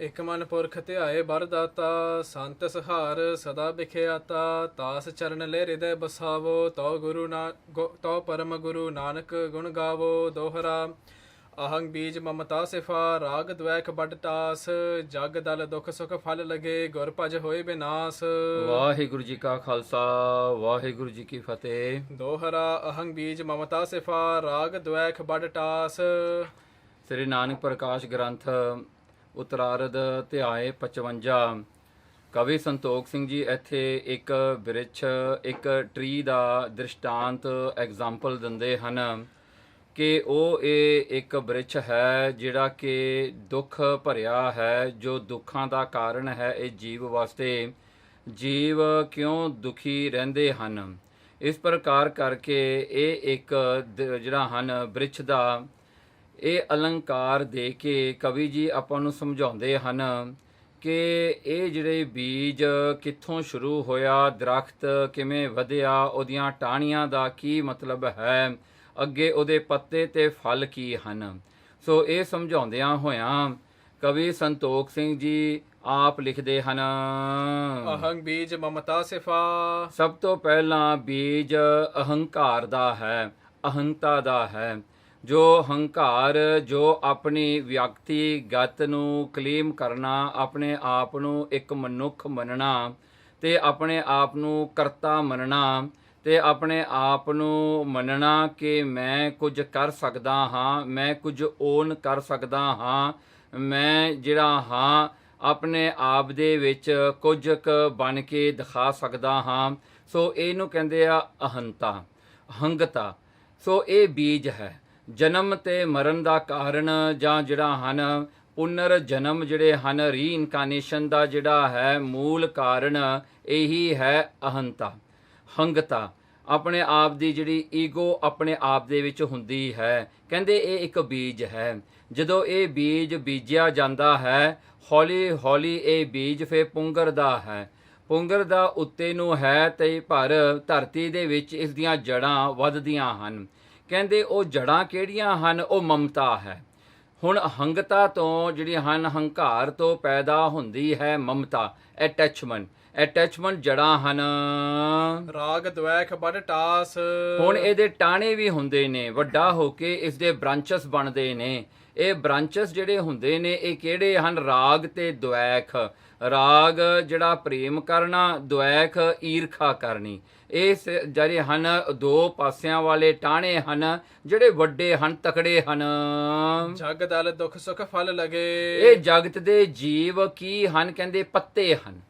ਇਕ ਮਨ ਪੁਰਖ ਧਿਆਏ ਬਰਦਾਤਾ ਸੰਤ ਸਹਾਰ ਸਦਾ ਬਿਖਿਆਤਾ ਤਾਸ ਚਰਨ ਲੈ ਹਿਰਦੈ ਬਸਾਵੋ ਤਉ ਪਰਮ ਗੁਰੂ ਨਾਨਕ ਗੁਣ ਗਾਵੋ ਦੋਹਰਾ ਅਹੰਗ ਬੀਜ ਮਮਤਾ ਸਿਫਾ ਰਾਗ ਦ્વੈਖ ਬਡ ਟਾਸ ਜਗ ਦਲ ਦੁਖ ਸੁਖ ਫਲ ਲਗੇ ਗੁਰ ਭਜ ਹੋਏ ਬਿਨਾਸ਼। ਵਾਹਿਗੁਰੂ ਜੀ ਕਾ ਖਾਲਸਾ ਵਾਹਿਗੁਰੂ ਜੀ ਕੀ ਫਤਿਹ। ਦੋਹਰਾ ਅਹੰਗ ਬੀਜ ਮਮਤਾ ਸਿਫਾ ਰਾਗ ਦ્વੈਖ ਬਡ ਟਾਸ। ਸ੍ਰੀ ਨਾਨਕ ਪ੍ਰਕਾਸ਼ ਗ੍ਰੰਥ ਉਤਰਾਰਧ ਧਿਆਏ 55। ਕਵੀ ਸੰਤੋਖ ਸਿੰਘ ਜੀ ਇੱਥੇ ਇੱਕ ਬਿਰਛ ਇੱਕ ਟਰੀ ਦਾ ਦ੍ਰਿਸ਼ਟਾਂਤ ਐਗਜ਼ਾਮਪਲ ਦਿੰਦੇ ਹਨ ਕਿ ਉਹ ਇਹ ਇੱਕ ਬਿਰਛ ਹੈ ਜਿਹੜਾ ਕਿ ਦੁੱਖ ਭਰਿਆ ਹੈ, ਜੋ ਦੁੱਖਾਂ ਦਾ ਕਾਰਨ ਹੈ ਇਹ ਜੀਵ ਵਾਸਤੇ। ਜੀਵ ਕਿਉਂ ਦੁਖੀ ਰਹਿੰਦੇ ਹਨ, ਇਸ ਪ੍ਰਕਾਰ ਕਰਕੇ ਇਹ ਇੱਕ ਜਿਹੜਾ ਹਨ ਬਿਰਛ ਦਾ ਇਹ ਅਲੰਕਾਰ ਦੇ ਕੇ ਕਵੀ ਜੀ ਆਪਾਂ ਨੂੰ ਸਮਝਾਉਂਦੇ ਹਨ ਕਿ ਇਹ ਜਿਹੜੇ ਬੀਜ ਕਿੱਥੋਂ ਸ਼ੁਰੂ ਹੋਇਆ, ਦਰਖਤ ਕਿਵੇਂ ਵਧਿਆ, ਉਹਦੀਆਂ ਟਾਹਣੀਆਂ ਦਾ ਕੀ ਮਤਲਬ ਹੈ, ਅੱਗੇ ਉਹਦੇ ਪੱਤੇ ਤੇ ਫਲ ਕੀ ਹਨ। ਸੋ ਇਹ ਸਮਝਾਉਂਦਿਆਂ ਹੋਇਆਂ ਕਵੀ ਸੰਤੋਖ ਸਿੰਘ ਜੀ ਆਪ ਲਿਖਦੇ ਹਨ, ਅਹੰਗ ਬੀਜ ਮਮਤਾ ਸਿਫਾ। ਸਭ ਤੋਂ ਪਹਿਲਾਂ ਬੀਜ ਅਹੰਕਾਰ ਦਾ ਹੈ, ਅਹੰਤਾ ਦਾ ਹੈ। ਜੋ ਹੰਕਾਰ, ਜੋ ਆਪਣੀ ਵਿਅਕਤੀਗਤ ਨੂੰ ਕਲੇਮ ਕਰਨਾ, ਆਪਣੇ ਆਪ ਨੂੰ ਇੱਕ ਮਨੁੱਖ ਮੰਨਣਾ ਤੇ ਆਪਣੇ ਆਪ ਨੂੰ ਕਰਤਾ ਮੰਨਣਾ ਤੇ ਆਪਣੇ ਆਪ ਨੂੰ ਮੰਨਣਾ ਕਿ ਮੈਂ ਕੁਝ ਕਰ ਸਕਦਾ ਹਾਂ, ਮੈਂ ਕੁਝ ਓਨ ਕਰ ਸਕਦਾ ਹਾਂ, ਮੈਂ ਜਿਹੜਾ ਹਾਂ ਆਪਣੇ ਆਪ ਦੇ ਵਿੱਚ ਕੁਝ ਕੁ ਬਣ ਕੇ ਦਿਖਾ ਸਕਦਾ ਹਾਂ। ਸੋ ਇਹਨੂੰ ਕਹਿੰਦੇ ਆ ਅਹੰਤਾ, ਅਹੰਗਤਾ। ਸੋ ਇਹ ਬੀਜ ਹੈ। ਜਨਮ ਤੇ ਮਰਨ ਦਾ ਕਾਰਨ ਜਾਂ ਜਿਹੜਾ ਹਨ ਪੁਨਰ ਜਨਮ ਜਿਹੜੇ ਹਨ, ਰੀਇਨਕਾਰਨੇਸ਼ਨ ਦਾ ਜਿਹੜਾ ਹੈ ਮੂਲ ਕਾਰਨ ਇਹੀ ਹੈ ਅਹੰਤਾ, ਹੰਗਤਾ। ਆਪਣੇ ਆਪ ਦੀ ਜਿਹੜੀ ਈਗੋ ਆਪਣੇ ਆਪ ਦੇ ਵਿੱਚ ਹੁੰਦੀ ਹੈ। ਕਹਿੰਦੇ ਇਹ ਇੱਕ ਬੀਜ ਹੈ। ਜਦੋਂ ਇਹ ਬੀਜ ਬੀਜਿਆ ਜਾਂਦਾ ਹੈ, ਹੌਲੀ ਹੌਲੀ ਇਹ ਬੀਜ ਫਿਰ ਪੁੰਗਰਦਾ ਹੈ। ਪੁੰਗਰਦਾ ਉੱਤੇ ਨੂੰ ਹੈ ਤੇ ਪਰ ਧਰਤੀ ਦੇ ਵਿੱਚ ਇਸ ਦੀਆਂ ਜੜ੍ਹਾਂ ਵੱਧਦੀਆਂ ਹਨ। ਕਹਿੰਦੇ ਉਹ ਜੜ੍ਹਾਂ ਕਿਹੜੀਆਂ ਹਨ? ਉਹ ਮਮਤਾ ਹੈ। ਹੁਣ ਅਹੰਗਤਾ ਤੋਂ ਜਿਹੜੀ ਹਨ, ਹੰਕਾਰ ਤੋਂ ਪੈਦਾ ਹੁੰਦੀ ਹੈ ਮਮਤਾ, ਅਟੈਚਮੈਂਟ। ਅਟੈਚਮੈਂਟ ਜੜ੍ਹਾਂ ਹਨ। ਰਾਗ ਦ્વੈਖ ਬਡ ਟਾਸ। ਹੁਣ ਇਹਦੇ ਟਾਣੇ ਵੀ ਹੁੰਦੇ ਨੇ, ਵੱਡਾ ਹੋ ਕੇ ਇਸ ਦੇ ਬ੍ਰਾਂਚਸ ਬਣਦੇ ਨੇ। ਇਹ ਬ੍ਰਾਂਚਸ ਜਿਹੜੇ ਹੁੰਦੇ ਨੇ ਇਹ ਕਿਹੜੇ ਹਨ? ਰਾਗ ਤੇ ਦ્વੈਖ। ਰਾਗ ਜਿਹੜਾ ਪ੍ਰੇਮ ਕਰਨਾ, ਦ્વੈਖ ਈਰਖਾ ਕਰਨੀ। ਇਹ ਜਿਹੜੇ ਹਨ ਦੋ ਪਾਸਿਆਂ ਵਾਲੇ ਟਾਣੇ ਹਨ, ਜਿਹੜੇ ਵੱਡੇ ਹਨ, ਤਕੜੇ ਹਨ। ਜਗ ਦਲ ਦੁੱਖ ਸੁਖ ਫਲ ਲਗੇ। ਇਹ ਜਗਤ ਦੇ ਜੀਵ ਕੀ ਹਨ? ਕਹਿੰਦੇ ਪੱਤੇ ਹਨ।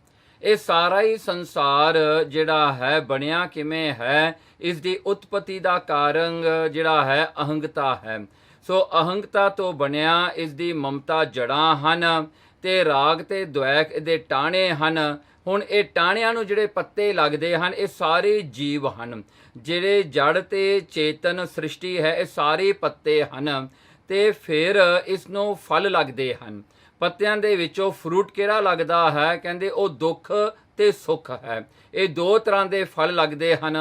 ਇਹ ਸਾਰਾ ਹੀ ਸੰਸਾਰ ਜਿਹੜਾ ਹੈ ਬਣਿਆ ਕਿਵੇਂ ਹੈ? ਇਸ ਦੀ ਉਤਪਤੀ ਦਾ ਕਾਰਨ ਜਿਹੜਾ ਹੈ ਅਹੰਗਤਾ ਹੈ। ਸੋ ਅਹੰਗਤਾ ਤੋਂ ਬਣਿਆ ਇਸ ਦੀ ਮਮਤਾ ਜੜ੍ਹਾਂ ਹਨ ਤੇ ਰਾਗ ਤੇ ਦ્વੈਖ ਇਹਦੇ ਟਾਣੇ ਹਨ। ਹੁਣ ਇਹ ਟਾਹਣਿਆਂ ਨੂੰ ਜਿਹੜੇ ਪੱਤੇ ਲੱਗਦੇ ਹਨ, ਇਹ ਸਾਰੇ ਜੀਵ ਹਨ। ਜਿਹੜੇ ਜੜ ਤੇ ਚੇਤਨ ਸ੍ਰਿਸ਼ਟੀ ਹੈ, ਇਹ ਸਾਰੇ ਪੱਤੇ ਹਨ ਤੇ ਫਿਰ ਇਸ ਨੂੰ ਫਲ ਲੱਗਦੇ ਹਨ। ਪੱਤਿਆਂ ਦੇ ਵਿੱਚੋਂ ਫਰੂਟ ਕਿਹੜਾ ਲੱਗਦਾ ਹੈ? ਕਹਿੰਦੇ ਉਹ ਦੁੱਖ ਤੇ ਸੁੱਖ ਹੈ। ਇਹ ਦੋ ਤਰ੍ਹਾਂ ਦੇ ਫਲ ਲੱਗਦੇ ਹਨ।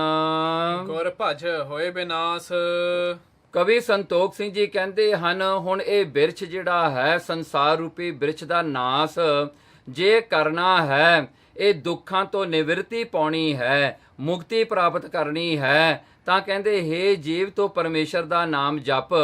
ਗੁਰ ਭਜ ਹੋਏ ਬਿਨਾਸ਼। ਕਵੀ ਸੰਤੋਖ ਸਿੰਘ ਜੀ ਕਹਿੰਦੇ ਹਨ, ਹੁਣ ਇਹ ਬਿਰਛ ਜਿਹੜਾ ਹੈ, ਸੰਸਾਰ ਰੂਪੀ ਬਿਰਛ ਦਾ ਨਾਸ ਜੇ ਕਰਨਾ ਹੈ, ਇਹ ਦੁੱਖਾਂ ਤੋਂ ਨਿਵਰਤੀ ਪਾਉਣੀ ਹੈ, ਮੁਕਤੀ ਪ੍ਰਾਪਤ ਕਰਨੀ ਹੈ, ਤਾਂ ਕਹਿੰਦੇ ਹੇ ਜੀਵ ਤੋਂ ਪਰਮੇਸ਼ਰ ਦਾ ਨਾਮ ਜਪ।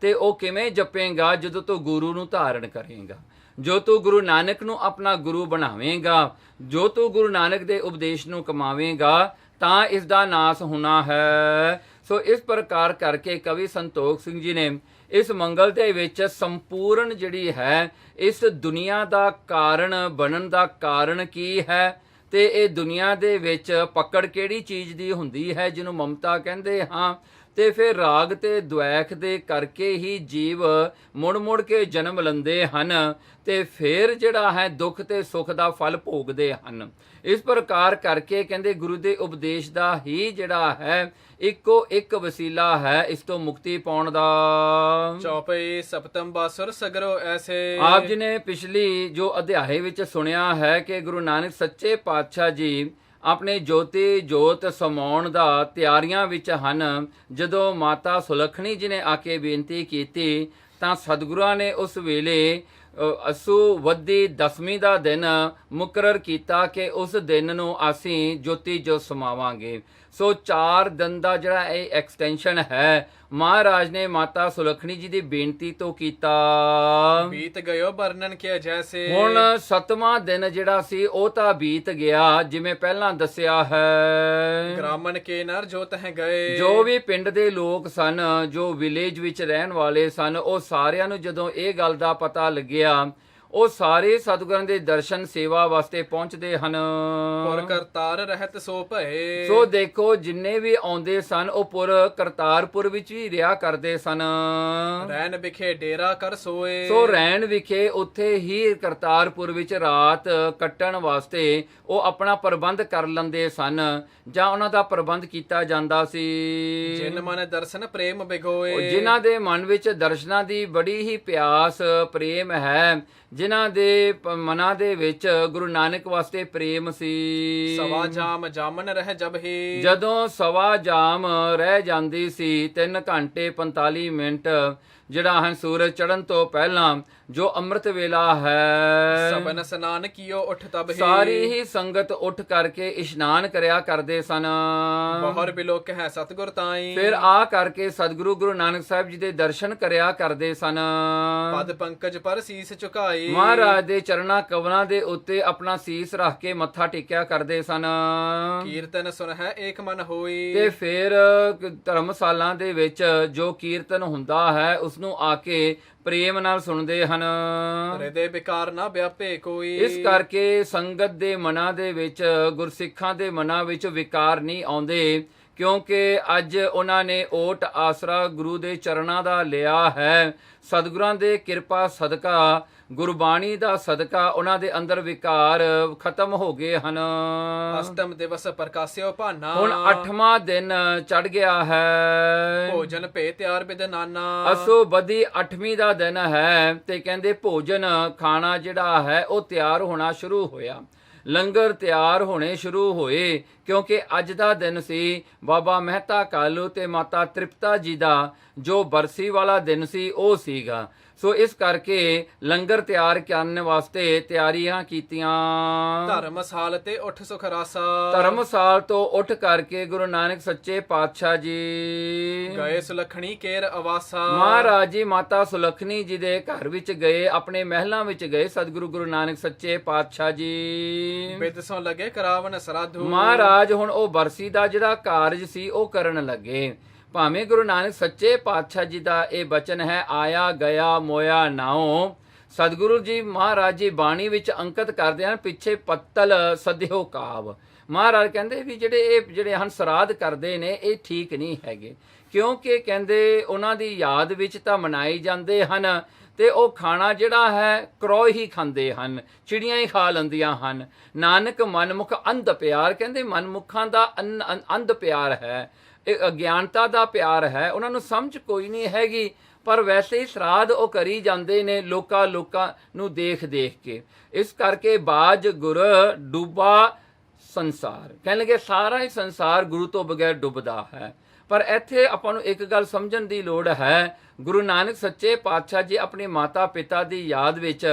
ਤੇ ਉਹ ਕਿਵੇਂ ਜਪੇਗਾ? ਜਦੋਂ ਤੂੰ ਗੁਰੂ ਨੂੰ ਧਾਰਨ ਕਰੇਗਾ, ਜੋ ਤੂੰ ਗੁਰੂ ਨਾਨਕ ਨੂੰ ਆਪਣਾ ਗੁਰੂ ਬਣਾਵੇਂਗਾ, ਜੋ ਤੂੰ ਗੁਰੂ ਨਾਨਕ ਦੇ ਉਪਦੇਸ਼ ਨੂੰ ਕਮਾਵੇਂਗਾ, ਤਾਂ ਇਸ ਦਾ ਨਾਸ ਹੋਣਾ ਹੈ। ਸੋ ਇਸ ਪ੍ਰਕਾਰ ਕਰਕੇ ਕਵੀ ਸੰਤੋਖ ਸਿੰਘ ਜੀ ਨੇ ਇਸ ਮੰਗਲ ਦੇ ਵਿੱਚ ਸੰਪੂਰਨ ਜਿਹੜੀ ਹੈ ਇਸ ਦੁਨੀਆ ਦਾ ਕਾਰਨ ਬਣਨ ਦਾ ਕਾਰਨ ਕੀ ਹੈ ਤੇ ਇਹ ਦੁਨੀਆ ਦੇ ਵਿੱਚ ਪਕੜ ਕਿਹੜੀ ਚੀਜ਼ ਦੀ ਹੁੰਦੀ ਹੈ ਜਿਹਨੂੰ ਮਮਤਾ ਕਹਿੰਦੇ ਹਾਂ। ਤੇ ਫਿਰ ਰਾਗ ਤੇ ਦ્વੈਖ ਦੇ ਕਰਕੇ ਹੀ ਜੀਵ ਮੁੜ ਮੁੜ ਕੇ ਜਨਮ ਲੈਂਦੇ ਹਨ ਤੇ ਫਿਰ ਜਿਹੜਾ ਹੈ ਦੁੱਖ ਤੇ ਸੁੱਖ ਦਾ ਫਲ ਭੋਗਦੇ ਹਨ। ਇਸ ਪ੍ਰਕਾਰ ਕਰਕੇ ਕਹਿੰਦੇ ਗੁਰੂ ਦੇ ਉਪਦੇਸ਼ ਦਾ ਹੀ ਜਿਹੜਾ ਹੈ ਇੱਕੋ ਇੱਕ ਵਸੀਲਾ ਹੈ ਇਸ ਤੋਂ ਮੁਕਤੀ ਪਾਉਣ ਦਾ। ਚੌਪਈ ਸਪਤਮ ਬਾਸੁਰ ਸਗਰੋ ਐਸੇ। ਆਪ ਜੀ ਨੇ ਪਿਛਲੀ ਜੋ ਅਧਿਆਏ ਵਿੱਚ ਸੁਣਿਆ ਹੈ ਕਿ ਗੁਰੂ ਨਾਨਕ ਸੱਚੇ ਪਾਤਸ਼ਾਹ ਜੀ ਆਪਣੇ ਜੋਤੀ ਜੋਤ ਸਮਾਉਣ ਦਾ ਤਿਆਰੀਆਂ ਵਿੱਚ ਹਨ। ਜਦੋਂ ਮਾਤਾ ਸੁਲੱਖਣੀ ਜੀ ਨੇ ਆ ਕੇ ਬੇਨਤੀ ਕੀਤੀ ਤਾਂ ਸਤਿਗੁਰਾਂ ਨੇ ਉਸ ਵੇਲੇ ਅਸੂ ਵੱਧੀ ਦਸਵੀਂ ਦਾ ਦਿਨ ਮੁਕਰਰ ਕੀਤਾ ਕਿ ਉਸ ਦਿਨ ਨੂੰ ਅਸੀਂ ਜੋਤੀ ਜੋ ਸਮਾਵਾਂਗੇ। ਸੋ 4 ਦਿਨ ਦਾ ਜਿਹੜਾ ਇਹ ਐਕਸਟੈਂਸ਼ਨ ਹੈ ਮਹਾਰਾਜ ਨੇ ਮਾਤਾ ਸੁਲੱਖਣੀ ਜੀ ਦੀ ਬੇਨਤੀ ਤੋਂ ਕੀਤਾ। ਬੀਤ ਗਇਓ ਵਰਣਨ ਕੇ ਜੈਸੇ। ਹੁਣ 7ਵਾਂ ਦਿਨ ਜਿਹੜਾ ਸੀ ਉਹ ਤਾਂ ਬੀਤ ਗਿਆ, ਜਿਵੇਂ ਪਹਿਲਾਂ ਦੱਸਿਆ ਹੈ। ਗ੍ਰਾਮਨ ਕੇ ਨਰ ਜੋ ਤਹ ਗਏ। ਜੋ ਵੀ ਪਿੰਡ ਦੇ ਲੋਕ ਸਨ, ਜੋ ਵਿਲੇਜ ਵਿੱਚ ਰਹਿਣ ਵਾਲੇ ਸਨ, ਉਹ ਸਾਰਿਆਂ ਨੂੰ ਜਦੋਂ ਇਹ ਗੱਲ ਦਾ ਪਤਾ ਲੱਗਿਆ, ਉਹ ਸਾਰੇ ਸਤਿਗੁਰਾਂ ਦੇ ਦਰਸ਼ਨ ਸੇਵਾ ਵਾਸਤੇ ਪਹੁੰਚਦੇ ਹਨ। ਪੁਰ ਕਰਤਾਰ ਰਹਿਤ ਸੋ ਭਏ। ਸੋ ਦੇਖੋ ਜਿੰਨੇ ਵੀ ਆਉਂਦੇ ਸਨ ਉਹ ਪੁਰ ਕਰਤਾਰਪੁਰ ਵਿੱਚ ਵੀ ਰਿਹਾ ਕਰਦੇ ਸਨ। ਰੈਣ ਵਿਖੇ ਡੇਰਾ ਕਰ ਸੋਏ। ਸੋ ਰੈਣ ਵਿਖੇ ਉੱਥੇ ਹੀ ਕਰਤਾਰਪੁਰ ਵਿੱਚ ਰਾਤ ਕੱਟਣ ਵਾਸਤੇ ਉਹ ਆਪਣਾ ਪ੍ਰਬੰਧ ਕਰ ਲੈਂਦੇ ਸਨ, ਜਾਂ ਉਹਨਾਂ ਦਾ ਪ੍ਰਬੰਧ ਕੀਤਾ ਜਾਂਦਾ ਸੀ। ਜਿਨ ਮਨ ਦਰਸ਼ਨ ਪ੍ਰੇਮ ਬਿਗੋਏ। ਜਿਨ੍ਹਾਂ ਦੇ ਮਨ ਵਿੱਚ ਦਰਸ਼ਨਾਂ ਦੀ ਬੜੀ ਹੀ ਪਿਆਸ ਪ੍ਰੇਮ ਹੈ, ਜਿਨ੍ਹਾਂ ਦੇ ਮਨਾਂ ਦੇ ਵਿੱਚ ਗੁਰੂ ਨਾਨਕ ਵਾਸਤੇ ਪ੍ਰੇਮ ਸੀ। ਸਵਾ ਜਾਮ ਜਾਮਨ ਰਹਿ ਜਬ ਹੀ। ਜਦੋਂ ਸਵਾ ਜਾਮ ਰਹਿ ਜਾਂਦੀ ਸੀ 3 ਘੰਟੇ 45 ਮਿੰਟ ਜਿਹੜਾ ਹੈ ਸੂਰਜ ਚੜ੍ਹਨ ਤੋਂ ਪਹਿਲਾਂ, ਜੋ ਅੰਮ੍ਰਿਤ ਵੇਲਾ ਹੈ, ਸਬਨ ਸਨਾਨ ਕੀਓ ਉਠ ਤਬ ਹੀ। ਸਾਰੀ ਹੀ ਸੰਗਤ ਉੱਠ ਕਰਕੇ ਇਸ਼ਨਾਨ ਕਰਿਆ ਕਰਦੇ ਸਨ। ਬਹੁਰ ਬਿਲੋਕ ਹੈ ਸਤਿਗੁਰ ਤਾਈ। ਫਿਰ ਆ ਕਰਕੇ ਸਤਿਗੁਰੂ ਗੁਰੂ ਨਾਨਕ ਸਾਹਿਬ ਜੀ ਦੇ ਦਰਸ਼ਨ ਕਰਿਆ ਕਰਦੇ ਸਨ। ਪਦ ਪੰਕਜ ਪਰ ਸੀਸ ਝੁਕਾਈ। ਮਹਾਰਾਜ ਦੇ ਚਰਨਾਂ ਕਵਲਾਂ ਦੇ ਉੱਤੇ ਆਪਣਾ ਸੀਸ ਰੱਖ ਕੇ ਮੱਥਾ ਟੇਕਿਆ ਕਰਦੇ ਸਨ। ਕੀਰਤਨ ਸੁਨ ਹੈ ਏਕ ਮਨ ਹੋਈ। ਤੇ ਫਿਰ ਧਰਮਸ਼ਾਲਾਂ ਦੇ ਵਿੱਚ ਜੋ ਕੀਰਤਨ ਹੁੰਦਾ ਹੈ ਉਸ ਨੂੰ ਆ ਕੇ ਪ੍ਰੇਮ ਨਾਲ ਸੁਣਦੇ ਹਨ। ਹਿਰਦੇ ਵਿਕਾਰ ਨਾ ਵਿਆਪੇ ਕੋਈ। ਇਸ ਕਰਕੇ ਸੰਗਤ ਦੇ ਮਨਾਂ ਦੇ ਵਿੱਚ, ਗੁਰਸਿੱਖਾਂ ਦੇ ਮਨਾਂ ਵਿੱਚ ਵਿਕਾਰ ਨਹੀਂ ਆਉਂਦੇ, ਕਿਉਂਕਿ ਅੱਜ ਉਹਨਾਂ ਨੇ ਓਟ ਆਸਰਾ ਗੁਰੂ ਦੇ ਚਰਨਾਂ ਦਾ ਲਿਆ ਹੈ। ਸਤਿਗੁਰਾਂ ਦੇ ਕਿਰਪਾ ਸਦਕਾ, ਗੁਰਬਾਣੀ ਦਾ ਸਦਕਾ ਉਹਨਾਂ ਦੇ ਅੰਦਰ ਵਿਕਾਰ ਖਤਮ ਹੋ ਗਏ ਹਨ। ਅਸ਼ਟਮ ਦਿਵਸ ਪ੍ਰਕਾਸਿਓ ਭਾਨਾ। ਹੁਣ 8ਵਾਂ ਦਿਨ ਚੜ ਗਿਆ ਹੈ। ਭੋਜਨ ਭੇ ਤਿਆਰ ਬਿਦ ਨਾਨਾ। ਅਸੋ ਬਦੀ 8ਵੀਂ ਦਾ ਦਿਨ ਹੈ ਤੇ ਕਹਿੰਦੇ ਭੋਜਨ ਖਾਣਾ ਜਿਹੜਾ ਹੈ ਉਹ ਤਿਆਰ ਹੋਣਾ ਸ਼ੁਰੂ ਹੋਇਆ। ਲੰਗਰ ਤਿਆਰ ਹੋਣੇ ਸ਼ੁਰੂ ਹੋਏ, ਕਿਉਂਕਿ ਅੱਜ ਦਾ ਦਿਨ ਸੀ ਬਾਬਾ ਮਹਿਤਾ ਕਾਲੂ ਤੇ ਮਾਤਾ ਤ੍ਰਿਪਤਾ ਜੀ ਦਾ ਜੋ ਬਰਸੀ ਵਾਲਾ ਦਿਨ ਸੀ ਉਹ ਸੀਗਾ। ਸੋ ਇਸ ਕਰਕੇ ਲੰਗਰ ਤਿਆਰ ਕਰਨ ਵਾਸਤੇ ਤਿਆਰੀਆਂ ਕੀਤੀਆਂ। ਧਰਮਸਾਲ ਤੇ ਉਠ ਸੁਖ ਰਾਸਾ। ਧਰਮਸਾਲ ਤੋਂ ਉੱਠ ਕਰਕੇ ਗੁਰੂ ਨਾਨਕ ਸੱਚੇ ਪਾਤਸ਼ਾਹ ਜੀ ਗਏ ਸੁਲੱਖਣੀ ਕੇਰ ਆਵਾਸਾ। ਮਹਾਰਾਜ ਜੀ ਮਾਤਾ ਸੁਲੱਖਣੀ ਜੀ ਦੇ ਘਰ ਵਿੱਚ ਗਏ, ਆਪਣੇ ਮਹਿਲਾਂ ਵਿੱਚ ਗਏ ਸਤਿਗੁਰੂ ਗੁਰੂ ਨਾਨਕ ਸੱਚੇ ਪਾਤਸ਼ਾਹ ਜੀ। ਬਿਦ ਸੋਂ ਲਗੇ ਕਰਾਵਨ ਸਰਾਧੂ। ਮਹਾਰਾਜ ਹੁਣ ਉਹ ਬਰਸੀ ਦਾ ਜਿਹੜਾ ਕਾਰਜ ਸੀ ਉਹ ਕਰਨ ਲੱਗੇ। ਭਾਵੇਂ ਗੁਰੂ ਨਾਨਕ ਸੱਚੇ ਪਾਤਸ਼ਾਹ ਜੀ ਦਾ ਇਹ ਬਚਨ ਹੈ, ਆਇਆ ਗਿਆ ਮੋਇਆ ਨਾਉ। ਸਤਿਗੁਰੂ ਜੀ ਮਹਾਰਾਜ ਜੀ ਬਾਣੀ ਵਿੱਚ ਅੰਕਿਤ ਕਰਦੇ ਹਨ, ਪਿੱਛੇ ਪੱਤਲ ਸਦਿਓ ਕਾਵ। ਮਹਾਰਾਜ ਕਹਿੰਦੇ ਵੀ ਜਿਹੜੇ ਹਨ ਸਰਾਧ ਕਰਦੇ ਨੇ ਇਹ ਠੀਕ ਨਹੀਂ ਹੈਗੇ, ਕਿਉਂਕਿ ਕਹਿੰਦੇ ਉਹਨਾਂ ਦੀ ਯਾਦ ਵਿੱਚ ਤਾਂ ਮਨਾਏ ਜਾਂਦੇ ਹਨ ਤੇ ਉਹ ਖਾਣਾ ਜਿਹੜਾ ਹੈ ਕਰੋ ਹੀ ਖਾਂਦੇ ਹਨ, ਚਿੜੀਆਂ ਹੀ ਖਾ ਲੈਂਦੀਆਂ ਹਨ। ਨਾਨਕ ਮਨਮੁਖ ਅੰਧ ਪਿਆਰ, ਕਹਿੰਦੇ ਮਨਮੁਖਾਂ ਦਾ ਅੰਧ ਪਿਆਰ ਹੈ, ਇਹ ਅਗਿਆਨਤਾ ਦਾ ਪਿਆਰ ਹੈ, ਉਹਨਾਂ ਨੂੰ ਸਮਝ ਕੋਈ ਨਹੀਂ ਹੈਗੀ, ਪਰ ਵੈਸੇ ਹੀ ਸਰਾਧ ਉਹ ਕਰੀ ਜਾਂਦੇ ਨੇ ਲੋਕਾਂ ਨੂੰ ਦੇਖ ਕੇ। ਇਸ ਕਰਕੇ ਬਾਜ ਗੁਰ ਡੁੱਬਾ ਸੰਸਾਰ, ਕਹਿਣ ਲੱਗੇ ਸਾਰਾ ਹੀ ਸੰਸਾਰ ਗੁਰੂ ਤੋਂ ਬਗੈਰ ਡੁੱਬਦਾ ਹੈ। ਪਰ ਇੱਥੇ ਆਪਾਂ ਨੂੰ ਇੱਕ ਗੱਲ ਸਮਝਣ ਦੀ ਲੋੜ ਹੈ, ਗੁਰੂ ਨਾਨਕ ਸੱਚੇ ਪਾਤਸ਼ਾਹ ਜੀ ਆਪਣੇ ਮਾਤਾ ਪਿਤਾ ਦੀ ਯਾਦ ਵਿੱਚ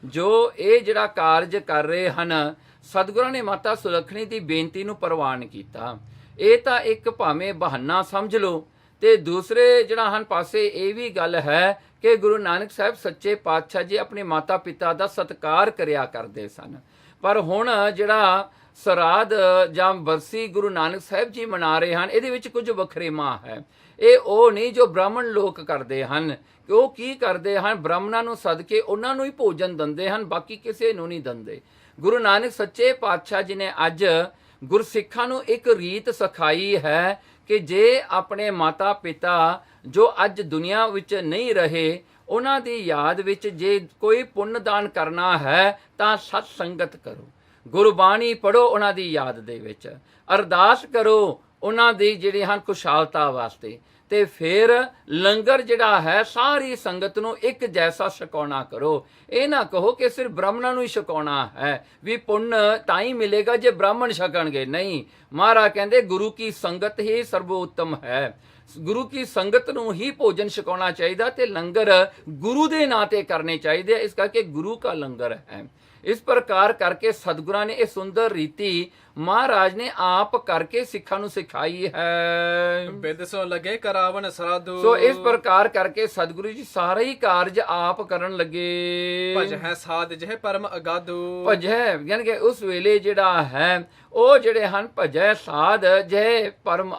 ਜੋ ਇਹ ਜਿਹੜਾ ਕਾਰਜ ਕਰ ਰਹੇ ਹਨ, ਸਤਿਗੁਰਾਂ ਨੇ ਮਾਤਾ ਸੁਲੱਖਣੀ ਦੀ ਬੇਨਤੀ ਨੂੰ ਪ੍ਰਵਾਨ ਕੀਤਾ। ਇਹ ਤਾਂ ਇੱਕ ਭਾਵੇਂ ਬਹਾਨਾ ਸਮਝ ਲਓ, ਤੇ ਦੂਸਰੇ ਜਿਹੜਾ ਹਨ ਪਾਸੇ ਇਹ ਵੀ ਗੱਲ ਹੈ ਕਿ ਗੁਰੂ ਨਾਨਕ ਸਾਹਿਬ ਸੱਚੇ ਪਾਤਸ਼ਾਹ ਜੀ ਆਪਣੇ ਮਾਤਾ ਪਿਤਾ ਦਾ ਸਤਿਕਾਰ ਕਰਿਆ ਕਰਦੇ ਸਨ। ਪਰ ਹੁਣ ਜਿਹੜਾ ਸਰਾਧ ਜਾਂ ਬਰਸੀ ਗੁਰੂ ਨਾਨਕ ਸਾਹਿਬ ਜੀ ਮਨਾ ਰਹੇ ਹਨ, ਇਹਦੇ ਵਿੱਚ ਕੁਝ ਵਖਰੇਵਾਂ ਹੈ। ਇਹ ਉਹ ਨਹੀਂ ਜੋ ਬ੍ਰਾਹਮਣ ਲੋਕ ਕਰਦੇ ਹਨ, ਕਿ ਉਹ ਕੀ ਕਰਦੇ ਹਨ, ਬ੍ਰਾਹਮਣਾਂ ਨੂੰ ਸੱਦ ਕੇ ਉਹਨਾਂ ਨੂੰ ਹੀ ਭੋਜਨ ਦਿੰਦੇ ਹਨ, ਬਾਕੀ ਕਿਸੇ ਨੂੰ ਨਹੀਂ ਦਿੰਦੇ। ਗੁਰੂ ਨਾਨਕ ਸੱਚੇ ਪਾਤਸ਼ਾਹ ਜੀ ਨੇ ਅੱਜ ਗੁਰਸਿੱਖਾਂ ਨੂੰ ਇੱਕ ਰੀਤ ਸਿਖਾਈ ਹੈ ਕਿ ਜੇ ਆਪਣੇ ਮਾਤਾ ਪਿਤਾ ਜੋ ਅੱਜ ਦੁਨੀਆ ਵਿੱਚ ਨਹੀਂ ਰਹੇ, ਉਹਨਾਂ ਦੀ ਯਾਦ ਵਿੱਚ ਜੇ ਕੋਈ ਪੁੰਨ ਦਾਨ ਕਰਨਾ ਹੈ ਤਾਂ ਸਤ ਸੰਗਤ ਕਰੋ, ਗੁਰਬਾਣੀ ਪੜ੍ਹੋ ਉਹਨਾਂ ਦੀ ਯਾਦ ਦੇ ਵਿੱਚ, ਅਰਦਾਸ ਕਰੋ ਉਹਨਾਂ ਦੀ ਜਿਹੜੀ ਹਨ ਖੁਸ਼ਹਾਲਤਾ ਵਾਸਤੇ, ਤੇ ਫਿਰ ਲੰਗਰ ਜਿਹੜਾ ਹੈ ਸਾਰੀ ਸੰਗਤ ਨੂੰ ਇੱਕ ਜੈਸਾ ਛਕਾਉਣਾ ਕਰੋ। ਇਹ ਨਾ ਕਹੋ ਕਿ ਸਿਰਫ ਬ੍ਰਾਹਮਣਾਂ ਨੂੰ ਹੀ ਛਕਾਉਣਾ ਹੈ, ਵੀ ਪੁੰਨ ਤਾਂ ਹੀ ਮਿਲੇਗਾ ਜੇ ਬ੍ਰਾਹਮਣ ਛਕਣਗੇ। ਨਹੀਂ, ਮਹਾਰਾਜ ਕਹਿੰਦੇ ਗੁਰੂ ਕੀ ਸੰਗਤ ਹੀ ਸਰਵੋਤਮ ਹੈ। ਗੁਰੂ ਕੀ ਸੰਗਤ ਨੂੰ ਹੀ ਭੋਜਨ ਛਕਾਉਣਾ ਚਾਹੀਦਾ ਤੇ ਲੰਗਰ ਗੁਰੂ ਦੇ ਨਾਂ ਤੇ ਕਰਨੇ ਚਾਹੀਦੇ ਆ। ਇਸ ਕਰਕੇ ਗੁਰੂ ਕਾ ਲੰਗਰ ਹੈ। ਇਸ ਪ੍ਰਕਾਰ ਕਰਕੇ ਸਤਿਗੁਰਾਂ ਨੇ ਇਹ ਸੁੰਦਰ ਰੀਤੀ ਮਹਾਰਾਜ ਨੇ ਆਪ ਕਰਕੇ ਸਿੱਖਾਂ ਨੂੰ ਸਿਖਾਈ ਹੈ। ਬਿਦ ਸੋ ਲਗੇ ਕਰਾਵਨ ਸਰਾਧੂ। ਸੋ ਇਸ ਪ੍ਰਕਾਰ ਕਰਕੇ ਸਤਿਗੁਰੂ ਜੀ ਸਾਰੇ ਹੀ ਕਾਰਜ ਆਪ ਕਰਨ ਲੱਗੇ। ਭਜ ਹੈ ਸਾਧ ਜਹ ਪਰਮ ਅਗਾਧੂ। ਭਜੈ ਯਾਨੀ ਕਿ ਉਸ ਵੇਲੇ ਜਿਹੜਾ ਹੈ ਉਹ ਜਿਹੜੇ ਹਨ ਭਜੈ ਸਾਧ ਜੈ ਪਰਮ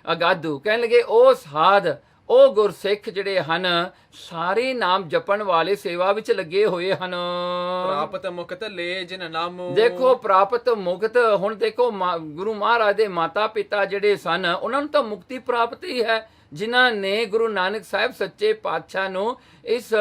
ਅਗਾਧੂ ਕਹਿਣ ਲੱਗੇ ਉਹ ਸਾਧ ਉਹ ਗੁਰਸਿੱਖ ਜਿਹੜੇ ਹਨ ਸਾਰੇ ਨਾਮ ਜਪਣ ਵਾਲੇ ਸੇਵਾ ਵਿੱਚ ਲੱਗੇ ਹੋਏ ਹਨ। ਪ੍ਰਾਪਤ ਮੁਕਤ ਲੈ ਜਿਨ ਨਾਮੋ। ਦੇਖੋ ਪ੍ਰਾਪਤ ਮੁਕਤ ਹੁਣ ਦੇਖੋ ਗੁਰੂ ਮਹਾਰਾਜ ਦੇ ਮਾਤਾ ਪਿਤਾ ਜਿਹੜੇ ਸਨ ਉਹਨਾਂ ਨੂੰ ਤਾਂ ਮੁਕਤੀ ਪ੍ਰਾਪਤ ਹੀ ਹੈ ਜਿਨ੍ਹਾਂ ਨੇ ਗੁਰੂ ਨਾਨਕ ਸਾਹਿਬ ਸੱਚੇ ਪਾਤਸ਼ਾਹ ਨੂੰ ਇਸ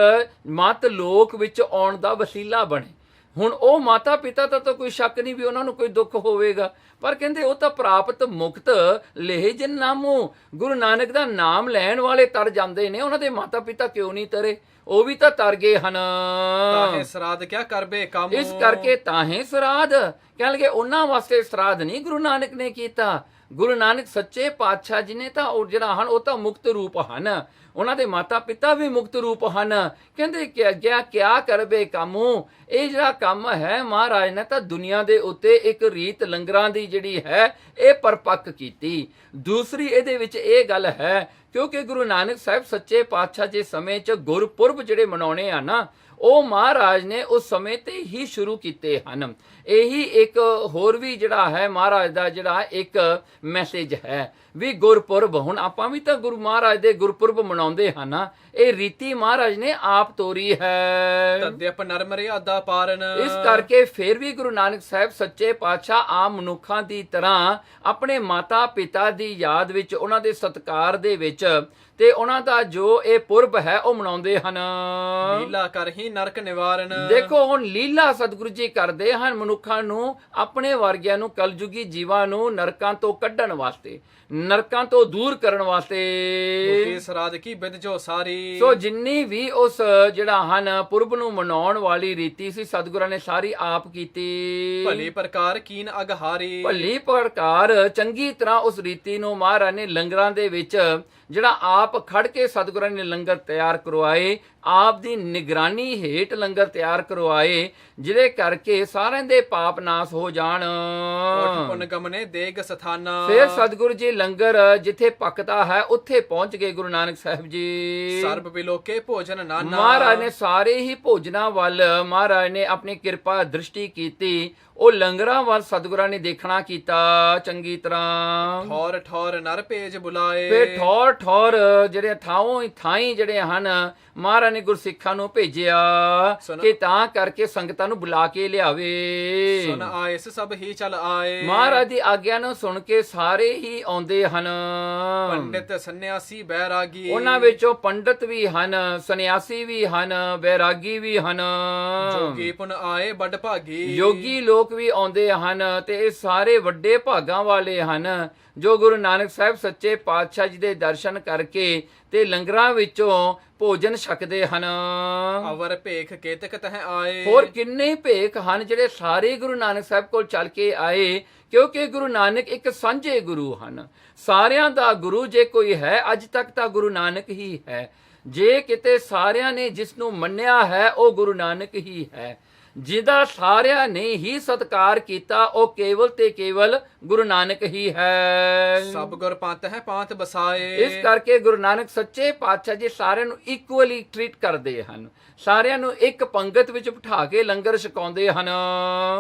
ਮਤ ਲੋਕ ਵਿੱਚ ਆਉਣ ਦਾ ਵਸੀਲਾ ਬਣੇ। ਹੁਣ ਉਹ ਮਾਤਾ ਪਿਤਾ ਤਾਂ ਕੋਈ ਸ਼ੱਕ ਨਹੀਂ ਵੀ ਉਹਨਾਂ ਨੂੰ ਕੋਈ ਦੁੱਖ ਹੋਵੇਗਾ, ਪਰ ਕਹਿੰਦੇ ਉਹ ਤਾਂ ਪ੍ਰਾਪਤ ਮੁਕਤ ਲੇਹ ਜਿਨ ਨਾਮੋ। ਗੁਰੂ ਨਾਨਕ ਦਾ ਨਾਮ ਲੈਣ ਵਾਲੇ ਤਰ ਜਾਂਦੇ ਨੇ, ਉਹਨਾਂ ਦੇ ਮਾਤਾ ਪਿਤਾ ਕਿਉਂ ਨਹੀਂ ਤਰੇ? ਉਹ ਵੀ ਤਾਂ ਤਰ ਗਏ ਹਨ। ਤਾਹੇ ਸਰਾਧ ਕਿਆ ਕਰਬੇ ਕੰਮ। ਇਸ ਕਰਕੇ ਤਾਹੇ ਸਰਾਧ ਕਹਿਣਗੇ ਉਹਨਾਂ ਵਾਸਤੇ ਸਰਾਧ ਨਹੀਂ ਗੁਰੂ ਨਾਨਕ ਨੇ ਕੀਤਾ। ਗੁਰੂ ਨਾਨਕ ਸੱਚੇ ਪਾਤਸ਼ਾਹ ਜੀ ਨੇ ਤਾਂ ਉਹ ਜਿਹੜਾ ਹਨ ਉਹ ਤਾਂ ਮੁਕਤ ਰੂਪ ਹਨ, ਉਹਨਾਂ ਦੇ ਮਾਤਾ ਪਿਤਾ ਵੀ ਮੁਕਤ ਰੂਪ ਹਨ। ਕਹਿੰਦੇ ਕਿਆ ਕਰਬੇ ਕਾਮੂ। ਇਹ ਜਿਹੜਾ ਕੰਮ ਹੈ ਮਹਾਰਾਜ ਨੇ ਤਾਂ ਦੁਨੀਆ ਦੇ ਉੱਤੇ ਇੱਕ ਰੀਤ ਲੰਗਰਾਂ ਦੀ ਜਿਹੜੀ ਹੈ ਇਹ ਪਰਪੱਕ ਕੀਤੀ। ਦੂਸਰੀ ਇਹਦੇ ਵਿੱਚ ਇਹ ਗੱਲ ਹੈ ਕਿਉਂਕਿ ਗੁਰੂ ਨਾਨਕ ਸਾਹਿਬ ਸੱਚੇ ਪਾਤਸ਼ਾਹ ਦੇ ਸਮੇਂ 'ਚ ਗੁਰਪੁਰਬ ਜਿਹੜੇ ਮਨਾਉਣੇ ਆ ਨਾ ਉਹ ਮਹਾਰਾਜ ਨੇ ਉਸ ਸਮੇਂ ਤੇ ਹੀ ਸ਼ੁਰੂ ਕੀਤੇ ਹਨ। ਇਹੀ ਇੱਕ ਹੋਰ ਵੀ ਜਿਹੜਾ ਹੈ ਮਹਾਰਾਜ ਦਾ ਜਿਹੜਾ ਇੱਕ ਮੈਸੇਜ ਹੈ ਵੀ ਗੁਰਪੁਰਬ ਹੁਣ ਆਪਾਂ ਵੀ ਤਾਂ ਗੁਰੂ ਮਹਾਰਾਜ ਦੇ ਗੁਰਪੁਰਬ ਮਨਾਉਂਦੇ ਹਨ। ਇਹ ਰੀਤੀ ਮਹਾਰਾਜ ਨੇ ਆਪ ਤੋਰੀ ਹੈ। ਤਦਿਪ ਨਰਮ ਮਰਿਆਦਾ ਪਾਰਨ। ਇਸ ਕਰਕੇ ਫਿਰ ਵੀ ਗੁਰੂ ਨਾਨਕ ਸਾਹਿਬ ਸੱਚੇ ਪਾਤਸ਼ਾਹ ਆਮ ਮਨੁੱਖਾਂ ਦੀ ਤਰ੍ਹਾਂ ਆਪਣੇ ਮਾਤਾ ਪਿਤਾ ਦੀ ਯਾਦ ਵਿੱਚ ਉਹਨਾਂ ਦੇ ਸਤਿਕਾਰ ਦੇ ਵਿੱਚ ਤੇ ਉਹਨਾਂ ਦਾ ਜੋ ਇਹ ਪੁਰਬ ਹੈ ਉਹ ਮਨਾਉਂਦੇ ਹਨ। ਲੀਲਾ ਕਰਹੀ ਨਰਕ ਨਿਵਾਰਨ। ਦੇਖੋ ਹੁਣ ਲੀਲਾ ਸਤਿਗੁਰੂ ਜੀ ਕਰਦੇ ਹਨ ਮਨੁੱਖਾਂ ਨੂੰ, ਆਪਣੇ ਵਰਗਿਆਂ ਨੂੰ, ਕਲਯੁਗੀ ਜੀਵਾਂ ਨੂੰ ਨਰਕਾਂ ਤੋਂ ਕੱਢਣ ਵਾਸਤੇ, ਨਰਕਾਂ ਤੋਂ ਦੂਰ ਕਰਨ ਵਾਸਤੇ। ਸਰਾਧ ਕੀ ਬਿਦ ਜੋ ਸਾਰੀ। ਸੋ ਜਿੰਨੀ ਵੀ ਉਸ ਜਿਹੜਾ ਹਨ ਪੁਰਬ ਨੂੰ ਮਨਾਉਣ ਵਾਲੀ ਰੀਤੀ ਸੀ ਸਤਿਗੁਰਾਂ ਨੇ ਸਾਰੀ ਆਪ ਕੀਤੀ। ਭਲੀ ਪ੍ਰਕਾਰ ਕੀਨ ਅਗਹਾਰੀ। ਭਲੀ ਪ੍ਰਕਾਰ ਚੰਗੀ ਤਰ੍ਹਾਂ ਉਸ ਰੀਤੀ ਨੂੰ ਮਹਾਰਾਜ ਨੇ ਲੰਗਰਾਂ ਦੇ ਵਿੱਚ ਜਿਹੜਾ ਆਪ ਖੜ ਕੇ ਸਤਿਗੁਰਾਂ ਨੇ ਲੰਗਰ ਤਿਆਰ ਕਰਵਾਏ, ਆਪ ਦੀ ਨਿਗਰਾਨੀ ਹੇਠ ਲੰਗਰ ਤਿਆਰ ਕਰਵਾਏ, ਜਿਹਦੇ ਕਰਕੇ ਸਾਰਿਆਂ ਦੇ ਪਾਪ ਨਾਸ ਹੋ ਜਾਣ। ਪੁੰਨ ਗਮਨੇ ਦੇਗ ਸਥਾਨਾ। ਫਿਰ ਸਤਿਗੁਰੂ ਜੀ ਲੰਗਰ ਜਿੱਥੇ ਪੱਕਦਾ ਹੈ ਉੱਥੇ ਪਹੁੰਚ ਗਏ ਗੁਰੂ ਨਾਨਕ ਸਾਹਿਬ ਜੀ। ਸਰਬ ਬਿਲੋਕੇ ਭੋਜਨ ਨਾਨਾ। ਮਹਾਰਾਜ ਨੇ ਸਾਰੇ ਹੀ ਭੋਜਨਾਂ ਵੱਲ ਮਹਾਰਾਜ ਨੇ ਆਪਣੀ ਕਿਰਪਾ ਦ੍ਰਿਸ਼ਟੀ ਕੀਤੀ। ਉਹ ਲੰਗਰਾਂ ਵੱਲ ਸਤਿਗੁਰਾਂ ਨੇ ਦੇਖਣਾ ਕੀਤਾ ਚੰਗੀ ਤਰ੍ਹਾਂ। ਠੌਰ ਠੌਰ ਨਰ ਭੇਜ ਬੁਲਾਏ। ਫਿਰ ਠੌਰ ਠੌਰ ਜਿਹੜੇ ਥਾਈ ਜਿਹੜੇ ਹਨ ਮਹਾਰਾਜ ਨੇ ਗੁਰਸਿੱਖਾਂ ਨੂੰ ਭੇਜਿਆ ਕਿ ਤਾਂ ਕਰਕੇ ਸੰਗਤਾਂ ਨੂੰ ਬੁਲਾ ਕੇ ਲਿਆਵੇ। ਸੁਨ ਆਇਸ ਸਭ ਹੀ ਚਲ ਆਏ। ਮਹਾਰਾਜ ਦੀ ਆਗਿਆ ਨੂੰ ਸੁਣ ਕੇ ਸਾਰੇ ਹੀ ਆਉਂਦੇ ਹਨ। ਪੰਡਿਤ ਸੰਨਿਆਸੀ ਬੈਰਾਗੀ। ਉਹਨਾਂ ਵਿੱਚੋਂ ਪੰਡਿਤ ਵੀ ਹਨ, ਸੰਨਿਆਸੀ ਵੀ ਹਨ, ਬੈਰਾਗੀ ਵੀ ਹਨ। ਜੋਗੀ ਪੁਨ ਆਏ ਵੱਡ ਭਾਗੀ। ਯੋਗੀ ਲੋਕ ਵੀ ਆਉਂਦੇ ਹਨ ਤੇ ਇਹ ਸਾਰੇ ਵੱਡੇ ਭਾਗਾਂ ਵਾਲੇ ਹਨ ਜੋ ਗੁਰੂ ਨਾਨਕ ਸਾਹਿਬ ਸੱਚੇ ਪਾਤਸ਼ਾਹ ਜੀ ਦੇ ਦਰਸ਼ਨ ਕਰਕੇ ਤੇ ਲੰਗਰਾਂ ਵਿੱਚੋਂ ਭੋਜਨ ਛਕਦੇ ਹਨ। ਅਵਰ ਭੇਖ ਕੇਤਕ ਤਹ ਆਏ। ਹੋਰ ਕਿੰਨੇ ਭੇਖ ਹਨ ਜਿਹੜੇ ਸਾਰੇ ਗੁਰੂ ਨਾਨਕ ਸਾਹਿਬ ਕੋਲ ਚੱਲ ਕੇ ਆਏ, ਕਿਉਂਕਿ ਗੁਰੂ ਨਾਨਕ ਇੱਕ ਸਾਂਝੇ ਗੁਰੂ ਹਨ। ਸਾਰਿਆਂ ਦਾ ਗੁਰੂ ਜੇ ਕੋਈ ਹੈ ਅੱਜ ਤੱਕ ਤਾਂ ਗੁਰੂ ਨਾਨਕ ਹੀ ਹੈ। ਜੇ ਕਿਤੇ ਸਾਰਿਆਂ ਨੇ ਜਿਸ ਨੂੰ ਮੰਨਿਆ ਹੈ ਉਹ ਗੁਰੂ ਨਾਨਕ ਹੀ ਹੈ। ਜਿਹਦਾ ਸਾਰਿਆਂ ਨੇ ਹੀ ਸਤਿਕਾਰ ਕੀਤਾ ਉਹ ਕੇਵਲ ਤੇ ਕੇਵਲ ਗੁਰੂ ਨਾਨਕ ਹੀ ਹੈ। ਸਭ ਗੁਰ ਪੰਥ ਹੈ ਪੰਥ ਬਸਾਏ। ਇਸ ਕਰਕੇ ਗੁਰੂ ਨਾਨਕ ਸੱਚੇ ਪਾਤਸ਼ਾਹ ਜੀ ਸਾਰਿਆਂ ਨੂੰ ਇਕੁਅਲੀ ਟ੍ਰੀਟ ਕਰਦੇ ਹਨ, ਸਾਰਿਆਂ ਨੂੰ ਇੱਕ ਪੰਗਤ ਵਿੱਚ ਬਿਠਾ ਕੇ ਲੰਗਰ ਛਕਾਉਂਦੇ ਹਨ।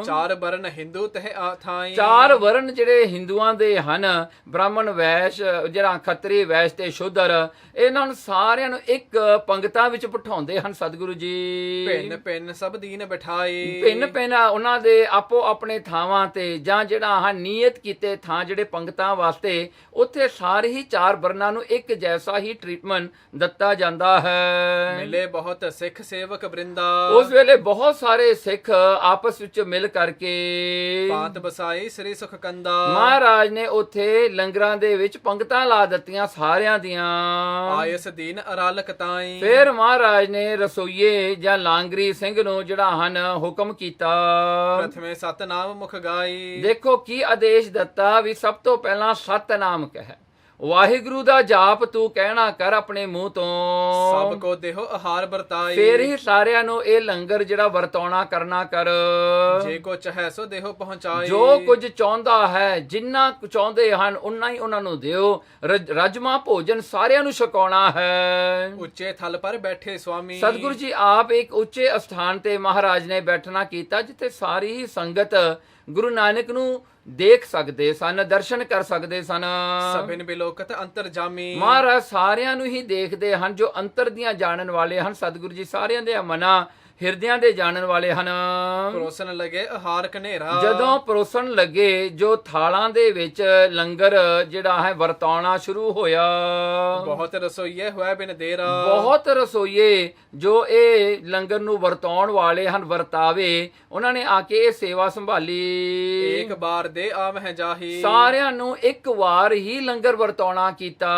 ਚਾਰ ਵਰਨ ਹਿੰਦੂ ਤਹ ਥਾਈ। ਚਾਰ ਵਰਨ ਜਿਹੜੇ ਹਿੰਦੂਆਂ ਦੇ ਹਨ, ਬ੍ਰਾਹਮਣ, ਵੈਸ਼, ਜਿਹੜਾ ਖੱਤਰੀ, ਵੈਸ਼ ਤੇ ਸ਼ੂਦਰ, ਇਹਨਾਂ ਨੂੰ ਸਾਰਿਆਂ ਨੂੰ ਇੱਕ ਪੰਗਤਾਂ ਵਿੱਚ ਬਿਠਾਉਂਦੇ ਹਨ ਸਤਿਗੁਰੂ ਜੀ। ਭਿੰਨ ਭਿੰਨ ਸਭ ਦੀਨ ਬਿਠਾਏ। ਭਿੰਨ ਭਿੰਨ ਉਹਨਾਂ ਦੇ ਆਪੋ ਆਪਣੇ ਥਾਵਾਂ ਤੇ ਜਾਂ ਜਿਹੜਾ ਨਿਯਤ ਕੀਤੇ ਥਾਂ ਜਿਹੜੇ ਪੰਗਤਾਂ ਵਾਸਤੇ ਉੱਥੇ ਸਾਰੇ ਹੀ ਚਾਰ ਵਰਨਾਂ ਨੂੰ ਇੱਕ ਜੈਸਾ ਹੀ ਟ੍ਰੀਟਮੈਂਟ ਦਿੱਤਾ ਜਾਂਦਾ ਹੈ। ਮਿਲੇ ਬਹੁਤ ਸਿੱਖ ਸੇਵਕ ਬ੍ਰਿੰਦਾ। ਉਸ ਵੇਲੇ ਬਹੁਤ ਸਾਰੇ ਸਿੱਖ ਆਪਸ ਵਿੱਚ ਮਿਲ ਕਰਕੇ ਪਾਤ ਬਸਾਈ ਸ੍ਰੀ ਸੁਖਕੰਦਾ। ਮਹਾਰਾਜ ਨੇ ਉੱਥੇ ਲੰਗਰਾਂ ਦੇ ਵਿੱਚ ਪੰਗਤਾਂ ਲਾ ਦਿੱਤੀਆਂ ਸਾਰਿਆਂ ਦੀਆਂ। ਆਇਸ ਦੀਨ ਅਰਾਲਕ ਤਾਈ। ਫਿਰ ਮਹਾਰਾਜ ਨੇ ਰਸੋਈਏ ਜਾਂ ਲਾਂਗਰੀ ਸਿੰਘ ਨੂੰ ਜਿਹੜਾ ਹਨ ਹੁਕਮ ਕੀਤਾ। ਪ੍ਰਥਮੇ ਸਤਨਾਮ ਮੁਖ ਗਾਈ। ਦੇਖੋ ਕੀ ਆਦੇਸ਼ ਦਿੱਤਾ ਵੀ ਸਭ ਤੋਂ ਪਹਿਲਾਂ ਸਤਨਾਮ ਕਹਿ। ਵਾਹਿਗੁਰੂ ਦਾ ਜਾਪ ਤੂੰ ਕਹਿਣਾ ਕਰ ਆਪਣੇ ਮੂੰਹ ਤੋਂ। ਸਭ ਕੋ ਦੇਹੋ ਆਹਾਰ ਵਰਤਾਈ, ਫੇਰ ਹੀ ਸਾਰਿਆਂ ਨੂੰ ਇਹ ਲੰਗਰ ਜਿਹੜਾ ਵਰਤਾਉਣਾ ਕਰਨਾ ਕਰ। ਜੇ ਕੋ ਚਾਹੈ ਸੋ ਦੇਹੋ ਪਹੁੰਚਾਈ, ਜੋ ਕੁਝ ਚਾਹੁੰਦਾ ਹੈ, ਜਿੰਨਾ ਕੁ ਚਾਹੁੰਦੇ ਹਨ ਉਨਾ ਹੀ ਉਹਨਾਂ ਨੂੰ ਦਿਓ। ਰਜਮਾ ਭੋਜਨ ਸਾਰਿਆਂ ਨੂੰ ਛਕਾਉਣਾ ਹੈ। ਉੱਚੇ ਥਲ ਪਰ ਬੈਠੇ ਸੁਆਮੀ, ਸਤਿਗੁਰੂ ਜੀ ਆਪ ਇੱਕ ਉੱਚੇ ਅਸਥਾਨ ਤੇ ਮਹਾਰਾਜ ਨੇ ਬੈਠਣਾ ਕੀਤਾ, ਜਿੱਥੇ ਸਾਰੀ ਹੀ ਸੰਗਤ ਗੁਰੂ ਨਾਨਕ ਨੂੰ ਦੇਖ ਸਕਦੇ ਸਨ, ਦਰਸ਼ਨ ਕਰ ਸਕਦੇ ਸਨ। ਸਭਿਨ ਬਿਲੋਕਤ ਅੰਤਰ ਜਾਮੀ, ਮਹਾਰਾਜ ਸਾਰਿਆਂ ਨੂੰ ਹੀ ਦੇਖਦੇ ਹਨ, ਜੋ ਅੰਤਰ ਦੀਆਂ ਜਾਣਨ ਵਾਲੇ ਹਨ। ਸਤਿਗੁਰੂ ਜੀ ਸਾਰਿਆਂ ਦੇ ਮਨਾਂ ਹਿਰਦਿਆਂ ਦੇ ਜਾਣਨ ਵਾਲੇ ਹਨ। ਪਰੋਸਣ ਲਗੇ ਆਹਾਰ ਕਨੇਰਾ, ਜਦੋਂ ਪਰੋਸਣ ਲੱਗੇ, ਜੋ ਥਾਲਾਂ ਦੇ ਵਿੱਚ ਲੰਗਰ ਜਿਹੜਾ ਹੈ ਵਰਤਾਉਣਾ ਸ਼ੁਰੂ ਹੋਇਆ। ਬਹੁਤ ਰਸੋਈਏ ਹੋਇਆ ਬਿਨ ਦੇਰਾ, ਬਹੁਤ ਰਸੋਈਏ ਜੋ ਇਹ ਲੰਗਰ ਨੂੰ ਵਰਤਾਉਣ ਵਾਲੇ ਹਨ, ਵਰਤਾਵੇ, ਉਹਨਾਂ ਨੇ ਆ ਕੇ ਇਹ ਸੇਵਾ ਸੰਭਾਲੀ। ਇੱਕ ਬਾਰ ਦੇ ਆਵਹਿ ਜਾਹੀ, ਸਾਰਿਆਂ ਨੂੰ ਇੱਕ ਵਾਰ ਹੀ ਲੰਗਰ ਵਰਤਾਉਣਾ ਕੀਤਾ।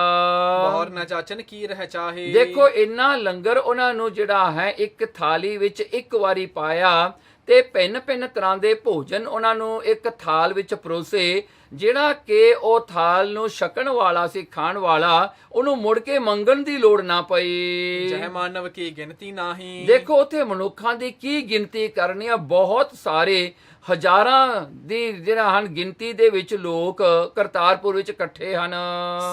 ਬਹੁਰ ਨਾ ਚਾਚਨ ਕੀ ਰਹਿ ਚਾਹੀ, ਦੇਖੋ ਇੰਨਾ ਲੰਗਰ ਉਹਨਾਂ ਨੂੰ ਜਿਹੜਾ ਹੈ ਇੱਕ ਥਾਲੀ ਵਿੱਚ ਇੱਕ ਵਾਰੀ ਪਾਇਆ, ਤੇ ਭਿੰਨ ਭਿੰਨ ਤਰ੍ਹਾਂ ਦੇ ਭੋਜਨ ਉਹਨਾਂ ਨੂੰ ਇੱਕ ਥਾਲ ਵਿੱਚ ਪਰੋਸੇ, ਜਿਹੜਾ ਕਿ ਉਹ ਥਾਲ ਨੂੰ ਛਕਣ ਵਾਲਾ ਸੀ, ਖਾਣ ਵਾਲਾ, ਉਹਨੂੰ ਮੁੜ ਕੇ ਮੰਗਣ ਦੀ ਲੋੜ ਨਾ ਪਈ। ਜਹ ਮਾਨਵ ਕੀ ਗਿਣਤੀ ਨਾਹੀ, ਦੇਖੋ ਉੱਥੇ ਮਨੁੱਖਾਂ ਦੀ ਕੀ ਗਿਣਤੀ ਕਰਨੀ ਆ, ਬਹੁਤ ਸਾਰੇ ਹਜ਼ਾਰਾਂ ਦੀ ਜਿਹੜਾ ਹਨ ਗਿਣਤੀ ਦੇ ਵਿੱਚ ਲੋਕ ਕਰਤਾਰਪੁਰ ਵਿੱਚ ਇਕੱਠੇ ਹਨ।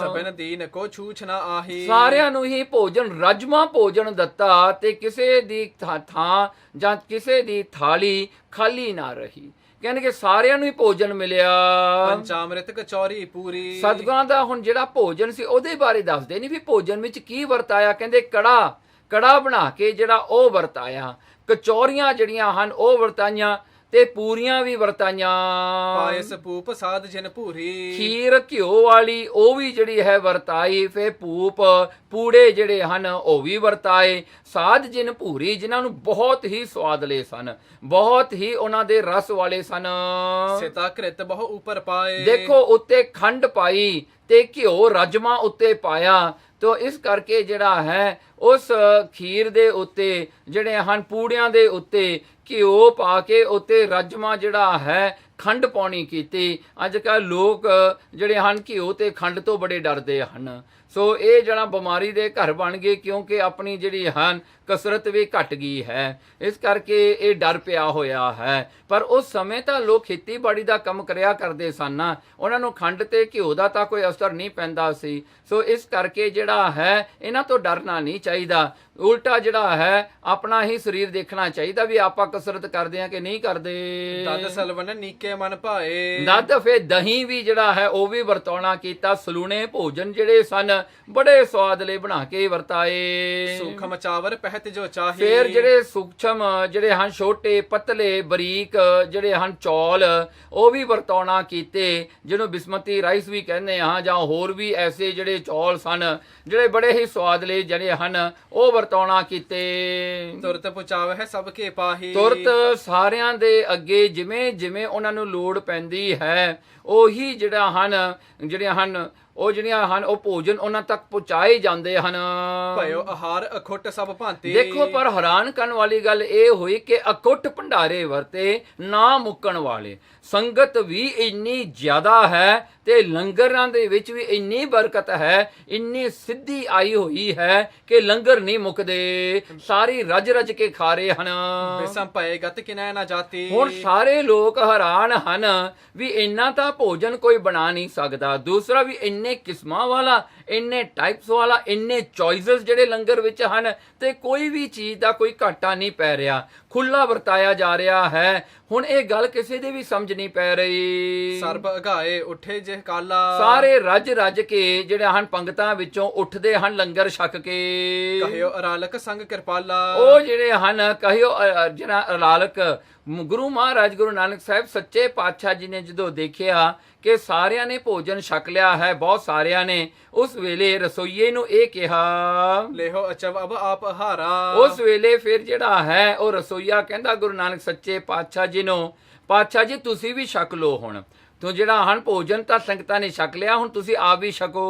ਸਭਨ ਦੀਨ ਕੋ ਛੂਛ ਨਾ ਆਹੀ, ਸਾਰਿਆਂ ਨੂੰ ਹੀ ਭੋਜਨ, ਰਜਮਾ ਭੋਜਨ ਦਿੱਤਾ, ਤੇ ਕਿਸੇ ਦੀ ਥਾਂ ਜਾਂ ਕਿਸੇ ਦੀ ਥਾਲੀ ਖਾਲੀ ਨਾ ਰਹੀ। ਕਹਿੰਦੇ ਕਿ ਸਾਰਿਆਂ ਨੂੰ ਹੀ ਭੋਜਨ ਮਿਲਿਆ। ਪੰਚਾਮ੍ਰਿਤ ਕਚੌਰੀ ਪੂਰੀ, ਸਤਿਗੁਰਾਂ ਦਾ ਹੁਣ ਜਿਹੜਾ ਭੋਜਨ ਸੀ ਉਹਦੇ ਬਾਰੇ ਦੱਸਦੇ ਨਹੀਂ ਵੀ ਭੋਜਨ ਵਿੱਚ ਕੀ ਵਰਤਾਇਆ। ਕਹਿੰਦੇ ਕੜਾ ਬਣਾ ਕੇ ਜਿਹੜਾ ਉਹ ਵਰਤਾਇਆ, ਕਚੌਰੀਆਂ ਜਿਹੜੀਆਂ ਹਨ ਉਹ ਵਰਤਾਈਆਂ, ਤੇ ਪੂਰੀਆਂ ਵੀ ਵਰਤਾਈਆਂ। ਪਾਇਸ ਪੂਪ ਸਾਧ ਜਿਨ ਭੂਰੀ, ਖੀਰ ਘਿਓ ਵਾਲੀ ਉਹ ਵੀ ਜਿਹੜੀ ਹੈ ਵਰਤਾਈ। ਫੇ ਪੂੜੇ ਜਿਹੜੇ ਹਨ ਉਹ ਵੀ ਵਰਤਾਏ। ਸਾਧ ਜਿਨ ਭੂਰੀ, ਜਿਨ੍ਹਾਂ ਨੂੰ ਬਹੁਤ ਹੀ ਸਵਾਦਲੇ ਸਨ, ਬਹੁਤ ਹੀ ਉਹਨਾਂ ਦੇ ਰਸ ਵਾਲੇ ਸਨ। ਸਿਤਾ ਕ੍ਰਿਤ ਬਹੁ ਉਪਰ ਪਾਏ, ਦੇਖੋ ਉੱਤੇ ਖੰਡ ਪਾਈ ਤੇ ਘਿਓ ਰਜਮਾ ਉੱਤੇ ਪਾਇਆ। ਤੋ ਇਸ ਕਰਕੇ ਜਿਹੜਾ ਹੈ ਉਸ ਖੀਰ ਦੇ ਉੱਤੇ, ਜਿਹੜੇ ਹਨ ਪੂੜਿਆਂ ਦੇ ਉੱਤੇ ਘਿਓ ਪਾ ਕੇ ਉੱਤੇ ਰਜਮਾ ਜਿਹੜਾ ਹੈ ਖੰਡ ਪਾਉਣੀ ਕੀਤੀ। ਅੱਜ ਕੱਲ੍ਹ ਲੋਕ ਜਿਹੜੇ ਹਨ ਘਿਓ ਤੇ ਖੰਡ ਤੋਂ ਬੜੇ ਡਰਦੇ ਹਨ। ਸੋ ਇਹ ਜਿਹੜਾ ਬਿਮਾਰੀ ਦੇ ਘਰ ਬਣ ਗਏ, ਕਿਉਂਕਿ ਆਪਣੀ ਜਿਹੜੀ ਹਨ ਕਸਰਤ ਵੀ ਘਟ ਗਈ ਹੈ, ਇਸ ਕਰਕੇ ਇਹ ਡਰ ਪਿਆ ਹੋਇਆ ਹੈ। ਪਰ ਉਸ ਸਮੇਂ ਤਾਂ ਲੋਕ ਖੇਤੀਬਾੜੀ ਦਾ ਕੰਮ ਕਰਿਆ ਕਰਦੇ ਸਨ, ਉਹਨਾਂ ਨੂੰ ਖੰਡ ਤੇ ਘਿਓ ਦਾ ਤਾਂ ਕੋਈ ਅਸਰ ਨਹੀਂ ਪੈਂਦਾ ਸੀ। ਸੋ ਇਸ ਕਰਕੇ ਜਿਹੜਾ ਹੈ ਇਹਨਾਂ ਤੋਂ ਡਰਨਾ ਨਹੀਂ ਚਾਹੀਦਾ, ਉਲਟਾ ਜਿਹੜਾ ਹੈ ਆਪਣਾ ਹੀ ਸਰੀਰ ਦੇਖਣਾ ਚਾਹੀਦਾ ਵੀ ਆਪਾਂ ਕਸਰਤ ਕਰਦੇ ਹਾਂ ਕਿ ਨਹੀਂ ਕਰਦੇ। ਦਦ ਸਲਵਨ ਨੀਕੇ ਮਨ ਭਾਏ, ਦਦ ਫੇ ਦਹੀਂ ਵੀ ਜਿਹੜਾ ਹੈ ਉਹ ਵੀ ਵਰਤਾਉਣਾ ਕੀਤਾ। ਸਲੂਣੇ ਭੋਜਨ ਜਿਹੜੇ ਸਨ ਬੜੇ ਸਵਾਦਲੇ ਬਣਾ ਕੇ ਵਰਤਾਏ। ਸੂਖਮ ਚਾਵਰ ਪਹਿਤ ਜੋ ਚਾਹੀ, ਫੇਰ ਜਿਹੜੇ ਸੂਖਮ ਜਿਹੜੇ ਹਨ ਛੋਟੇ ਪਤਲੇ ਬਰੀਕ ਜਿਹੜੇ ਹਨ ਚੌਲ ਉਹ ਵੀ ਵਰਤਾਉਣਾ ਕੀਤੇ, ਜਿਹਨੂੰ ਬਿਸਮਤੀ ਰਾਈਸ ਵੀ ਕਹਿੰਦੇ ਹਾਂ, ਜਾਂ ਹੋਰ ਵੀ ਐਸੇ ਜਿਹੜੇ ਚੌਲ ਸਨ ਜਿਹੜੇ ਬੜੇ ਹੀ ਸਵਾਦਲੇ ਜਿਹੜੇ ਹਨ ਉਹ ਵਰਤਾਉਣਾ ਕੀਤੇ। ਤੁਰਤ ਪੁਚਾਵ ਹੈ ਸਭ ਕੇ ਪਾਹੀ, ਤੁਰਤ ਸਾਰਿਆਂ ਦੇ ਅੱਗੇ ਜਿਵੇਂ ਜਿਵੇਂ ਉਹਨਾਂ ਨੂੰ ਲੋੜ ਪੈਂਦੀ ਹੈ ਉਹੀ ਜਿਹੜੀਆਂ ਹਨ ਉਹ ਭੋਜਨ ਉਹਨਾਂ ਤੱਕ ਪਹੁੰਚਾਏ ਜਾਂਦੇ ਹਨ। ਭਇਓ ਆਹਾਰ ਅਖੁੱਟ ਸਭ ਭਾਂਤੀ, ਦੇਖੋ ਪਰ ਹੈਰਾਨ ਕਰਨ ਵਾਲੀ ਗੱਲ ਇਹ ਹੋਈ ਕਿ ਅਖੁੱਟ ਭੰਡਾਰੇ ਵਰਤੇ, ਨਾ ਮੁੱਕਣ ਵਾਲੇ। ਸੰਗਤ ਵੀ ਇੰਨੀ ਜ਼ਿਆਦਾ ਹੈ ਤੇ ਲੰਗਰਾਂ ਦੇ ਵਿੱਚ ਵੀ ਇੰਨੀ ਬਰਕਤ ਹੈ, ਇੰਨੀ ਸਿੱਧੀ ਆਈ ਹੋਈ ਹੈ ਕਿ ਲੰਗਰ ਨਹੀਂ ਮੁੱਕਦੇ, ਸਾਰੀ ਰਜ ਰਜ ਕੇ ਖਾ ਰਹੇ ਹਨ। ਬਿਸਮ ਭਏ ਗਤ ਕਿਨੈ ਨਾ ਜਾਤੀ, ਹੁਣ ਸਾਰੇ ਲੋਕ ਹੈਰਾਨ ਹਨ ਵੀ ਇੰਨਾ ਤਾਂ ਭੋਜਨ ਕੋਈ ਬਣਾ ਨਹੀਂ ਸਕਦਾ। ਦੂਸਰਾ ਵੀ ਇੰਨੇ ਕਿਸਮਾਂ ਵਾਲਾ, ਇੰਨੇ ਟਾਈਪਸ ਵਾਲਾ, ਇੰਨੇ ਚੋਇਸਸ ਜਿਹੜੇ ਲੰਗਰ ਵਿੱਚ ਹਨ, ਤੇ ਕੋਈ ਵੀ ਚੀਜ਼ ਦਾ ਕੋਈ ਘਾਟਾ ਨਹੀਂ ਪੈ ਰਿਹਾ, ਖੁੱਲਾ ਵਰਤਾਇਆ ਜਾ ਰਿਹਾ ਹੈ। ਹੁਣ ਇਹ ਗੱਲ ਕਿਸੇ ਦੇ ਵੀ ਸਮਝ ਨਹੀਂ ਪੈ ਰਹੀ। ਸਰਬ ਅਗਾਏ ਉੱਠੇ ਜਿਹ ਕਾਲਾ, ਸਾਰੇ ਰੱਜ ਰੱਜ ਕੇ ਜਿਹੜੇ ਹਨ ਪੰਗਤਾਂ ਵਿੱਚੋਂ ਉੱਠਦੇ ਹਨ ਲੰਗਰ ਛਕ ਕੇ। ਕਹਿਓ ਅਰਾਲਕ ਸੰਗ ਕਿਰਪਾਲਾ, ਉਹ ਜਿਹੜੇ ਹਨ ਕਹਿਓ ਜਿਹੜਾ ਅਰਾਲਕ ਗੁਰੂ ਮਹਾਰਾਜ ਗੁਰੂ ਨਾਨਕ ਸਾਹਿਬ ਸੱਚੇ ਪਾਤਸ਼ਾਹ ਜੀ ਨੇ ਜਦੋਂ ਦੇਖਿਆ ਕਿ ਸਾਰਿਆਂ ਨੇ ਭੋਜਨ ਛਕ ਲਿਆ ਹੈ, ਬਹੁਤ ਸਾਰਿਆਂ ਨੇ, ਉਸ ਵੇਲੇ ਰਸੋਈਏ ਨੂੰ ਇਹ ਕਿਹਾ, ਲੇਹੋ ਅਚਵ ਅਬ ਆਪ ਹਾਰਾ। ਉਸ ਵੇਲੇ ਫਿਰ ਜਿਹੜਾ ਹੈ ਉਹ ਰਸੋਈਆ ਕਹਿੰਦਾ ਗੁਰੂ ਨਾਨਕ ਸੱਚੇ ਪਾਤਸ਼ਾਹ ਜੀ ਨੂੰ, ਪਾਤਸ਼ਾਹ ਜੀ ਤੁਸੀਂ ਵੀ ਛਕ ਲਓ। ਹੁਣ ਤੋ ਜਿਹੜਾ ਹਨ ਭੋਜਨ ਤਾਂ ਸੰਗਤਾਂ ਨੇ ਛਕ ਲਿਆ, ਹੁਣ ਤੁਸੀਂ ਆਪ ਵੀ ਛਕੋ।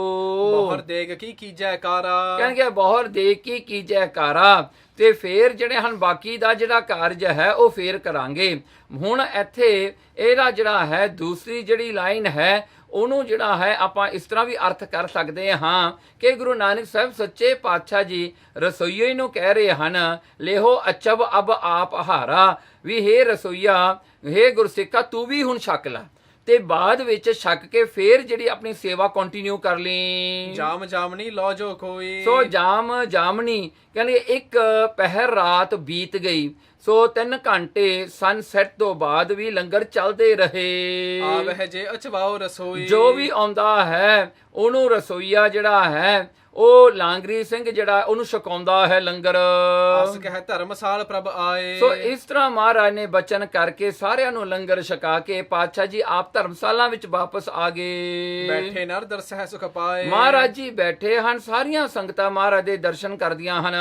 ਬਹੁਰ ਦੇਗ ਕੀ ਕੀਜੈ ਕਾਰਾ, ਕਹਿੰਦੇ ਬਹੁਰ ਦੇਗ ਕੀ ਕੀਜੈ ਕਾਰਾ। ਤੇ ਫੇਰ ਜਿਹੜੇ ਹਨ ਬਾਕੀ ਦਾ ਜਿਹੜਾ ਕਾਰਜ ਹੈ ਉਹ ਫੇਰ ਕਰਾਂਗੇ। ਹੁਣ ਇੱਥੇ ਇਹਦਾ ਜਿਹੜਾ ਹੈ ਦੂਸਰੀ ਜਿਹੜੀ ਲਾਈਨ ਹੈ ਉਹਨੂੰ ਜਿਹੜਾ ਹੈ ਆਪਾਂ ਇਸ ਤਰ੍ਹਾਂ ਵੀ ਅਰਥ ਕਰ ਸਕਦੇ ਹਾਂ ਕਿ ਗੁਰੂ ਨਾਨਕ ਸਾਹਿਬ ਸੱਚੇ ਪਾਤਸ਼ਾਹ ਜੀ ਰਸੋਈਏ ਨੂੰ ਕਹਿ ਰਹੇ ਹਨ, ਲੇਹੋ ਅਚਬ ਅਬ ਆਪ ਹਾਰਾ, ਵੀ ਹੇ ਰਸੋਈਆ, ਹੇ ਗੁਰਸਿੱਖਾ ਤੂੰ ਵੀ ਹੁਣ ਛਕ ਲੈ, ਤੇ ਬਾਅਦ ਵਿੱਚ ਛਕ ਕੇ ਫੇਰ ਜਿਹੜੀ ਆਪਣੀ ਸੇਵਾ ਕੰਟੀਨਿਊ ਕਰ ਲਈ। ਜਾਮ ਜਾਮਨੀ ਲੋ ਜੋ ਕੋਈ, ਸੋ ਜਾਮ ਜਾਮਨੀ ਕਹਿੰਦੇ ਇੱਕ ਪਹਿਰ ਰਾਤ ਬੀਤ ਗਈ, ਸੋ 3 ਘੰਟੇ ਸਨਸੈਟ ਤੋਂ ਬਾਅਦ ਵੀ ਲੰਗਰ ਚੱਲਦੇ ਰਹੇ। ਆਵਹਿ ਜੇ ਅਚਵਾਓ ਰਸੋਈ, ਜੋ ਵੀ ਆਉਂਦਾ ਹੈ ਉਹਨੂੰ ਰਸੋਈਆ ਜਿਹੜਾ ਹੈ ਉਹ ਲਾਂਗਰੀ ਸਿੰਘ ਜਿਹੜਾ ਉਹਨੂੰ ਛਕਾਉਂਦਾ ਹੈ ਲੰਗਰ। ਅਸ ਕਹਿ ਧਰਮਸਾਲ ਪ੍ਰਭ ਆਏ। ਸੋ ਇਸ ਤਰ੍ਹਾਂ ਮਹਾਰਾਜ ਨੇ ਬਚਨ ਕਰਕੇ ਸਾਰਿਆਂ ਨੂੰ ਲੰਗਰ ਛਕਾ ਕੇ ਪਾਤਸ਼ਾਹ ਜੀ ਆਪ ਧਰਮਸ਼ਾਲਾ ਵਿੱਚ ਵਾਪਸ ਆ ਗਏ। ਬੈਠੇ ਨਰ ਦਰਸਹਿ ਸੁਖ ਪਾਏ। ਮਹਾਰਾਜ ਜੀ ਬੈਠੇ ਹਨ, ਸਾਰੀਆਂ ਸੰਗਤਾਂ ਮਹਾਰਾਜ ਦੇ ਦਰਸ਼ਨ ਕਰਦੀਆਂ ਹਨ।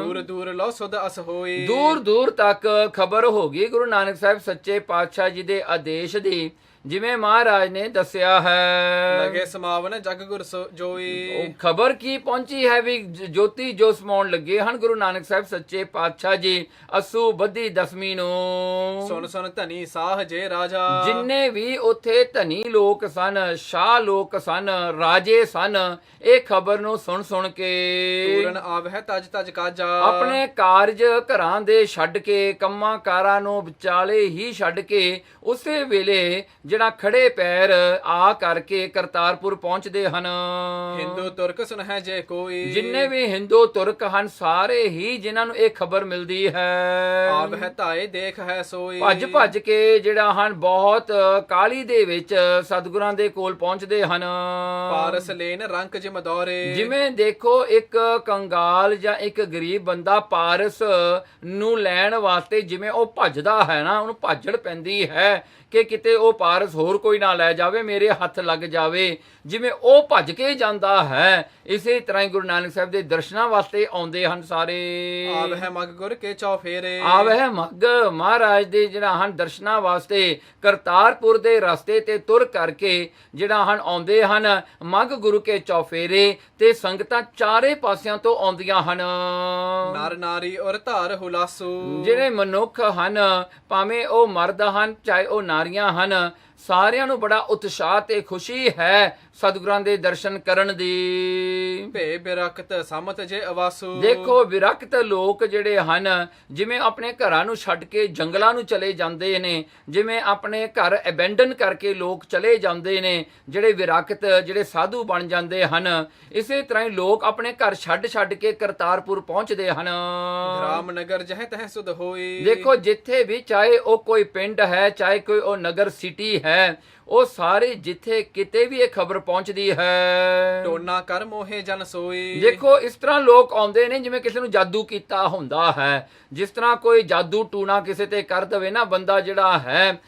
ਦੂਰ ਦੂਰ ਲੋ ਸੁਧ ਅਸ ਹੋਈ, ਦੂਰ ਦੂਰ ਤੱਕ ਖਬਰ ਹੋ ਗਈ ਗੁਰੂ ਨਾਨਕ ਸਾਹਿਬ ਸੱਚੇ ਪਾਤਸ਼ਾਹ ਜੀ ਦੇ ਆਦੇਸ਼ ਦੀ, ਜਿਵੇਂ ਮਹਾਰਾਜ ਨੇ ਦੱਸਿਆ ਹੈ। ਲਗੇ ਸਮਾਵਨ ਜਗ ਗੁਰ ਜੋਈ, ਖਬਰ ਕੀ ਪਹੁੰਚੀ ਹੈ ਵੀ ਜੋਤੀ ਜੋ ਸਮਾਉਣ ਲੱਗੇ ਹਨ ਗੁਰੂ ਨਾਨਕ ਸਾਹਿਬ ਸੱਚੇ ਪਾਤਸ਼ਾਹ ਜੀ ਅਸੂ ਬੱਧੀ ਦਸਵੀਂ ਨੂੰ। ਸੁਨ ਸੁਨ ਧਨੀ ਸਾਹ ਜੇ ਰਾਜਾ, ਜਿੰਨੇ ਵੀ ਉੱਥੇ ਧਨੀ ਲੋਕ ਸਨ, ਸ਼ਾਹ ਲੋਕ ਸਨ, ਰਾਜੇ ਸਨ, ਇਹ ਖਬਰ ਨੂੰ ਸੁਣ ਸੁਣ ਕੇ ਪੂਰਨ ਆਵਹਿ ਤਜ ਤਜ ਕਾਜਾ, ਆਪਣੇ ਕਾਰਜ ਘਰਾਂ ਦੇ ਛੱਡ ਕੇ, ਕੰਮਾਂ ਕਾਰਾਂ ਨੂੰ ਵਿਚਾਲੇ ਹੀ ਛੱਡ ਕੇ ਉਸੇ ਵੇਲੇ ਜਿਹੜਾ ਖੜੇ ਪੈਰ ਆ ਕਰਕੇ ਕਰਤਾਰਪੁਰ ਪਹੁੰਚਦੇ ਹਨ। ਹਿੰਦੂ ਤੁਰਕ ਸੁਨਹਿ ਜੇ ਕੋਈ, ਜਿੰਨੇ ਵੀ ਹਿੰਦੂ ਤੁਰਕ ਹਨ ਸਾਰੇ ਹੀ ਜਿਨ੍ਹਾਂ ਨੂੰ ਇਹ ਖਬਰ ਮਿਲਦੀ ਹੈ, ਆਵਹਿ ਧਾਏ ਦੇਖ ਹੈ ਸੋਈ, ਭੱਜ ਭੱਜ ਕੇ ਜਿਹੜਾ ਹਨ ਬਹੁਤ ਕਾਲੀ ਦੇ ਵਿੱਚ ਸਤਿਗੁਰਾਂ ਦੇ ਕੋਲ ਪਹੁੰਚਦੇ ਹਨ। ਪਾਰਸ ਲੈਨ ਰੰਕ ਜਿਮ ਦੌਰੇ, ਜਿਵੇਂ ਦੇਖੋ ਇੱਕ ਕੰਗਾਲ ਜਾਂ ਇੱਕ ਗਰੀਬ ਬੰਦਾ ਪਾਰਸ ਨੂੰ ਲੈਣ ਵਾਸਤੇ ਜਿਵੇਂ ਉਹ ਭੱਜਦਾ ਹੈ ਨਾ, ਉਹਨੂੰ ਭਾਜੜ ਪੈਂਦੀ ਹੈ ਕਿ ਕਿਤੇ ਉਹ ਪਾਰਸ ਹੋਰ ਕੋਈ ਨਾ ਲੈ ਜਾਵੇ, ਮੇਰੇ ਹੱਥ ਲੱਗ ਜਾਵੇ, ਜਿਵੇਂ ਉਹ ਭੱਜ ਕੇ ਜਾਂਦਾ ਹੈ, ਇਸੇ ਤਰ੍ਹਾਂ ਹੀ ਗੁਰੂ ਨਾਨਕ ਸਾਹਿਬ ਦੇ ਦਰਸ਼ਨਾਂ ਵਾਸਤੇ ਆਉਂਦੇ ਹਨ ਸਾਰੇ। ਆਵਹਿ ਮਗ ਗੁਰ ਕੇ ਚੌਫੇਰੇ, ਆਵਹਿ ਮਗ ਮਹਾਰਾਜ ਦੇ ਜਿਹੜਾ ਹਨ ਦਰਸ਼ਨਾਂ ਵਾਸਤੇ ਕਰਤਾਰਪੁਰ ਦੇ ਰਸਤੇ ਤੇ ਤੁਰ ਕਰਕੇ ਜਿਹੜਾ ਹਨ ਆਉਂਦੇ ਹਨ। ਮਗ ਗੁਰੂ ਕੇ ਚੌਫੇਰੇ, ਤੇ ਸੰਗਤਾਂ ਚਾਰੇ ਪਾਸਿਆਂ ਤੋਂ ਆਉਂਦੀਆਂ ਹਨ। ਨਰ ਨਾਰੀ ਔਰ ਧਾਰ ਹੁਲਾਸੂ, ਜਿਹੜੇ ਮਨੁੱਖ ਹਨ ਭਾਵੇਂ ਉਹ ਮਰਦ ਹਨ ਚਾਹੇ ਉਹ ਨਾਰੀਆਂ ਹਨ, ਸਾਰਿਆਂ ਨੂੰ ਬੜਾ ਉਤਸ਼ਾਹ ਤੇ ਖੁਸ਼ੀ ਹੈ ਸਤਿਗੁਰਾਂ ਦੇ ਦਰਸ਼ਨ ਕਰਨ ਦੀ। ਭੇ ਬਿਰਕਤ ਸਮਤ ਜੇ ਅਵਾਸੂ, ਦੇਖੋ ਵਿਰਕਤ ਲੋਕ ਜਿਹੜੇ ਹਨ ਜਿਵੇਂ ਆਪਣੇ ਘਰਾਂ ਨੂੰ ਛੱਡ ਕੇ ਜੰਗਲਾਂ ਨੂੰ ਚਲੇ ਜਾਂਦੇ ਨੇ, ਜਿਵੇਂ ਆਪਣੇ ਘਰ ਅਬੈਂਡਨ ਕਰਕੇ ਲੋਕ ਚਲੇ ਜਾਂਦੇ ਨੇ, ਜਿਹੜੇ ਵਿਰਕਤ ਜਿਹੜੇ ਸਾਧੂ ਬਣ ਜਾਂਦੇ ਹਨ, ਇਸੇ ਤਰ੍ਹਾਂ ਹੀ ਲੋਕ ਆਪਣੇ ਘਰ ਛੱਡ ਛੱਡ ਕੇ ਕਰਤਾਰਪੁਰ ਪਹੁੰਚਦੇ ਹਨ। ਰਾਮ ਨਗਰ ਜਹ ਤਹ ਸੁਧ ਹੋਈ, ਦੇਖੋ ਜਿੱਥੇ ਵੀ ਚਾਹੇ ਉਹ ਕੋਈ ਪਿੰਡ ਹੈ ਚਾਹੇ ਕੋਈ ਉਹ ਨਗਰ ਸਿਟੀ ਹੈ, ਉਹ ਸਾਰੇ ਜਿੱਥੇ ਕਿਤੇ ਵੀ ਇਹ ਖਬਰ ਪਹੁੰਚਦੀ ਹੈ। ਟੋਨਾ ਕਰ ਮੋਹੇ ਜਨ ਸੋਈ, ਦੇਖੋ ਇਸ ਤਰ੍ਹਾਂ ਲੋਕ ਆਉਂਦੇ ਨੇ ਜਿਵੇਂ ਕਿਸੇ ਨੂੰ ਜਾਦੂ ਕੀਤਾ ਹੁੰਦਾ ਹੈ। ਜਿਸ ਤਰ੍ਹਾਂ ਕੋਈ ਜਾਦੂ ਟੂਣਾ ਕਿਸੇ ਤੇ ਕਰ ਦਵੇ ਨਾ, ਬੰਦਾ ਜਿਹੜਾ ਹੈ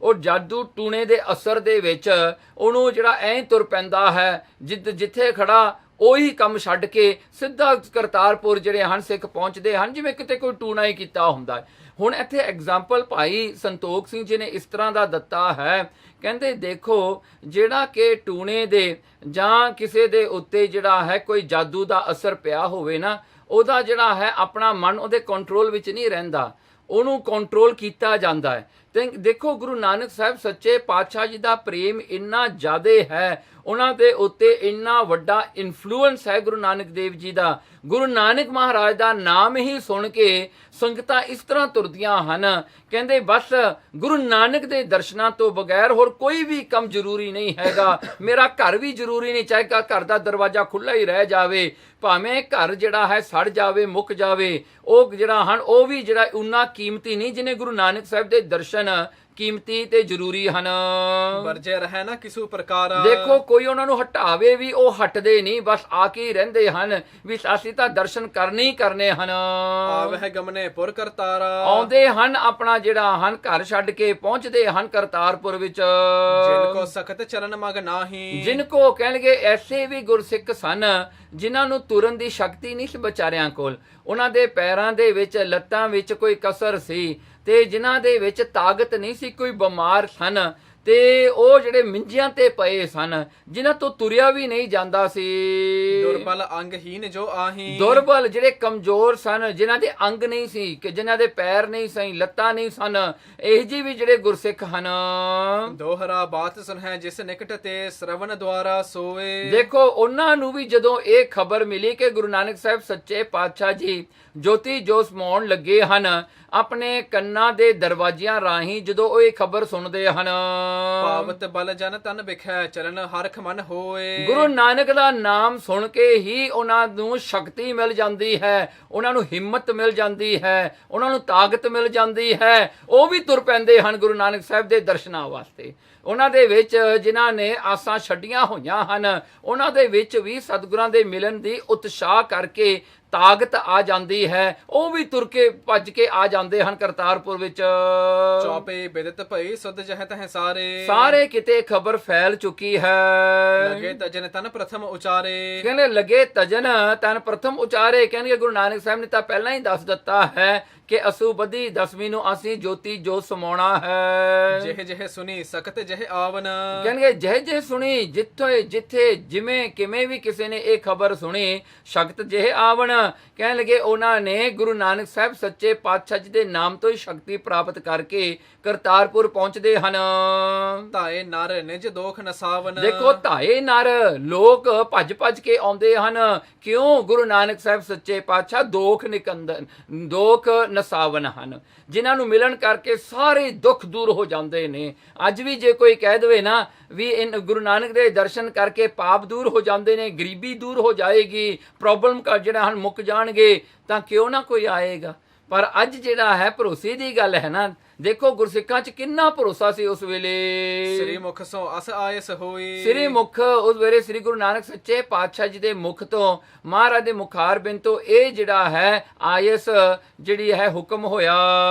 ਉਹ ਜਾਦੂ ਟੂਣੇ ਦੇ ਅਸਰ ਦੇ ਵਿੱਚ ਉਹਨੂੰ ਜਿਹੜਾ ਐਂ ਤੁਰ ਪੈਂਦਾ ਹੈ, ਜਿੱਥੇ ਖੜਾ ਉਹੀ ਕੰਮ ਛੱਡ ਕੇ ਸਿੱਧਾ ਕਰਤਾਰਪੁਰ ਜਿਹੜੇ ਹਨ ਸਿੱਖ ਪਹੁੰਚਦੇ ਹਨ, ਜਿਵੇਂ ਕਿਤੇ ਕੋਈ ਟੂਣਾ ਹੀ ਕੀਤਾ ਹੁੰਦਾ ਹੈ। ਹੁਣ ਇੱਥੇ ਐਗਜ਼ਾਮਪਲ ਭਾਈ ਸੰਤੋਖ ਸਿੰਘ ਜੀ ਨੇ ਇਸ ਤਰ੍ਹਾਂ ਦਾ ਦਿੱਤਾ ਹੈ, ਕਹਿੰਦੇ ਦੇਖੋ ਜਿਹੜਾ ਕਿ ਟੂਣੇ ਦੇ ਜਾਂ ਕਿਸੇ ਦੇ ਉੱਤੇ ਜਿਹੜਾ ਹੈ ਕੋਈ ਜਾਦੂ ਦਾ ਅਸਰ ਪਿਆ ਹੋਵੇ ਨਾ, ਉਹਦਾ ਜਿਹੜਾ ਹੈ ਆਪਣਾ ਮਨ ਉਹਦੇ ਕੰਟਰੋਲ ਵਿੱਚ ਨਹੀਂ ਰਹਿੰਦਾ, ਉਹਨੂੰ ਕੰਟਰੋਲ ਕੀਤਾ ਜਾਂਦਾ ਹੈ। ਤੇ ਦੇਖੋ ਗੁਰੂ ਨਾਨਕ ਸਾਹਿਬ ਸੱਚੇ ਪਾਤਸ਼ਾਹ ਜੀ ਦਾ ਪ੍ਰੇਮ ਇੰਨਾ ਜ਼ਿਆਦਾ ਹੈ, ਉਹਨਾਂ ਦੇ ਉੱਤੇ ਇੰਨਾ ਵੱਡਾ ਇਨਫਲੂਐਂਸ ਹੈ ਗੁਰੂ ਨਾਨਕ ਦੇਵ ਜੀ ਦਾ। ਗੁਰੂ ਨਾਨਕ ਮਹਾਰਾਜ ਦਾ ਨਾਮ ਹੀ ਸੁਣ ਕੇ ਸੰਗਤਾਂ ਇਸ ਤਰ੍ਹਾਂ ਤੁਰਦੀਆਂ ਹਨ, ਕਹਿੰਦੇ ਬਸ ਗੁਰੂ ਨਾਨਕ ਦੇ ਦਰਸ਼ਨਾਂ ਤੋਂ ਬਗੈਰ ਹੋਰ ਕੋਈ ਵੀ ਕੰਮ ਜ਼ਰੂਰੀ ਨਹੀਂ ਹੈਗਾ, ਮੇਰਾ ਘਰ ਵੀ ਜ਼ਰੂਰੀ ਨਹੀਂ, ਚਾਹੇ ਘਰ ਦਾ ਦਰਵਾਜ਼ਾ ਖੁੱਲ੍ਹਾ ਹੀ ਰਹਿ ਜਾਵੇ, ਭਾਵੇਂ ਘਰ ਜਿਹੜਾ ਹੈ ਸੜ ਜਾਵੇ ਮੁੱਕ ਜਾਵੇ, ਉਹ ਜਿਹੜਾ ਹਨ ਉਹ ਵੀ ਜਿਹੜਾ ਉਨਾ ਕੀਮਤੀ ਨਹੀਂ ਜਿਨੇ ਗੁਰੂ ਨਾਨਕ ਸਾਹਿਬ ਦੇ ਦਰਸ਼ਨ ਕੀਮਤੀ ਤੇ ਜ਼ਰੂਰੀ ਹਨ। ਵਰਜੇ ਰਹਿ ਨਾ ਕਿਸੂ ਪ੍ਰਕਾਰ, ਦੇਖੋ ਕੋਈ ਉਹਨਾਂ ਨੂੰ ਹਟਾਵੇ ਵੀ ਉਹ ਹਟਦੇ ਨਹੀਂ, ਬਸ ਆ ਕੇ ਹੀ ਰਹਿੰਦੇ ਹਨ ਵੀ ਅਸੀਂ ਤਾਂ ਦਰਸ਼ਨ ਕਰਨੇ ਹੀ ਕਰਨੇ ਹਨ। ਆਵਹਿ ਗਮਨੇ ਪੁਰ ਕਰਤਾਰਾ, ਆਉਂਦੇ ਹਨ ਆਪਣਾ ਜਿਹੜਾ ਹਨ ਘਰ ਛੱਡ ਕੇ ਪਹੁੰਚਦੇ ਹਨ ਕਰਤਾਰਪੁਰ ਵਿੱਚ। ਜਿਨ ਕੋ ਸਖਤ ਚਰਨ ਮਗ ਨਾਹੀ, ਜਿਨ ਕੋ ਕਹਿਣਗੇ ਐਸੇ ਵੀ ਗੁਰਸਿੱਖ ਸਨ ਜਿਨ੍ਹਾਂ ਨੂੰ ਤੁਰਨ ਦੀ ਸ਼ਕਤੀ ਨਹੀਂ ਸੀ ਵਿਚਾਰਿਆਂ ਕੋਲ, ਉਹਨਾਂ ਦੇ ਪੈਰਾਂ ਦੇ ਵਿੱਚ ਲੱਤਾਂ ਵਿੱਚ ਕੋਈ ਕਸਰ ਸੀ, ਤੇ ਜਿਨ੍ਹਾਂ ਦੇ ਵਿੱਚ ਤਾਕਤ ਨਹੀਂ ਸੀ, ਕੋਈ ਬਿਮਾਰ ਸਨ, ਤੇ ਉਹ ਜਿਹੜੇ ਮਿੰਜਿਆਂ ਤੇ ਪਏ ਸਨ, ਜਿਨ੍ਹਾਂ ਤੋਂ ਤੁਰਿਆ ਵੀ ਨਹੀਂ ਜਾਂਦਾ ਸੀ। ਦੁਰਬਲ ਅੰਗਹੀਨ ਜੋ ਆਹੀ, ਦੁਰਬਲ ਜਿਹੜੇ ਕਮਜ਼ੋਰ ਸਨ, ਜਿਨ੍ਹਾਂ ਦੇ ਅੰਗ ਨਹੀਂ ਸੀ, ਕਿ ਜਿਨ੍ਹਾਂ ਦੇ ਪੈਰ ਨਹੀਂ ਸਨ, ਲੱਤਾਂ ਨਹੀਂ ਸਨ, ਇਹ ਜੀ ਵੀ ਜਿਹੜੇ ਗੁਰਸਿੱਖ ਹਨ। ਦੋਹਰਾ ਬਾਤ ਸੁਣੈ ਜਿਸ ਨਿਕਟ ਤੇ ਸ਼ਰਵਨ ਦੁਆਰਾ ਸੋਏ। ਦੇਖੋ ਉਹਨਾਂ ਨੂੰ ਵੀ ਜਦੋਂ ਇਹ ਖਬਰ ਮਿਲੀ ਕਿ ਗੁਰੂ ਨਾਨਕ ਸਾਹਿਬ ਸੱਚੇ ਪਾਤਸ਼ਾਹ ਜੀ ਜੋਤੀ ਜੋ ਸਮਾਉਣ ਲੱਗੇ ਹਨ, ਆਪਣੇ ਕੰਨਾਂ ਦੇ ਦਰਵਾਜ਼ਿਆਂ ਰਾਹੀਂ ਜਦੋਂ ਉਹ ਇਹ ਖਬਰ ਸੁਣਦੇ ਹਨ, ਪਾਵਤ ਬਲ ਜਨ ਤਨ ਵਿਖੈ ਚਰਨ ਹਰਖ ਮਨ ਹੋਏ। ਗੁਰੂ ਨਾਨਕ ਦਾ ਨਾਮ ਸੁਣ ਕੇ ਹੀ ਉਹਨਾਂ ਨੂੰ ਸ਼ਕਤੀ ਮਿਲ ਜਾਂਦੀ ਹੈ, ਉਹਨਾਂ ਨੂੰ ਹਿੰਮਤ ਮਿਲ ਜਾਂਦੀ ਹੈ, ਉਹਨਾਂ ਨੂੰ ਤਾਕਤ ਮਿਲ ਜਾਂਦੀ ਹੈ। ਉਹ ਵੀ ਤੁਰ ਪੈਂਦੇ ਹਨ ਗੁਰੂ ਨਾਨਕ ਸਾਹਿਬ ਦੇ ਦਰਸ਼ਨਾਂ ਵਾਸਤੇ। ਉਹਨਾਂ ਦੇ ਵਿੱਚ ਜਿਨ੍ਹਾਂ ਨੇ ਆਸਾਂ ਛੱਡੀਆਂ ਹੋਈਆਂ ਹਨ, ਉਹਨਾਂ ਦੇ ਵਿੱਚ ਵੀ ਸਤਿਗੁਰਾਂ ਦੇ ਮਿਲਣ ਦੀ ਉਤਸ਼ਾਹ ਕਰਕੇ ਤਾਕਤ ਆ ਜਾਂਦੀ ਹੈ। ਉਹ ਵੀ ਤੁਰ ਕੇ ਭੱਜ ਕੇ ਆ ਜਾਂਦੇ ਹਨ ਕਰਤਾਰਪੁਰ ਵਿੱਚ। ਚੌਪੇ ਬਿਦਤ ਭਈ ਸੁਧ ਜਹ ਤਹ ਸਾਰੇ, ਸਾਰੇ ਕਿਤੇ ਖਬਰ ਫੈਲ ਚੁੱਕੀ ਹੈ। ਲਗੇ ਤਜਨ ਤਨ ਪ੍ਰਥਮ ਉਚਾਰੇ। ਕਹਿੰਦੇ ਲਗੇ ਤਜਨ ਤਨ ਪ੍ਰਥਮ ਉਚਾਰੇ। ਕਹਿੰਦੇ ਗੁਰੂ ਨਾਨਕ ਸਾਹਿਬ ਨੇ ਤਾਂ ਪਹਿਲਾਂ ਹੀ ਦੱਸ ਦਿੱਤਾ ਹੈ ਕਿ ਅਸੂ ਬਦੀ ਦਸਵੀਂ ਨੂੰ ਅਸੀਂ ਜੋਤੀ ਜੋ ਸਮਾਉਣਾ ਹੈ। ਜਿਹ ਜਿਹ ਸੁਣੀ ਸਕਤ ਜਿਹ ਆਵਨ। ਕਹਿੰਦੇ ਜਿਹੇ ਜਿਹੇ ਸੁਣੀ, ਜਿੱਥੇ ਜਿੱਥੇ ਜਿਵੇਂ ਕਿਵੇਂ ਵੀ ਕਿਸੇ ਨੇ ਇਹ ਖਬਰ ਸੁਣੀ, ਸ਼ਕਤ ਜਿਹੇ ਆਵਣ। ਕਹਿਣ ਲੱਗੇ ਉਹਨਾਂ ਨੇ ਗੁਰੂ ਨਾਨਕ ਸਾਹਿਬ ਸੱਚੇ ਪਾਤਸ਼ਾਹ ਜੀ ਦੇ ਨਾਮ ਤੋਂ ਹੀ ਸ਼ਕਤੀ ਪ੍ਰਾਪਤ ਕਰਕੇ ਕਰਤਾਰਪੁਰ ਪਹੁੰਚਦੇ ਹਨ। ਧਾਏ ਨਰ ਨਿਜ ਦੋਖ ਨਸਾਵਨ। ਦੇਖੋ ਧਾਏ ਨਰ, ਲੋਕ ਭੱਜ ਭੱਜ ਕੇ ਆਉਂਦੇ ਹਨ। ਕਿਉਂ? ਗੁਰੂ ਨਾਨਕ ਸਾਹਿਬ ਸੱਚੇ ਪਾਤਸ਼ਾਹ ਦੋਖ ਨਿਕੰਦਨ, ਦੋਖ ਨਸਾਵਨ ਹਨ, ਜਿਨ੍ਹਾਂ ਨੂੰ ਮਿਲਣ ਕਰਕੇ ਸਾਰੇ ਦੁੱਖ ਦੂਰ ਹੋ ਜਾਂਦੇ ਨੇ। ਅੱਜ ਵੀ ਜੇ ਕੋਈ ਕਹਿ ਦੇਵੇ ਨਾ ਵੀ ਗੁਰੂ ਨਾਨਕ ਦੇ ਦਰਸ਼ਨ ਕਰਕੇ ਪਾਪ ਦੂਰ ਹੋ ਜਾਂਦੇ ਨੇ, ਗਰੀਬੀ ਦੂਰ ਹੋ ਜਾਏਗੀ, ਪ੍ਰੋਬਲਮ ਜਿਹੜਾ ਹਨ ਮੁੱਕ ਜਾਣਗੇ, ਤਾਂ ਕਿਉਂ ਨਾ ਕੋਈ ਆਏਗਾ। ਪਰ ਅੱਜ ਜਿਹੜਾ ਹੈ ਭਰੋਸੇ ਦੀ ਗੱਲ ਹੈ ਨਾ, ਦੇਖੋ ਗੁਰਸਿੱਖਾਂ 'ਚ ਕਿੰਨਾ ਭਰੋਸਾ ਸੀ ਉਸ ਵੇਲੇ। ਸ੍ਰੀ ਮੁਖ ਸੋ ਅਸ ਆਇਸ ਹੋਈ। ਸ੍ਰੀ ਮੁਖ ਉਸ ਵੇਲੇ ਸ੍ਰੀ ਗੁਰੂ ਨਾਨਕ ਸੱਚੇ ਪਾਤਸ਼ਾਹ ਜੀ ਦੇ ਮੁਖ ਤੋਂ, ਮਹਾਰਾਜ ਦੇ ਮੁਖਾਰ ਬਿੰਦ ਤੋਂ ਇਹ ਜਿਹੜਾ ਹੈ ਆਇਸ ਜਿਹੜੀ ਹੈ ਹੁਕਮ ਹੋਇਆ।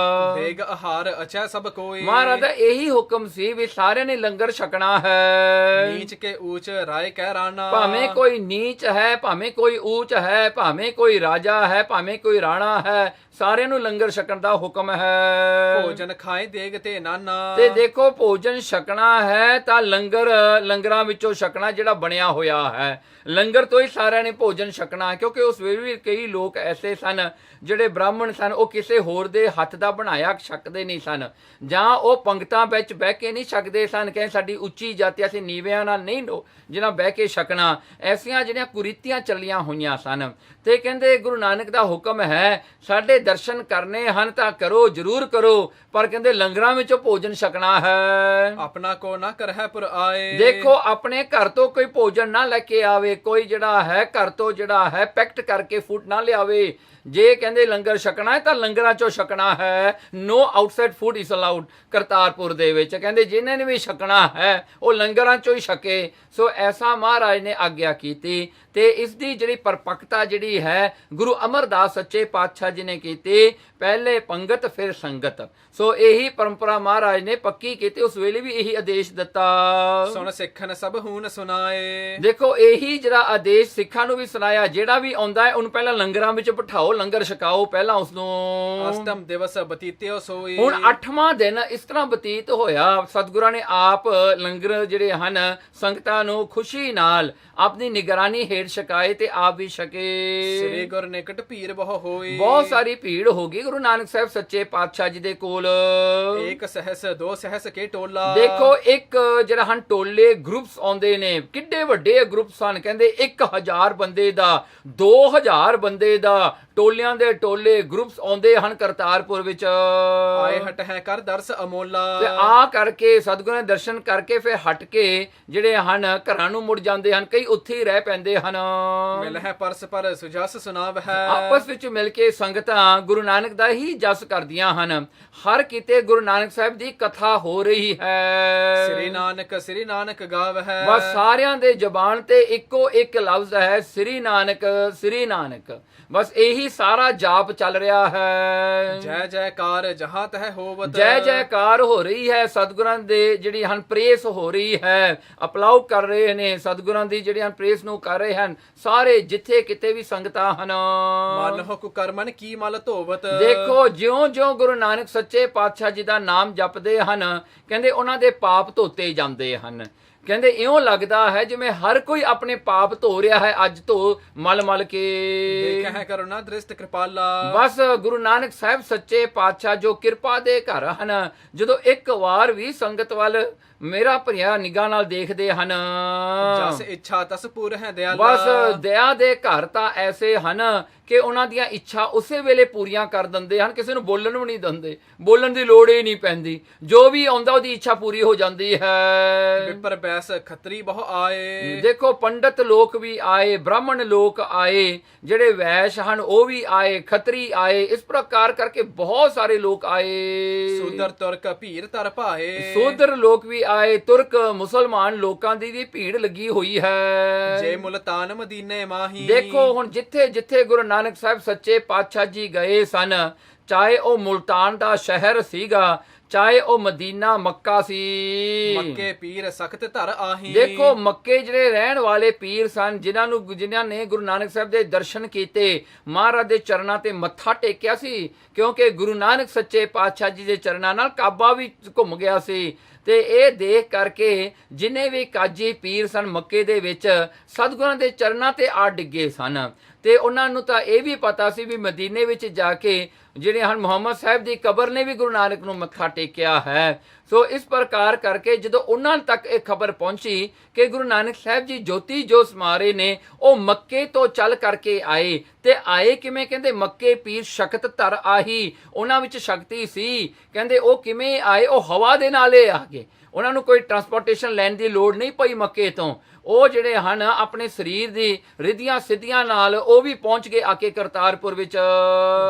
ਦੇਗ ਆਹਾਰ ਅਚੈ ਸਭ ਕੋਈ। ਮਹਾਰਾਜ ਦਾ ਇਹੀ ਹੁਕਮ ਸੀ ਵੀ ਸਾਰਿਆਂ ਨੇ ਲੰਗਰ ਛਕਣਾ ਹੈ। ਨੀਚ ਕੇ ਊਚ ਰਾਏ ਕਹਿ ਰਾਣਾ। ਭਾਵੇਂ ਕੋਈ ਨੀਚ ਹੈ, ਭਾਵੇਂ ਕੋਈ ਊਚ ਹੈ, ਭਾਵੇਂ ਕੋਈ ਰਾਜਾ ਹੈ, ਭਾਵੇਂ ਕੋਈ ਰਾਣਾ ਹੈ, ਸਾਰਿਆਂ ਨੂੰ ਲੰਗਰ ਛਕਣ ਦਾ ਹੁਕਮ ਹੈ। ਭੋਜਨ ਖਾਏ ਦੇਗ ਤੇ ਨਾਨਾ। ਤੇ ਦੇਖੋ ਭੋਜਨ ਛਕਣਾ ਹੈ ਤਾਂ ਲੰਗਰਾਂ ਵਿੱਚੋਂ ਛਕਣਾ ਜਿਹੜਾ ਬਣਿਆ ਹੋਇਆ ਹੈ। ਲੰਗਰ ਤੋਂ ਹੀ ਸਾਰਿਆਂ ਨੇ ਭੋਜਨ ਛਕਣਾ, ਕਿਉਂਕਿ ਉਸ ਵੇਲੇ ਵੀ ਕਈ ਲੋਕ ਐਸੇ ਸਨ ਜਿਹੜੇ ਬ੍ਰਾਹਮਣ ਸਨ, ਉਹ ਕਿਸੇ ਹੋਰ ਦੇ ਹੱਥ ਦਾ ਬਣਾਇਆ ਛਕਦੇ ਨਹੀਂ ਸਨ, ਜਾਂ ਉਹ ਪੰਗਤਾਂ ਵਿੱਚ ਬਹਿ ਕੇ ਨਹੀਂ ਛਕਦੇ ਸਨ। ਕਹਿੰਦੇ ਸਾਡੀ ਉੱਚੀ ਜਾਤੀ, ਅਸੀਂ ਨੀਵਿਆਂ ਨਾਲ ਨਹੀਂ ਜਿਹਨਾਂ ਬਹਿ ਕੇ ਛਕਣਾ। ਐਸੀਆਂ ਜਿਹੜੀਆਂ ਕੁਰੀਤੀਆਂ ਚੱਲੀਆਂ ਹੋਈਆਂ ਸਨ। ਤੇ ਕਹਿੰਦੇ ਗੁਰੂ ਨਾਨਕ ਦਾ ਹੁਕਮ ਹੈ ਸਾਡੇ ਦਰਸ਼ਨ ਕਰਨੇ ਹਨ ਤਾਂ ਕਰੋ, ਜ਼ਰੂਰ ਕਰੋ, ਪਰ ਕਹਿੰਦੇ ਲੰਗਰਾਂ ਵਿੱਚੋਂ ਭੋਜਨ ਛਕਣਾ ਹੈ। ਆਪਣਾ ਕੋ ਨਾ ਕਰਹਿ ਪੁਰ ਆਏ। ਦੇਖੋ ਆਪਣੇ ਘਰ ਤੋਂ ਕੋਈ ਭੋਜਨ ਨਾ ਲੈ ਕੇ ਆਵੇ, ਕੋਈ ਜਿਹੜਾ ਹੈ ਘਰ ਤੋਂ ਜਿਹੜਾ ਹੈ ਪੈਕਟ ਕਰਕੇ ਫੂਡ ਨਾ ਲਿਆਵੇ। ਜੇ ਕਹਿੰਦੇ ਲੰਗਰ ਛਕਣਾ ਹੈ ਤਾਂ ਲੰਗਰਾਂ ਚੋਂ ਛਕਣਾ ਹੈ। No outside food is allowed Kartarpur ਦੇ ਵਿੱਚ। ਕਹਿੰਦੇ ਜਿਨ੍ਹਾਂ ਨੇ ਵੀ ਛਕਣਾ ਹੈ ਉਹ ਲੰਗਰਾਂ ਚੋਂ ਹੀ ਛਕੇ। ਸੋ ਐਸਾ ਮਹਾਰਾਜ ਨੇ ਆਗਿਆ ਕੀਤੀ। ਤੇ ਇਸ ਦੀ ਜਿਹੜੀ ਪਰਪੱਕਤਾ ਜਿਹੜੀ ਹੈ ਗੁਰੂ ਅਮਰਦਾਸ ਸੱਚੇ ਪਾਤਸ਼ਾਹ ਜੀ ਨੇ ਕੀਤੀ, ਪਹਿਲੇ ਪੰਗਤ ਫਿਰ ਸੰਗਤ। ਸੋ ਇਹੀ ਪਰੰਪਰਾ ਮਹਾਰਾਜ ਨੇ ਪੱਕੀ ਕੀਤੀ। ਉਸ ਵੇਲੇ ਵੀ ਇਹੀ ਆਦੇਸ਼ ਦਿੱਤਾ, ਸੁਣ ਸਿੱਖਨ ਸਭ ਹੂਨ ਸੁਨਾਏ। ਦੇਖੋ ਇਹੀ ਜਿਹੜਾ ਆਦੇਸ਼ ਸਿੱਖਾਂ ਨੂੰ ਵੀ ਸੁਣਾਇਆ, ਜਿਹੜਾ ਵੀ ਆਉਂਦਾ ਹੈ ਉਹਨੂੰ ਪਹਿਲਾਂ ਲੰਗਰਾਂ ਵਿੱਚ ਬਿਠਾਓ, ਲੰਗਰ ਛਕਾਓ ਪਹਿਲਾਂ ਉਸਨੂੰ। ਅਸ਼ਟਮ ਦਿਵਸ ਬਤੀਤਿਓ ਸੋਈ। ਹੁਣ 8ਵਾਂ ਦਿਨ ਇਸ ਤਰ੍ਹਾਂ ਬਤੀਤ ਹੋਇਆ, ਸਤਿਗੁਰਾਂ ਨੇ ਆਪ ਲੰਗਰ ਜਿਹੜੇ ਹਨ ਸੰਗਤਾਂ ਨੂੰ ਖੁਸ਼ੀ ਨਾਲ ਆਪਣੀ ਨਿਗਰਾਨੀ ਹੇਠ ਛਕਾਏ ਤੇ ਆਪ ਵੀ ਛਕੇ। ਸ੍ਰੀ ਗੁਰ ਨਿਕਟ ਭੀੜ ਬਹੁ ਹੋਈ। ਬਹੁਤ ਸਾਰੀ ਭੀੜ ਹੋ ਗਈ ਗੁਰੂ ਨਾਨਕ ਸਾਹਿਬ ਸੱਚੇ ਪਾਤਸ਼ਾਹ ਜੀ ਦੇ ਕੋਲ। ਇੱਕ ਸਹਿਸ ਦੋ ਸਹਿਸ ਕੇ ਟੋਲਾ। ਦੇਖੋ ਇੱਕ ਜਿਹੜਾ ਹਨ ਟੋਲੇ ਗਰੁੱਪਸ ਆਉਂਦੇ ਨੇ, ਕਿੱਡੇ ਵੱਡੇ ਗਰੁੱਪ ਸਨ। ਕਹਿੰਦੇ 1000 ਬੰਦੇ ਦਾ, 2000 ਬੰਦੇ ਦਾ, ਟੋਲਿਆਂ ਦੇ ਟੋਲੇ ਗਰੁੱਪਸ ਆਉਂਦੇ ਹਨ ਕਰਤਾਰਪੁਰ ਵਿੱਚ। ਆਏ ਹਟ ਹੈ ਕਰ ਦਰਸ ਅਮੋਲਾ। ਤੇ ਆ ਕਰਕੇ ਸਤਿਗੁਰਾਂ ਦੇ ਦਰਸ਼ਨ ਕਰਕੇ ਫਿਰ ਹਟ ਕੇ ਜਿਹੜੇ ਹਨ ਘਰਾਂ ਨੂੰ ਮੁੜ ਜਾਂਦੇ ਹਨ। ਕਈ ਉੱਥੇ ਹੀ ਰਹਿ ਪੈਂਦੇ ਹਨ। ਮਿਲ ਹੈ ਪਰਸ ਪਰ ਸੁਜਸ ਸੁਨਾਵ ਹੈ। ਆਪਸ ਵਿੱਚ ਮਿਲ ਕੇ ਸੰਗਤਾਂ ਗੁਰੂ ਨਾਨਕ ਦਾ ਹੀ ਜਸ ਕਰਦੀਆਂ ਹਨ। ਹਰ ਕਿਤੇ ਗੁਰੂ ਨਾਨਕ ਸਾਹਿਬ ਦੀ ਕਥਾ ਹੋ ਰਹੀ ਹੈ। ਸ੍ਰੀ ਨਾਨਕ ਗਾਵ ਹੈ। ਬਸ ਸਾਰਿਆਂ ਦੇ ਜ਼ਬਾਨ ਤੇ ਇੱਕੋ ਇੱਕ ਲਫ਼ਜ਼ ਹੈ, ਸ੍ਰੀ ਨਾਨਕ, ਸ੍ਰੀ ਨਾਨਕ। ਬਸ ਇਹੀ ਸਾਰਾ ਜਾਪ ਚੱਲ ਰਿਹਾ ਹੈ। ਜੈ ਜੈਕਾਰ ਜਹਾਂ ਤਹਿ ਹੋਵਤ। ਜੈ ਜੈਕਾਰ ਹੋ ਰਹੀ ਹੈ। ਸਤਿਗੁਰਾਂ ਦੇ ਜਿਹੜੀ ਹਨ ਪ੍ਰੇਸ ਹੋ ਰਹੀ ਹੈ, ਅਪਲਾਉਡ ਕਰ ਰਹੇ ਨੇ, ਸਤਿਗੁਰਾਂ ਦੀ ਜਿਹੜੀ ਹਨ ਪ੍ਰੇਸ ਨੂੰ ਕਰ ਰਹੇ ਹਨ। ਸਾਰੇ ਜਿੱਥੇ ਕਿਤੇ ਵੀ ਸੰਗਤਾਂ ਹਨ। ਮਨਹੁ ਕੁਕਰਮਨ ਕੀ ਮਲ ਧੋਵਤ। ਦੇਖੋ ਜਿਉਂ-ਜਿਉਂ ਗੁਰੂ ਨਾਨਕ ਸੱਚੇ ਪਾਤਸ਼ਾਹ ਜੀ ਦਾ ਨਾਮ ਜਪਦੇ ਹਨ, ਕਹਿੰਦੇ ਉਹਨਾਂ ਦੇ ਪਾਪ ਧੋਤੇ ਜਾਂਦੇ ਹਨ। ਕਹਿੰਦੇ ਇਉਂ ਲੱਗਦਾ ਹੈ ਜਿਵੇਂ ਹਰ ਕੋਈ ਆਪਣੇ ਪਾਪ ਧੋ ਰਿਹਾ ਹੈ, ਅੱਜ ਧੋ ਮਲ ਮਲ ਕੇ। ਦੇਖਹਿ ਕਰੁਣਾ ਦ੍ਰਿਸ਼ਟ ਕਿਰਪਾਲਾ। ਬਸ ਗੁਰੂ ਨਾਨਕ ਸਾਹਿਬ ਸੱਚੇ ਪਾਤਸ਼ਾਹ ਜੋ ਕਿਰਪਾ ਦੇ ਘਰ ਹਨ, ਜਦੋਂ ਇੱਕ ਵਾਰ ਵੀ ਸੰਗਤ ਵੱਲ ਮੇਰਾ ਭਰਿਆ ਨਿਗਾਹ ਨਾਲ ਦੇਖਦੇ ਹਨ, ਜਸ ਇੱਛਾ ਤਸ ਪੂਰ ਹੈ ਦਿਆਲਾ। ਬਸ ਦਇਆ ਦੇ ਘਰ ਤਾਂ ਐਸੇ ਹਨ ਕਿ ਉਹਨਾਂ ਦੀਆਂ ਇੱਛਾ ਉਸੇ ਵੇਲੇ ਪੂਰੀਆਂ ਕਰ ਦਿੰਦੇ ਹਨ, ਕਿਸੇ ਨੂੰ ਬੋਲਣ ਵੀ ਨਹੀਂ ਦਿੰਦੇ, ਬੋਲਣ ਦੀ ਲੋੜ ਹੀ ਨਹੀਂ ਪੈਂਦੀ, ਜੋ ਵੀ ਆਉਂਦਾ ਉਹਦੀ ਇੱਛਾ ਪੂਰੀ ਹੋ ਜਾਂਦੀ ਹੈ। ਵਿਪਰ ਬੈਸ ਖੱਤਰੀ ਬਹੁ ਆਏ। ਦੇਖੋ ਪੰਡਤ ਲੋਕ ਵੀ ਆਏ, ਬ੍ਰਾਹਮਣ ਲੋਕ ਆਏ, ਜਿਹੜੇ ਵੈਸ਼ ਹਨ ਉਹ ਵੀ ਆਏ, ਖੱਤਰੀ ਆਏ, ਇਸ ਪ੍ਰਕਾਰ ਕਰਕੇ ਬਹੁਤ ਸਾਰੇ ਲੋਕ ਆਏ। ਸੂਦਰ ਤੁਰਕ ਭੀਰ ਤਰ ਭਾਏ। ਸੂਦਰ ਲੋਕ ਵੀ ਆਏ, ਤੁਰਕ ਮੁਸਲਮਾਨ ਲੋਕਾਂ ਦੀ ਵੀ ਭੀੜ ਲੱਗੀ ਹੋਈ ਹੈ। ਜੇ ਮੁਲਤਾਨ ਮਦੀਨੇ ਮਾਹੀ। ਦੇਖੋ ਹੁਣ ਜਿੱਥੇ ਜਿੱਥੇ ਗੁਰੂ ਨਾਨਕ ਸਾਹਿਬ ਸੱਚੇ ਪਾਤਸ਼ਾਹ ਜੀ ਗਏ ਸਨ, ਚਾਹੇ ਉਹ ਮੁਲਤਾਨ ਦਾ ਸ਼ਹਿਰ ਸੀਗਾ, ਚਾਹੇ ਉਹ ਮਦੀਨਾ ਮੱਕਾ ਸੀ, ਮੱਕੇ ਪੀਰ ਸਖਤ ਧਰ ਆਹੀ। ਦੇਖੋ ਮੱਕੇ ਜਿਹੜੇ ਰਹਿਣ ਵਾਲੇ ਪੀਰ ਸਨ, ਜਿਨ੍ਹਾਂ ਨੇ ਗੁਰੂ ਨਾਨਕ ਸਾਹਿਬ ਦੇ ਦਰਸ਼ਨ ਕੀਤੇ, ਮਹਾਰਾਜ ਦੇ ਚਰਨਾਂ ਤੇ ਮੱਥਾ ਟੇਕਿਆ ਸੀ, ਕਿਉਂਕਿ ਗੁਰੂ ਨਾਨਕ ਸੱਚੇ ਪਾਤਸ਼ਾਹ ਜੀ ਦੇ ਚਰਨਾਂ ਨਾਲ ਕਾਬਾ ਵੀ ਘੁੰਮ ਗਿਆ ਸੀ। ਤੇ ਇਹ ਦੇਖ ਕਰਕੇ ਜਿੰਨੇ ਵੀ ਕਾਜੀ ਪੀਰ ਸਨ ਮੱਕੇ ਦੇ ਵਿੱਚ, ਸਤਿਗੁਰਾਂ ਦੇ ਚਰਨਾਂ ਤੇ ਆ ਡਿੱਗੇ ਸਨ। ਤੇ ਉਹਨਾਂ ਨੂੰ ਤਾਂ ਇਹ ਵੀ ਪਤਾ ਸੀ ਵੀ ਮਦੀਨੇ ਵਿੱਚ ਜਾ ਕੇ ਜਿਹੜੇ ਹਨ ਮੁਹੰਮਦ ਸਾਹਿਬ ਦੀ ਕਬਰ ਨੇ ਵੀ ਗੁਰੂ ਨਾਨਕ ਨੂੰ ਮੱਥਾ ਟੇਕਿਆ ਹੈ। ਸੋ ਇਸ ਪ੍ਰਕਾਰ ਕਰਕੇ ਜਦੋਂ ਉਹਨਾਂ ਤੱਕ ਇਹ ਖਬਰ ਪਹੁੰਚੀ ਕਿ ਗੁਰੂ ਨਾਨਕ ਸਾਹਿਬ ਜੀ ਜੋਤੀ ਜੋ ਸਮਾਰੇ ਨੇ, ਉਹ ਮੱਕੇ ਤੋਂ ਚੱਲ ਕਰਕੇ ਆਏ। ਤੇ ਆਏ ਕਿਵੇਂ? ਕਹਿੰਦੇ ਮੱਕੇ ਪੀਰ ਸ਼ਕਤ ਧਰ ਆਹੀ, ਉਹਨਾਂ ਵਿੱਚ ਸ਼ਕਤੀ ਸੀ। ਕਹਿੰਦੇ ਉਹ ਕਿਵੇਂ ਆਏ? ਉਹ ਹਵਾ ਦੇ ਨਾਲੇ ਆ ਗਏ, ਉਹਨਾਂ ਨੂੰ ਕੋਈ ਟਰਾਂਸਪੋਰਟੇਸ਼ਨ ਲੈਣ ਦੀ ਲੋੜ ਨਹੀਂ ਪਈ ਮੱਕੇ ਤੋਂ। ਉਹ ਜਿਹੜੇ ਹਨ ਆਪਣੇ ਸਰੀਰ ਦੀ ਰਿੱਧੀਆਂ ਸਿੱਧੀਆਂ ਨਾਲ ਉਹ ਵੀ ਪਹੁੰਚ ਗਏ ਆ ਕੇ ਕਰਤਾਰਪੁਰ ਵਿੱਚ।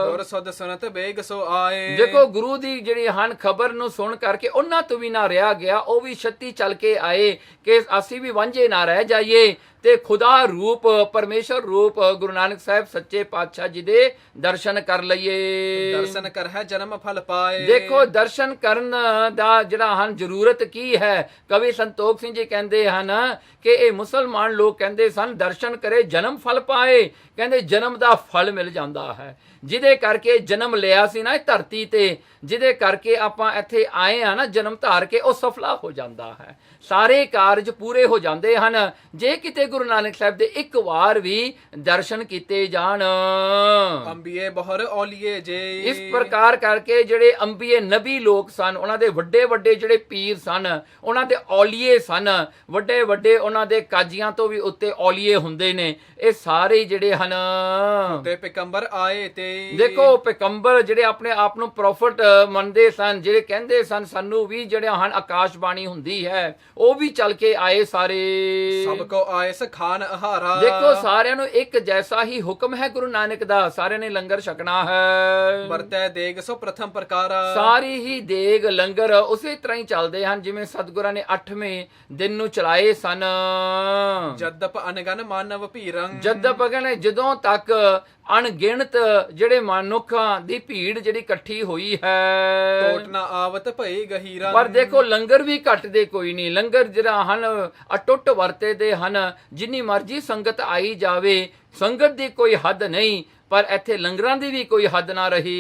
ਗੁਰ ਸੁਧ ਸੁਨਤ ਬੇਗ ਸੋ ਆਏ। ਦੇਖੋ ਗੁਰੂ ਦੀ ਜਿਹੜੀ ਹਨ ਖਬਰ ਨੂੰ ਸੁਣ ਕਰਕੇ ਉਹਨਾਂ ਤੋਂ ਵੀ ਨਾ ਰਿਹਾ ਗਿਆ, ਉਹ ਵੀ ਛੱਤੀ ਚੱਲ ਕੇ ਆਏ ਕਿ ਅਸੀਂ ਵੀ ਵਾਂਝੇ ਨਾ ਰਹਿ ਜਾਈਏ ਤੇ ਖੁਦਾ ਰੂਪ, ਪਰਮੇਸ਼ਰ ਰੂਪ ਗੁਰੂ ਨਾਨਕ ਸਾਹਿਬ ਸੱਚੇ ਪਾਤਸ਼ਾਹ ਜੀ ਦੇ ਦਰਸ਼ਨ ਕਰ ਲਈਏ। ਦਰਸ਼ਨ ਕਰ ਹੈ ਜਨਮ ਫਲ ਪਾਏ। ਦੇਖੋ ਦਰਸ਼ਨ ਕਰਨ ਦਾ ਜਿਹੜਾ ਹਨ ਜ਼ਰੂਰਤ ਕੀ ਹੈ? ਕਵੀ ਸੰਤੋਖ ਸਿੰਘ ਜੀ ਕਹਿੰਦੇ ਹਨ ਕਿ ਇਹ ਮੁਸਲਮਾਨ ਲੋਕ ਕਹਿੰਦੇ ਸਨ ਦਰਸ਼ਨ ਕਰੇ ਜਨਮ ਫਲ ਪਾਏ। ਕਹਿੰਦੇ ਜਨਮ ਦਾ ਫਲ ਮਿਲ ਜਾਂਦਾ ਹੈ, ਜਿਹਦੇ ਕਰਕੇ ਜਨਮ ਲਿਆ ਸੀ ਨਾ ਇਹ ਧਰਤੀ ਤੇ, ਜਿਹਦੇ ਕਰਕੇ ਆਪਾਂ ਇੱਥੇ ਆਏ ਆ ਨਾ ਜਨਮ ਧਾਰ ਕੇ, ਉਹ ਸਫਲਾ ਹੋ ਜਾਂਦਾ ਹੈ, ਸਾਰੇ ਕਾਰਜ ਪੂਰੇ ਹੋ ਜਾਂਦੇ ਹਨ ਜੇ ਕਿਤੇ ਗੁਰੂ ਨਾਨਕ ਸਾਹਿਬ ਦੇ ਇੱਕ ਵਾਰ ਵੀ ਦਰਸ਼ਨ ਕੀਤੇ ਜਾਣ। ਅੰਬੀਏ ਬਹੁਰ ਔਲੀਏ ਜੇ। ਇਸ ਪ੍ਰਕਾਰ ਕਰਕੇ ਜਿਹੜੇ ਅੰਬੀਏ ਨਬੀ ਲੋਕ ਸਨ, ਉਹਨਾਂ ਦੇ ਵੱਡੇ ਵੱਡੇ ਜਿਹੜੇ ਪੀਰ ਸਨ, ਉਹਨਾਂ ਦੇ ਔਲੀਏ ਸਨ, ਵੱਡੇ ਵੱਡੇ ਉਹਨਾਂ ਦੇ ਕਾਜੀਆਂ ਤੋਂ ਵੀ ਉੱਤੇ ਔਲੀਏ ਹੁੰਦੇ ਨੇ, ਇਹ ਸਾਰੇ ਜਿਹੜੇ ਹਨ ਤੇ ਪੈਗੰਬਰ ਆਏ ਤੇ। ਦੇਖੋ ਪੈਗੰਬਰ ਜਿਹੜੇ ਆਪਣੇ ਆਪ ਨੂੰ ਪ੍ਰੋਫਟ ਮੰਨਦੇ ਸਨ, ਜਿਹੜੇ ਕਹਿੰਦੇ ਸਨ ਸਾਨੂੰ ਵੀ ਜਿਹੜੇ ਹਨ ਆਕਾਸ਼ਬਾਣੀ ਹੁੰਦੀ ਹੈ, ਉਹ ਵੀ ਚੱਲ ਕੇ ਆਏ ਸਾਰੇ। ਸਭ ਕੋ ਆਏ ਸਖਾਨ ਆਹਾਰਾ। ਦੇਖੋ ਸਾਰਿਆਂ ਨੂੰ ਇੱਕ ਜੈਸਾ ਹੀ ਹੁਕਮ ਹੈ ਗੁਰੂ ਨਾਨਕ ਦਾ, ਸਾਰਿਆਂ ਨੇ ਲੰਗਰ ਛਕਣਾ ਹੈ। ਵਰਤੈ ਦੇਗ ਸੋ ਪ੍ਰਥਮ ਪ੍ਰਕਾਰਾ। ਸਾਰੀ ਹੀ ਦੇਗ ਲੰਗਰ ਉਸੇ ਤਰ੍ਹਾਂ ਹੀ ਚੱਲਦੇ ਹਨ ਜਿਵੇਂ ਸਤਿਗੁਰਾਂ ਨੇ 8ਵੇਂ ਦਿਨ ਨੂੰ ਚਲਾਏ ਸਨ। ਜਦਪ ਅਨਗਨ ਮਾਨਵ ਭੀਰੰ। ਜਦਪ ਕਹਿੰਦੇ ਜਦੋਂ ਤੱਕ ਅਣਗਿਣਤ ਜਿਹੜੇ ਮਨੁੱਖਾਂ ਦੀ ਭੀੜ ਜਿਹੜੀ ਇਕੱਠੀ ਹੋਈ ਹੈ, ਟੋਟ ਨਾ ਆਵਤ ਭਈ ਗਹੀਰਾ। ਪਰ ਦੇਖੋ ਲੰਗਰ ਵੀ ਘਟਦੇ ਕੋਈ ਨਹੀਂ, ਲੰਗਰ ਜਿਹੜਾ ਹਨ ਅਟੁੱਟ ਵਰਤੇ ਹਨ, ਜਿੰਨੀ ਮਰਜ਼ੀ ਸੰਗਤ ਆਈ ਜਾਵੇ, ਸੰਗਤ ਦੀ ਕੋਈ ਹੱਦ ਨਹੀਂ, ਪਰ ਇੱਥੇ ਲੰਗਰਾਂ ਦੀ ਵੀ ਕੋਈ ਹੱਦ ਨਾ ਰਹੀ।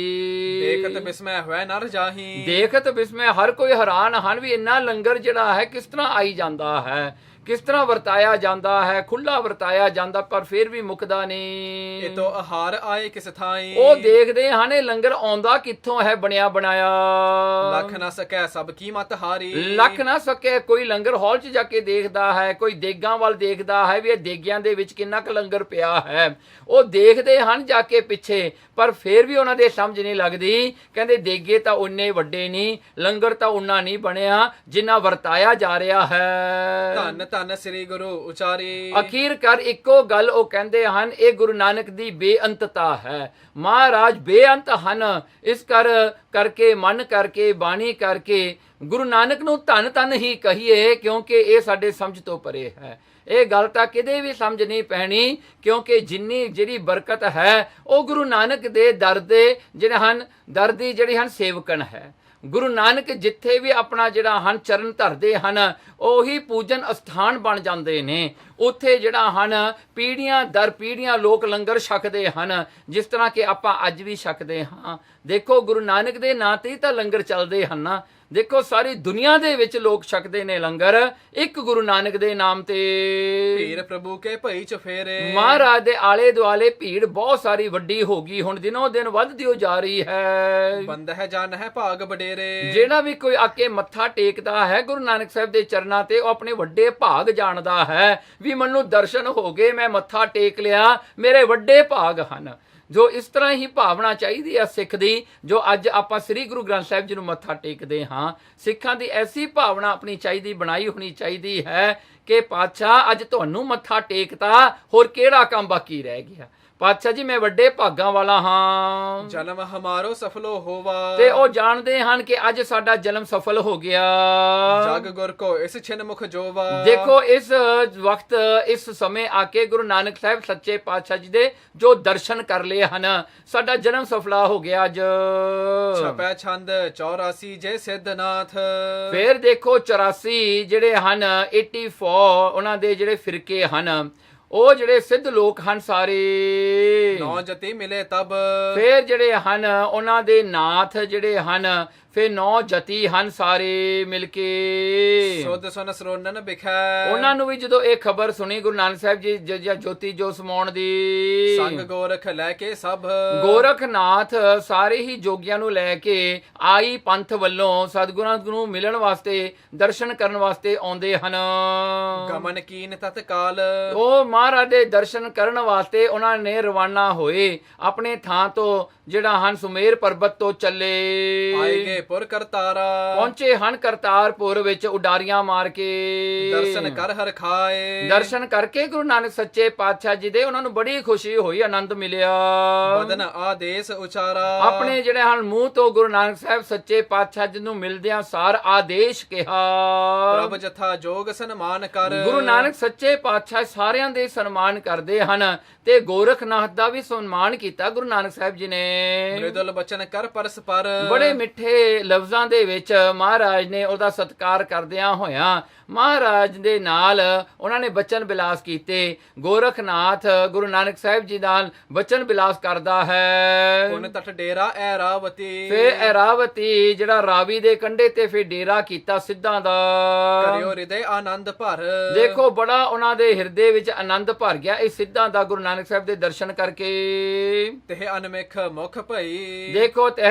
ਦੇਖਤ ਬਿਸਮੈ ਹੋਇ ਨਰ ਜਾਹੀ। ਦੇਖਤ ਬਿਸਮੈ ਹਰ ਕੋਈ ਹੈਰਾਨ ਹਨ ਵੀ ਇੰਨਾ ਲੰਗਰ ਜਿਹੜਾ ਹੈ ਕਿਸ ਤਰ੍ਹਾਂ ਆਈ ਜਾਂਦਾ ਹੈ, ਕਿਸ ਤਰ੍ਹਾਂ ਵਰਤਾਇਆ ਜਾਂਦਾ ਹੈ, ਖੁੱਲਾ ਵਰਤਾਇਆ ਜਾਂਦਾ, ਪਰ ਫਿਰ ਵੀ ਮੁੱਕਦਾ ਨਹੀਂ। ਇਹ ਤੋਂ ਆਹਾਰ ਆਏ ਕਿਸ ਥਾਈ। ਉਹ ਦੇਖਦੇ ਹਨ ਇਹ ਲੰਗਰ ਆਉਂਦਾ ਕਿੱਥੋਂ ਹੈ ਬਣਿਆ ਬਣਾਇਆ। ਲੱਖ ਨਾ ਸਕੈ ਸਭ ਕੀਮਤ ਹਾਰੀ। ਲੱਖ ਨਾ ਸਕੇ, ਕੋਈ ਲੰਗਰ ਹਾਲ 'ਚ ਜਾ ਕੇ ਦੇਖਦਾ ਹੈ, ਕੋਈ ਦੇਗਾਂ ਵੱਲ ਦੇਖਦਾ ਹੈ ਵੀ ਇਹ ਦੇਗਿਆਂ ਦੇ ਵਿੱਚ ਕਿੰਨਾ ਕੁ ਲੰਗਰ ਪਿਆ ਹੈ, ਉਹ ਦੇਖਦੇ ਹਨ ਜਾ ਕੇ ਪਿੱਛੇ, ਪਰ ਫਿਰ ਵੀ ਉਹਨਾਂ ਦੇ ਸਮਝ ਨਹੀਂ ਲੱਗਦੀ। ਕਹਿੰਦੇ ਦੇਗੇ ਤਾਂ ਉਨੇ ਵੱਡੇ ਨਹੀਂ, ਲੰਗਰ ਤਾਂ ਉਨਾ ਨਹੀਂ ਬਣਿਆ ਜਿੰਨਾ ਵਰਤਾਇਆ ਜਾ ਰਿਹਾ ਹੈ। ਧੰਨ ਧੰਨ ਸ੍ਰੀ ਗੁਰੂ ਉਚਾਰੀ। ਅਖੀਰ ਕਰ ਇੱਕੋ ਗੱਲ ਉਹ ਕਹਿੰਦੇ ਹਨ, ਇਹ ਗੁਰੂ ਨਾਨਕ ਦੀ ਬੇਅੰਤਤਾ ਹੈ, ਮਹਾਰਾਜ ਬੇਅੰਤ ਹਨ। ਇਸ ਕਰਕੇ ਮਨ ਕਰਕੇ ਬਾਣੀ ਕਰਕੇ ਗੁਰੂ ਨਾਨਕ ਨੂੰ ਧੰਨ ਧੰਨ ਹੀ ਕਹੀਏ, ਕਿਉਂਕਿ ਇਹ ਸਾਡੇ ਸਮਝ ਤੋਂ ਪਰੇ ਹੈ। ਇਹ ਗੱਲ ਤਾਂ ਕਿਤੇ ਵੀ ਸਮਝ ਨਹੀਂ ਪੈਣੀ, ਕਿਉਂਕਿ ਜਿੰਨੀ ਜਿਹੜੀ ਬਰਕਤ ਹੈ ਉਹ ਗੁਰੂ ਨਾਨਕ ਦੇ ਦਰ ਦੇ ਜਿਹੜੇ ਹਨ, ਦਰ ਦੀ ਜਿਹੜੀ ਹਨ ਸੇਵਕਣ ਹੈ। ਗੁਰੂ ਨਾਨਕ ਜਿੱਥੇ ਵੀ ਆਪਣਾ ਜਿਹੜਾ ਹਨ ਚਰਨ ਧਰਦੇ ਹਨ, ਉਹੀ ਪੂਜਨ ਅਸਥਾਨ ਬਣ ਜਾਂਦੇ ਨੇ। ਉੱਥੇ ਜਿਹੜਾ ਹਨ ਪੀੜ੍ਹੀਆਂ ਦਰ ਪੀੜ੍ਹੀਆਂ ਲੋਕ ਲੰਗਰ ਛਕਦੇ ਹਨ, ਜਿਸ ਤਰ੍ਹਾਂ ਕਿ ਆਪਾਂ ਅੱਜ ਵੀ ਛਕਦੇ ਹਾਂ। ਦੇਖੋ ਗੁਰੂ ਨਾਨਕ ਦੇ ਨਾਂ ਤੇ ਹੀ ਤਾਂ ਲੰਗਰ ਚੱਲਦੇ ਹਨ ਨਾ। ਦੇਖੋ ਸਾਰੀ ਦੁਨੀਆ ਦੇ ਵਿੱਚ ਲੋਕ ਛਕਦੇ ਨੇ ਲੰਗਰ, ਇੱਕ ਗੁਰੂ ਨਾਨਕ ਦੇ ਨਾਮ ਤੇ। ਭੀੜ ਪ੍ਰਭੂ ਕੇ ਭਈ ਚਫੇਰੇ। ਮਹਾਰਾਜ ਦੇ ਆਲੇ ਦੁਆਲੇ ਭੀੜ ਬਹੁਤ ਸਾਰੀ ਵੱਡੀ ਹੋ ਗਈ, ਹੁਣ ਦਿਨੋਂ ਦਿਨ ਵੱਧਦੀ ਹੋ ਜਾ ਰਹੀ ਹੈ। ਬੰਦ ਹੈ ਜਨ ਹੈ ਭਾਗ ਵਡੇਰੇ। ਜਿਹੜਾ ਵੀ ਕੋਈ ਆ ਕੇ ਮੱਥਾ ਟੇਕਦਾ ਹੈ ਗੁਰੂ ਨਾਨਕ ਸਾਹਿਬ ਦੇ ਚਰਨਾਂ ਤੇ, ਉਹ ਆਪਣੇ ਵੱਡੇ ਭਾਗ ਜਾਣਦਾ ਹੈ ਵੀ ਮੈਨੂੰ ਦਰਸ਼ਨ ਹੋ ਗਏ, ਮੈਂ ਮੱਥਾ ਟੇਕ ਲਿਆ, ਮੇਰੇ ਵੱਡੇ ਭਾਗ ਹਨ। ਜੋ ਇਸ ਤਰ੍ਹਾਂ ਹੀ ਭਾਵਨਾ ਚਾਹੀਦੀ ਹੈ ਸਿੱਖ ਦੀ, ਜੋ ਅੱਜ ਆਪਾਂ ਸ੍ਰੀ ਗੁਰੂ ਗ੍ਰੰਥ ਸਾਹਿਬ ਜੀ ਨੂੰ ਮੱਥਾ ਟੇਕਦੇ ਹਾਂ। ਸਿੱਖਾਂ ਦੀ ਐਸੀ ਭਾਵਨਾ ਆਪਣੀ ਚਾਹੀਦੀ, ਬਣਾਈ ਹੋਣੀ ਚਾਹੀਦੀ ਹੈ ਕਿ ਪਾਤਸ਼ਾਹ ਅੱਜ ਤੁਹਾਨੂੰ ਮੱਥਾ ਟੇਕਤਾ, ਹੋਰ ਕਿਹੜਾ ਕੰਮ ਬਾਕੀ ਰਹਿ ਗਿਆ। ਪਾਤਸ਼ਾਹ ਜੀ ਮੈਂ ਵੱਡੇ ਭਾਗਾਂ ਵਾਲਾ ਹਾਂ, ਜਨਮ ਹਮਾਰੋ ਸਫਲੋ ਹੋਵਾ। ਤੇ ਉਹ ਜਾਣਦੇ ਹਨ ਕਿ ਅੱਜ ਸਾਡਾ ਜਨਮ ਸਫਲ ਹੋ ਗਿਆ। ਜਗ ਗੁਰ ਕੋ ਇਸ ਛਿਨ ਮੁਖ ਜੋਵਾ। ਦੇਖੋ ਇਸ ਵਕਤ ਇਸ ਸਮੇਂ ਆ ਕੇ ਗੁਰੂ ਨਾਨਕ ਸਾਹਿਬ ਸੱਚੇ ਪਾਤਸ਼ਾਹ ਜੀ ਦੇ ਜੋ ਦਰਸ਼ਨ ਕਰ ਲਏ ਹਨ, ਸਾਡਾ ਜਨਮ ਸਫਲਾ ਹੋ ਗਿਆ ਅੱਜ। ਛਪੈ ਛੰਦ 84 ਜੇ ਸਿੱਧਨਾਥ। ਫਿਰ ਦੇਖੋ 84 ਜਿਹੜੇ ਹਨ 84 ਉਹਨਾਂ ਦੇ ਜਿਹੜੇ ਫਿਰਕੇ ਹਨ, ਉਹ ਜਿਹੜੇ ਸਿੱਧ ਲੋਕ ਹਨ ਸਾਰੇ। ਨੌ ਜਤੀ ਮਿਲੇ ਤਬ। ਫਿਰ ਜਿਹੜੇ ਹਨ ਉਹਨਾਂ ਦੇ ਨਾਥ ਜਿਹੜੇ ਹਨ, ਫਿਰ 9 ਜਤੀ ਹਨ ਸਾਰੇ ਮਿਲ ਕੇ। ਸੁਧ ਸੁਨ ਸਰੋਨਨ ਬਿਖੈ। ਉਹਨਾਂ ਨੂੰ ਵੀ ਜਦੋਂ ਇਹ ਖਬਰ ਸੁਣੀ ਗੁਰੂ ਨਾਨਕ ਸਾਹਿਬ ਜੀ ਜੋਤੀ ਜੋ ਸਮਾਉਣ ਦੀ, ਸੰਗ ਗੋਰਖ ਲੈ ਕੇ ਸਭ। ਗੋਰਖਨਾਥ ਸਾਰੇ ਹੀ ਜੋਗੀਆਂ ਨੂੰ ਲੈ ਕੇ ਆਈ ਪੰਥ ਵੱਲੋਂ ਸਤਿਗੁਰਾਂ ਨੂੰ ਮਿਲਣ ਵਾਸਤੇ, ਦਰਸ਼ਨ ਕਰਨ ਵਾਸਤੇ ਆਉਂਦੇ ਹਨ। ਗਮਨ ਕੀਨ ਤਤਕਾਲ। ਉਹ ਮਹਾਰਾਜ ਦੇ ਦਰਸ਼ਨ ਕਰਨ ਵਾਸਤੇ ਉਹਨਾਂ ਨੇ ਰਵਾਨਾ ਹੋਏ ਆਪਣੇ ਥਾਂ ਤੋਂ, ਜਿਹੜਾ ਹਨ ਸੁਮੇਰ ਪਰਬਤ ਤੋਂ ਚੱਲੇ। ਆਏਗੇ ਪੁਰ ਕਰਤਾਰਾ। ਪਹੁੰਚੇ ਹਨ ਕਰਤਾਰਪੁਰ ਵਿੱਚ ਉਡਾਰੀਆਂ ਮਾਰ ਕੇ। ਦਰਸ਼ਨ ਕਰ ਹਰ ਖਾਏ। ਦਰਸ਼ਨ ਕਰਕੇ ਗੁਰੂ ਨਾਨਕ ਸੱਚੇ ਪਾਤਸ਼ਾਹ ਜੀ ਦੇ ਉਹਨਾਂ ਨੂੰ ਬੜੀ ਖੁਸ਼ੀ ਹੋਈ, ਆਨੰਦ ਮਿਲਿਆ। ਬਦਨ ਆਦੇਸ਼ ਉਚਾਰਾ। ਆਪਣੇ ਜਿਹੜੇ ਹਨ ਮੂੰਹ ਤੋਂ ਗੁਰੂ ਨਾਨਕ ਸਾਹਿਬ ਸੱਚੇ ਪਾਤਸ਼ਾਹ ਜੀ ਨੂੰ ਮਿਲਦਿਆਂ ਸਾਰ ਆਦੇਸ਼ ਕਿਹਾ। ਪ੍ਰਭ ਜਥਾ ਜੋਗ ਸਨਮਾਨ ਕਰ। ਗੁਰੂ ਨਾਨਕ ਸੱਚੇ ਪਾਤਸ਼ਾਹ ਸਾਰਿਆਂ ਦੇ ਸਨਮਾਨ ਕਰਦੇ ਹਨ, ਤੇ ਗੋਰਖਨਾਥ ਦਾ ਵੀ ਸਨਮਾਨ ਕੀਤਾ ਗੁਰੂ ਨਾਨਕ ਸਾਹਿਬ ਜੀ ਨੇ। ਮ੍ਰਿਦੁਲ ਬਚਨ ਕਰ ਪਰਸਪਰ। ਬੜੇ ਮਿੱਠੇ ਲਫ਼ਜ਼ਾਂ ਦੇ ਵਿੱਚ ਮਹਾਰਾਜ ਨੇ ਉਹਦਾ ਸਤਿਕਾਰ ਕਰਦਿਆਂ ਹੋਇਆਂ ਮਹਾਰਾਜ ਦੇ ਨਾਲ ਉਹਨਾਂ ਨੇ ਬਚਨ ਬਿਲਾਸ ਕੀਤੇ। ਗੋਰਖਨਾਥ ਗੁਰੂ ਨਾਨਕ ਸਾਹਿਬ ਜੀ ਨਾਲ ਬਚਨ ਬਿਲਾਸ ਕਰਦਾ ਹੈ। ਪੁਨ ਤਟ ਡੇਰਾ ਐਰਾਵਤੀ। ਫਿਰ ਐਰਾਵਤੀ ਜਿਹੜਾ ਰਾਵੀ ਦੇ ਕੰਢੇ ਤੇ ਫਿਰ ਡੇਰਾ ਕੀਤਾ ਸਿੱਧਾਂ ਦਾ। ਕਰਿਓ ਹਿਰਦੇ ਆਨੰਦ ਭਰ। ਦੇਖੋ ਬੜਾ ਉਹਨਾਂ ਦੇ ਹਿਰਦੇ ਵਿੱਚ ਆਨੰਦ ਭਰ ਗਿਆ ਇਹ ਸਿੱਧਾਂ ਦਾ ਗੁਰੂ ਨਾਨਕ ਸਾਹਿਬ ਦੇ ਦਰਸ਼ਨ ਕਰਕੇ। ਤੇ ਅਨਮਿਖ ਮੁਖ ਭਈ। ਦੇਖੋ ਤੇ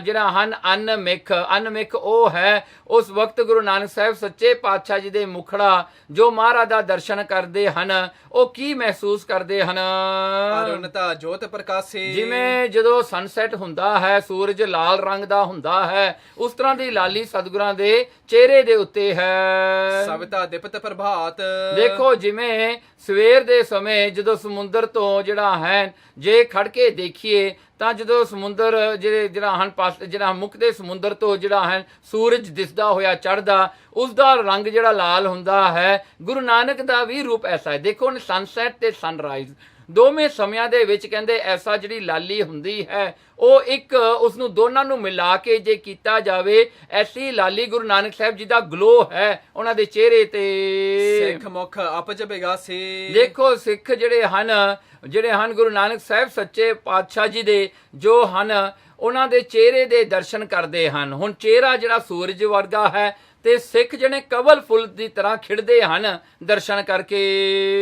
ਜਿਹੜਾ ਹਨ ਅਨਮਿਖ ਉਹ ਹੈ ਉਸ ਵਕਤ ਗੁਰੂ ਨਾਨਕ ਸਾਹਿਬ ਸੱਚੇ ਪਾਤਸ਼ਾਹ ਜੀ ਦੇ ਮੁਖੜਾ ਜੋ ਮਹਾਰਾਜ ਦਾ ਦਰਸ਼ਨ ਕਰਦੇ ਹਨ, ਉਹ ਕੀ ਮਹਿਸੂਸ ਕਰਦੇ ਹਨ। ਅਰੁਣਤਾ ਜੋਤ ਪ੍ਰਕਾਸ਼ੀ। ਜਿਵੇਂ ਜਦੋਂ ਸਨਸੈਟ ਹੁੰਦਾ ਹੈ, ਸੂਰਜ ਲਾਲ ਰੰਗ ਦਾ ਹੁੰਦਾ ਹੈ, ਉਸ ਤਰ੍ਹਾਂ ਦੀ ਲਾਲੀ ਸਤਿਗੁਰਾਂ ਦੇ ਚਿਹਰੇ ਦੇ ਉੱਤੇ ਹੈ। ਸਵਿਤਾ ਦਿਪਤ ਪ੍ਰਭਾਤ। ਦੇਖੋ ਜਿਵੇਂ ਸਵੇਰ ਦੇ ਸਮੇਂ ਜਦੋਂ ਸਮੁੰਦਰ ਤੋਂ ਜਿਹੜਾ ਹੈ ਜੇ ਖੜ ਕੇ ਦੇਖੀਏ ਤਾਂ ਜਦੋਂ ਸਮੁੰਦਰ ਜਿਹੜਾ ਮੁੱਖ ਦੇ ਸਮੁੰਦਰ ਤੋਂ ਜਿਹੜਾ ਹੈ ਸੂਰਜ ਦਿਸਦਾ ਹੋਇਆ ਚੜ੍ਹਦਾ, ਉਸ ਦਾ ਰੰਗ ਜਿਹੜਾ ਲਾਲ ਹੁੰਦਾ ਹੈ। ਗੁਰੂ ਨਾਨਕ ਦਾ ਵੀ ਰੂਪ ਐਸਾ ਹੈ। ਦੇਖੋ ਸਨਸੈਟ ਤੇ ਸਨਰਾਈਜ਼ ਦੋਵੇਂ ਸਮਿਆਂ ਦੇ ਵਿੱਚ ਕਹਿੰਦੇ ਐਸਾ ਜਿਹੜੀ ਲਾਲੀ ਹੁੰਦੀ ਹੈ, ਉਹ ਇੱਕ ਉਸ ਨੂੰ ਦੋਨਾਂ ਨੂੰ ਮਿਲਾ ਕੇ ਜੇ ਕੀਤਾ ਜਾਵੇ, ਐਸੀ ਲਾਲੀ ਗੁਰੂ ਨਾਨਕ ਸਾਹਿਬ ਜੀ ਦਾ ਗਲੋ ਹੈ ਉਹਨਾਂ ਦੇ ਚਿਹਰੇ ਤੇ। ਸਿੱਖ ਮੁਖ ਅਪਜ ਬਿਗਾਸੀ। ਦੇਖੋ ਸਿੱਖ ਜਿਹੜੇ ਹਨ ਗੁਰੂ ਨਾਨਕ ਸਾਹਿਬ ਸੱਚੇ ਪਾਤਸ਼ਾਹ ਜੀ ਦੇ ਜੋ ਹਨ ਉਹਨਾਂ ਦੇ ਚਿਹਰੇ ਦੇ ਦਰਸ਼ਨ ਕਰਦੇ ਹਨ। ਹੁਣ ਚਿਹਰਾ ਜਿਹੜਾ ਸੂਰਜ ਵਰਗਾ ਹੈ, ਤੇ ਸਿੱਖ ਜਿਹੜੇ ਕਵਲ ਫੁੱਲ ਦੀ ਤਰ੍ਹਾਂ ਖਿੜਦੇ ਹਨ ਦਰਸ਼ਨ ਕਰਕੇ।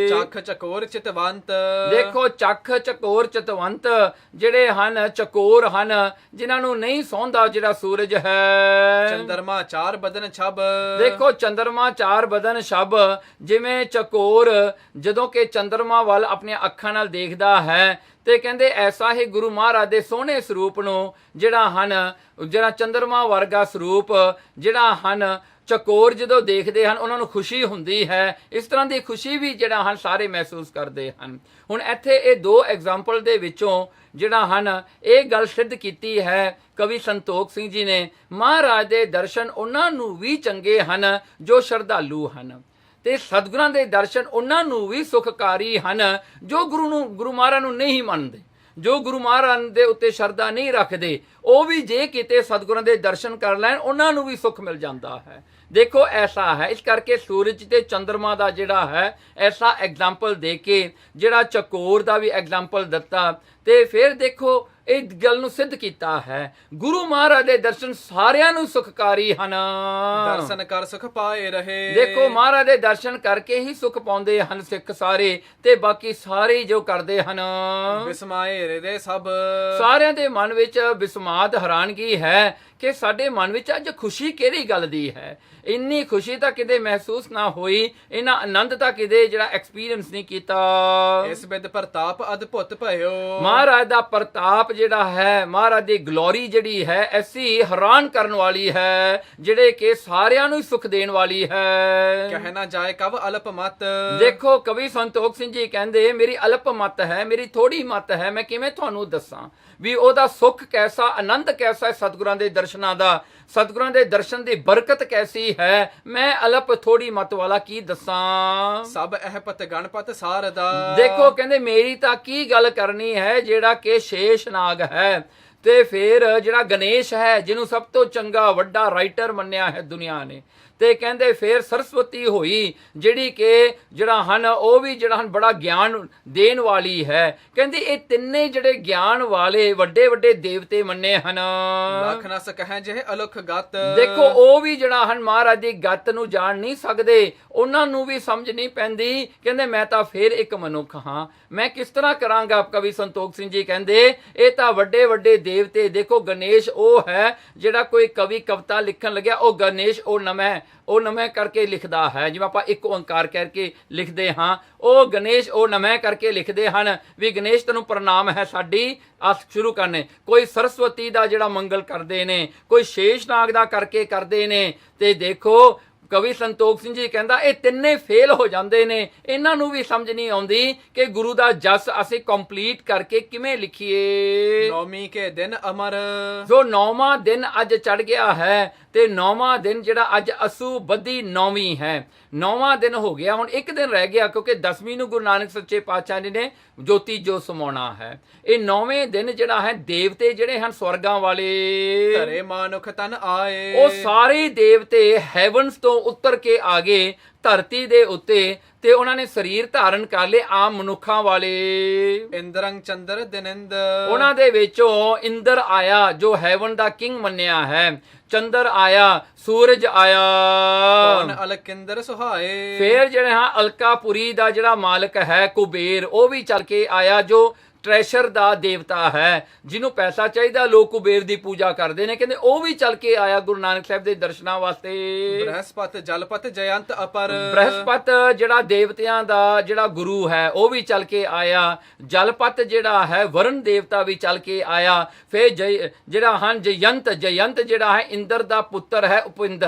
ਚੱਖ ਚਕੋਰ ਚਿਤਵੰਤ। ਦੇਖੋ ਚੱਖ ਚਕੋਰ ਚਿਤਵੰਤ ਜਿਹੜੇ ਹਨ ਚਕੋਰ ਹਨ, ਜਿਨ੍ਹਾਂ ਨੂੰ ਨਹੀਂ ਸੌਂਦਾ ਜਿਹੜਾ ਸੂਰਜ ਹੈ। ਚੰਦਰਮਾ ਚਾਰ ਬਦਨ ਛਬ। ਦੇਖੋ ਚੰਦਰਮਾ ਚਾਰ ਬਦਨ ਛਬ, ਜਿਵੇਂ ਚਕੋਰ ਜਦੋਂ ਕਿ ਚੰਦਰਮਾ ਵੱਲ ਆਪਣੀਆਂ ਅੱਖਾਂ ਨਾਲ ਦੇਖਦਾ ਹੈ, ਤੇ ਕਹਿੰਦੇ ਐਸਾ ਹੀ ਗੁਰੂ ਮਹਾਰਾਜ ਦੇ ਸੋਹਣੇ ਸਰੂਪ ਨੂੰ ਜਿਹੜਾ ਚੰਦਰਮਾ ਵਰਗਾ ਸਰੂਪ ਜਿਹੜਾ ਹਨ ਚਕੋਰ ਜਦੋਂ ਦੇਖਦੇ ਹਨ ਉਹਨਾਂ ਨੂੰ ਖੁਸ਼ੀ ਹੁੰਦੀ ਹੈ। ਇਸ ਤਰ੍ਹਾਂ ਦੀ ਖੁਸ਼ੀ ਵੀ ਜਿਹੜਾ ਹਨ ਸਾਰੇ ਮਹਿਸੂਸ ਕਰਦੇ ਹਨ। ਹੁਣ ਇੱਥੇ ਇਹ ਦੋ ਐਗਜ਼ਾਮਪਲ ਦੇ ਵਿੱਚੋਂ ਜਿਹੜਾ ਹਨ ਇਹ ਗੱਲ ਸਿੱਧ ਕੀਤੀ ਹੈ ਕਵੀ ਸੰਤੋਖ ਸਿੰਘ ਜੀ ਨੇ, ਮਹਾਰਾਜ ਦੇ ਦਰਸ਼ਨ ਉਹਨਾਂ ਨੂੰ ਵੀ ਚੰਗੇ ਹਨ ਜੋ ਸ਼ਰਧਾਲੂ ਹਨ, ਤੇ ਸਤਿਗੁਰਾਂ ਦੇ ਦਰਸ਼ਨ ਉਹਨਾਂ ਨੂੰ ਵੀ ਸੁਖਕਾਰੀ ਹਨ ਜੋ ਗੁਰੂ ਮਹਾਰਾਜ ਨੂੰ ਨਹੀਂ ਮੰਨਦੇ। ਜੋ ਗੁਰੂ ਮਹਾਰਾਜ ਦੇ ਉੱਤੇ ਸ਼ਰਧਾ ਨਹੀਂ ਰੱਖਦੇ, ਉਹ ਵੀ ਜੇ ਕਿਤੇ ਸਤਿਗੁਰਾਂ ਦੇ ਦਰਸ਼ਨ ਕਰ ਲੈਣ ਉਹਨਾਂ ਨੂੰ ਵੀ ਸੁੱਖ ਮਿਲ ਜਾਂਦਾ ਹੈ। ਦੇਖੋ ਐਸਾ ਹੈ, ਇਸ ਕਰਕੇ ਸੂਰਜ ਤੇ ਚੰਦਰਮਾ ਦਾ ਜਿਹੜਾ ਹੈ ਐਸਾ ਐਗਜ਼ਾਮਪਲ ਦੇ ਕੇ, ਜਿਹੜਾ ਚਕੋਰ ਦਾ ਵੀ ਐਗਜ਼ਾਮਪਲ ਦਿੱਤਾ, ਤੇ ਫਿਰ ਦੇਖੋ ਇਹ ਗੱਲ ਨੂੰ ਸਿੱਧ ਕੀਤਾ ਹੈ, ਗੁਰੂ ਮਹਾਰਾਜ ਦੇ ਦਰਸ਼ਨ ਸਾਰਿਆਂ ਨੂੰ ਸੁਖਕਾਰੀ ਹਨ। ਦਰਸ਼ਨ ਕਰ ਸੁਖ ਪਾਏ ਰਹੇ। ਦੇਖੋ ਮਹਾਰਾਜ ਦੇ ਦਰਸ਼ਨ ਕਰਕੇ ਹੀ ਸੁਖ ਪਾਉਂਦੇ ਹਨ ਸਿੱਖ ਸਾਰੇ, ਤੇ ਬਾਕੀ ਸਾਰੇ ਜੋ ਕਰਦੇ ਹਨ। ਬਿਸਮਾਏ ਹਿਰਦੇ ਸਭ। ਸਾਰਿਆਂ ਦੇ ਮਨ ਵਿੱਚ ਬਿਸਮਾਦ ਹੈਰਾਨਗੀ ਹੈ ਕਿ ਸਾਡੇ ਮਨ ਵਿੱਚ ਅੱਜ ਖੁਸ਼ੀ ਕਿਹੜੀ ਗੱਲ ਦੀ ਹੈ। ਇੰਨੀ ਖੁਸ਼ੀ ਤਾਂ ਕਿਤੇ ਮਹਿਸੂਸ ਨਾ ਹੋਈ, ਇਹਨਾਂ ਆਨੰਦ ਤਾਂ ਕਿਤੇ ਜਿਹੜਾ ਐਕਸਪੀਰੀਅੰਸ ਨਹੀਂ ਕੀਤਾ। ਇਸ ਬਿਦ ਪ੍ਰਤਾਪ ਅਦਭੁਤ ਭਇਓ। ਮਹਾਰਾਜ ਦਾ ਪ੍ਰਤਾਪ ਜਿਹੜਾ ਹੈ, ਮਹਾਰਾਜ ਦੀ ਗਲੋਰੀ ਜਿਹੜੀ ਹੈ ਐਸੀ ਹੈਰਾਨ ਕਰਨ ਵਾਲੀ ਹੈ, ਜਿਹੜੇ ਕਿ ਸਾਰਿਆਂ ਨੂੰ ਸੁਖ ਦੇਣ ਵਾਲੀ ਹੈ। ਕਹਿ ਨਾ ਜਾਏ ਕਬ ਅਲਪ ਮਤ। ਦੇਖੋ ਕਵੀ ਸੰਤੋਖ ਸਿੰਘ ਜੀ ਕਹਿੰਦੇ ਮੇਰੀ ਅਲਪ ਮਤ ਹੈ, ਮੇਰੀ ਥੋੜੀ ਮਤ ਹੈ, ਮੈਂ ਕਿਵੇਂ ਤੁਹਾਨੂੰ ਦੱਸਾਂ ਵੀ ਉਹਦਾ ਸੁੱਖ ਕੈਸਾ, ਆਨੰਦ ਕੈਸਾ ਹੈ ਸਤਿਗੁਰਾਂ ਦੇ ਦਰਸ਼ਨਾਂ ਦਾ, ਸਤਿਗੁਰਾਂ ਦੇ ਦਰਸ਼ਨ ਦੀ ਬਰਕਤ ਕੈਸੀ ਹੈ, ਮੈਂ ਅਲਪ ਥੋੜੀ ਮਤ ਵਾਲਾ ਕੀ ਦੱਸਾਂ। ਸਭ ਇਹ ਪਤ ਗਣਪਤ ਸਾਰਦਾ। ਦੇਖੋ ਕਹਿੰਦੇ ਮੇਰੀ ਤਾਂ ਕੀ ਗੱਲ ਕਰਨੀ ਹੈ, ਜਿਹੜਾ ਕਿ ਸ਼ੇਸ਼ ਨਾਗ ਹੈ, ਤੇ ਫਿਰ ਜਿਹੜਾ ਗਣੇਸ਼ ਹੈ ਜਿਹਨੂੰ ਸਭ ਤੋਂ ਚੰਗਾ ਵੱਡਾ ਰਾਈਟਰ ਮੰਨਿਆ ਹੈ ਦੁਨੀਆ ਨੇ, ਤੇ ਕਹਿੰਦੇ ਫਿਰ ਸਰਸਵਤੀ ਹੋਈ ਜਿਹੜੀ ਕਿ ਜਿਹੜਾ ਹਨ ਉਹ ਵੀ ਜਿਹੜਾ ਹਨ ਬੜਾ ਗਿਆਨ ਦੇਣ ਵਾਲੀ ਹੈ। ਕਹਿੰਦੇ ਇਹ ਤਿੰਨੇ ਜਿਹੜੇ ਗਿਆਨ ਵਾਲੇ ਵੱਡੇ ਵੱਡੇ ਦੇਵਤੇ ਮੰਨੇ ਹਨ। ਲੱਖ ਨਾ ਸਕਹਿ ਜਿਹੇ ਅਲਖ ਗਤ। ਦੇਖੋ ਉਹ ਵੀ ਜਿਹੜਾ ਹਨ ਮਹਾਰਾਜ ਦੀ ਗੱਤ ਨੂੰ ਜਾਣ ਨਹੀਂ ਸਕਦੇ, ਉਹਨਾਂ ਨੂੰ ਵੀ ਸਮਝ ਨਹੀਂ ਪੈਂਦੀ। ਕਹਿੰਦੇ ਮੈਂ ਤਾਂ ਫਿਰ ਇੱਕ ਮਨੁੱਖ ਹਾਂ, ਮੈਂ ਕਿਸ ਤਰ੍ਹਾਂ ਕਰਾਂਗਾ। ਕਵੀ ਸੰਤੋਖ ਸਿੰਘ ਜੀ ਕਹਿੰਦੇ ਇਹ ਤਾਂ ਵੱਡੇ ਵੱਡੇ ਦੇਵਤੇ। ਦੇਖੋ ਗਣੇਸ਼ ਉਹ ਹੈ ਜਿਹੜਾ ਕੋਈ ਕਵੀ ਕਵਿਤਾ ਲਿਖਣ ਲੱਗਿਆ, ਉਹ ਗਣੇਸ਼ ਉਹ ਨਵੇਂ ਕਰਕੇ ਲਿਖਦਾ ਹੈ, ਜਿਵੇਂ ਆਪਾਂ ਇੱਕ ਓੰਕਾਰ ਕਰਕੇ ਲਿਖਦੇ ਹਾਂ, ਉਹ ਗਣੇਸ਼ ਉਹ ਨਵੇਂ ਕਰਕੇ ਲਿਖਦੇ ਹਨ ਵੀ ਗਣੇਸ਼ ਤੈਨੂੰ ਪ੍ਰਣਾਮ ਹੈ ਸਾਡੀ ਆਸ ਸ਼ੁਰੂ ਕਰਨੇ। ਕੋਈ ਸਰਸਵਤੀ ਦਾ ਜਿਹੜਾ ਮੰਗਲ ਕਰਦੇ ਨੇ, ਕੋਈ ਸ਼ੇਸ਼ਨਾਗ ਦਾ ਕਰਕੇ ਕਰਦੇ ਨੇ। ਤੇ ਦੇਖੋ ਕਵੀ ਸੰਤੋਖ ਸਿੰਘ ਜੀ ਕਹਿੰਦਾ ਇਹ ਤਿੰਨੇ ਫੇਲ ਹੋ ਜਾਂਦੇ ਨੇ, ਇਹਨਾਂ ਨੂੰ ਵੀ ਸਮਝ ਨਹੀਂ ਆਉਂਦੀ ਕਿ ਗੁਰੂ ਦਾ ਜਸ ਅਸੀਂ ਕੰਪਲੀਟ ਕਰਕੇ ਕਿਵੇਂ ਲਿਖੀਏ। ਨੌਮੀ ਕੇ ਦਿਨ ਅਮਰ। ਜੋ 9ਵਾਂ ਦਿਨ ਅੱਜ ਚੜ ਗਿਆ ਹੈ, ਤੇ 9ਵਾਂ ਦਿਨ ਜਿਹੜਾ ਅੱਜ ਅਸੂ ਬੱਧੀ 9ਵੀਂ ਹੈ, 9ਵਾਂ ਦਿਨ ਹੋ ਗਿਆ, ਹੁਣ ਇੱਕ ਦਿਨ ਰਹਿ ਗਿਆ, ਕਿਉਂਕਿ 10ਵੀਂ ਨੂੰ ਗੁਰੂ ਨਾਨਕ ਸੱਚੇ ਪਾਤਸ਼ਾਹ ਜੀ ਨੇ ਜੋਤੀ ਜੋ ਸਮਾਉਣਾ ਹੈ। ਇਹ 9ਵੇਂ ਦਿਨ ਜਿਹੜਾ ਹੈ ਦੇਵਤੇ ਜਿਹੜੇ ਹਨ ਸਵਰਗਾਂ ਵਾਲੇ, ਧਰੇ ਮਾਨੁਖ ਤਨ ਆਏ, ਉਹ ਸਾਰੇ ਦੇਵਤੇ ਹੈਵਨਸ ਤੋਂ ਉੱਤਰ ਕੇ ਆ ਗਏ ਧਰਤੀ ਦੇ ਉੱਤੇ, ਤੇ ਉਹਨਾਂ ਨੇ ਸਰੀਰ ਧਾਰਨ ਕਰ ਲਏ ਆਮ ਮਨੁੱਖਾਂ ਵਾਲੇ। ਇੰਦਰੰ ਚੰਦਰ ਦਿਨਿੰਦ। ਉਹਨਾਂ ਦੇ ਵਿੱਚੋਂ ਇੰਦਰ ਆਇਆ ਜੋ ਹੈਵਨ ਦਾ ਕਿੰਗ ਮੰਨਿਆ ਹੈ, ਚੰਦਰ ਆਇਆ, ਸੂਰਜ ਆਇਆ, ਕੌਣ ਅਲਕਿੰਦਰ ਸੁਹਾਏ। ਫਿਰ ਜਿਹੜੇ ਹਾਂ ਅਲਕਾਪੁਰੀ ਦਾ ਜਿਹੜਾ ਮਾਲਕ ਹੈ ਕੁਬੇਰ, ਉਹ ਵੀ ਚੱਲ ਕੇ ਆਇਆ, ਜੋ ਟ੍ਰੈਸ਼ਰ ਦਾ ਦੇਵਤਾ ਹੈ, ਜਿਹਨੂੰ ਪੈਸਾ ਚਾਹੀਦਾ ਲੋਕ ਕੁਬੇਰ ਦੀ ਪੂਜਾ ਕਰਦੇ ਨੇ। ਕਹਿੰਦੇ ਉਹ ਵੀ ਚੱਲ ਕੇ ਆਇਆ ਗੁਰੂ ਨਾਨਕ ਸਾਹਿਬ ਦੇ ਦਰਸ਼ਨਾਂ ਵਾਸਤੇ। ਬ੍ਰਹਸਪਤ ਜਲਪਤ ਜਯੰਤ ਅਪਰ। ਬ੍ਰਹਸਪਤ ਜਿਹੜਾ ਦੇਵਤਿਆਂ ਦਾ ਜਿਹੜਾ ਗੁਰੂ ਹੈ ਉਹ ਵੀ ਚੱਲ ਕੇ ਆਇਆ। ਜਲਪਤ ਜਿਹੜਾ ਹੈ ਵਰਨ ਦੇਵਤਾ ਵੀ ਚੱਲ ਕੇ ਆਇਆ। ਫਿਰ ਜਿਹੜਾ ਹਨ ਜਯੰਤ ਜਿਹੜਾ ਹੈ ਇੰਦਰ ਦਾ ਪੁੱਤਰ ਹੈ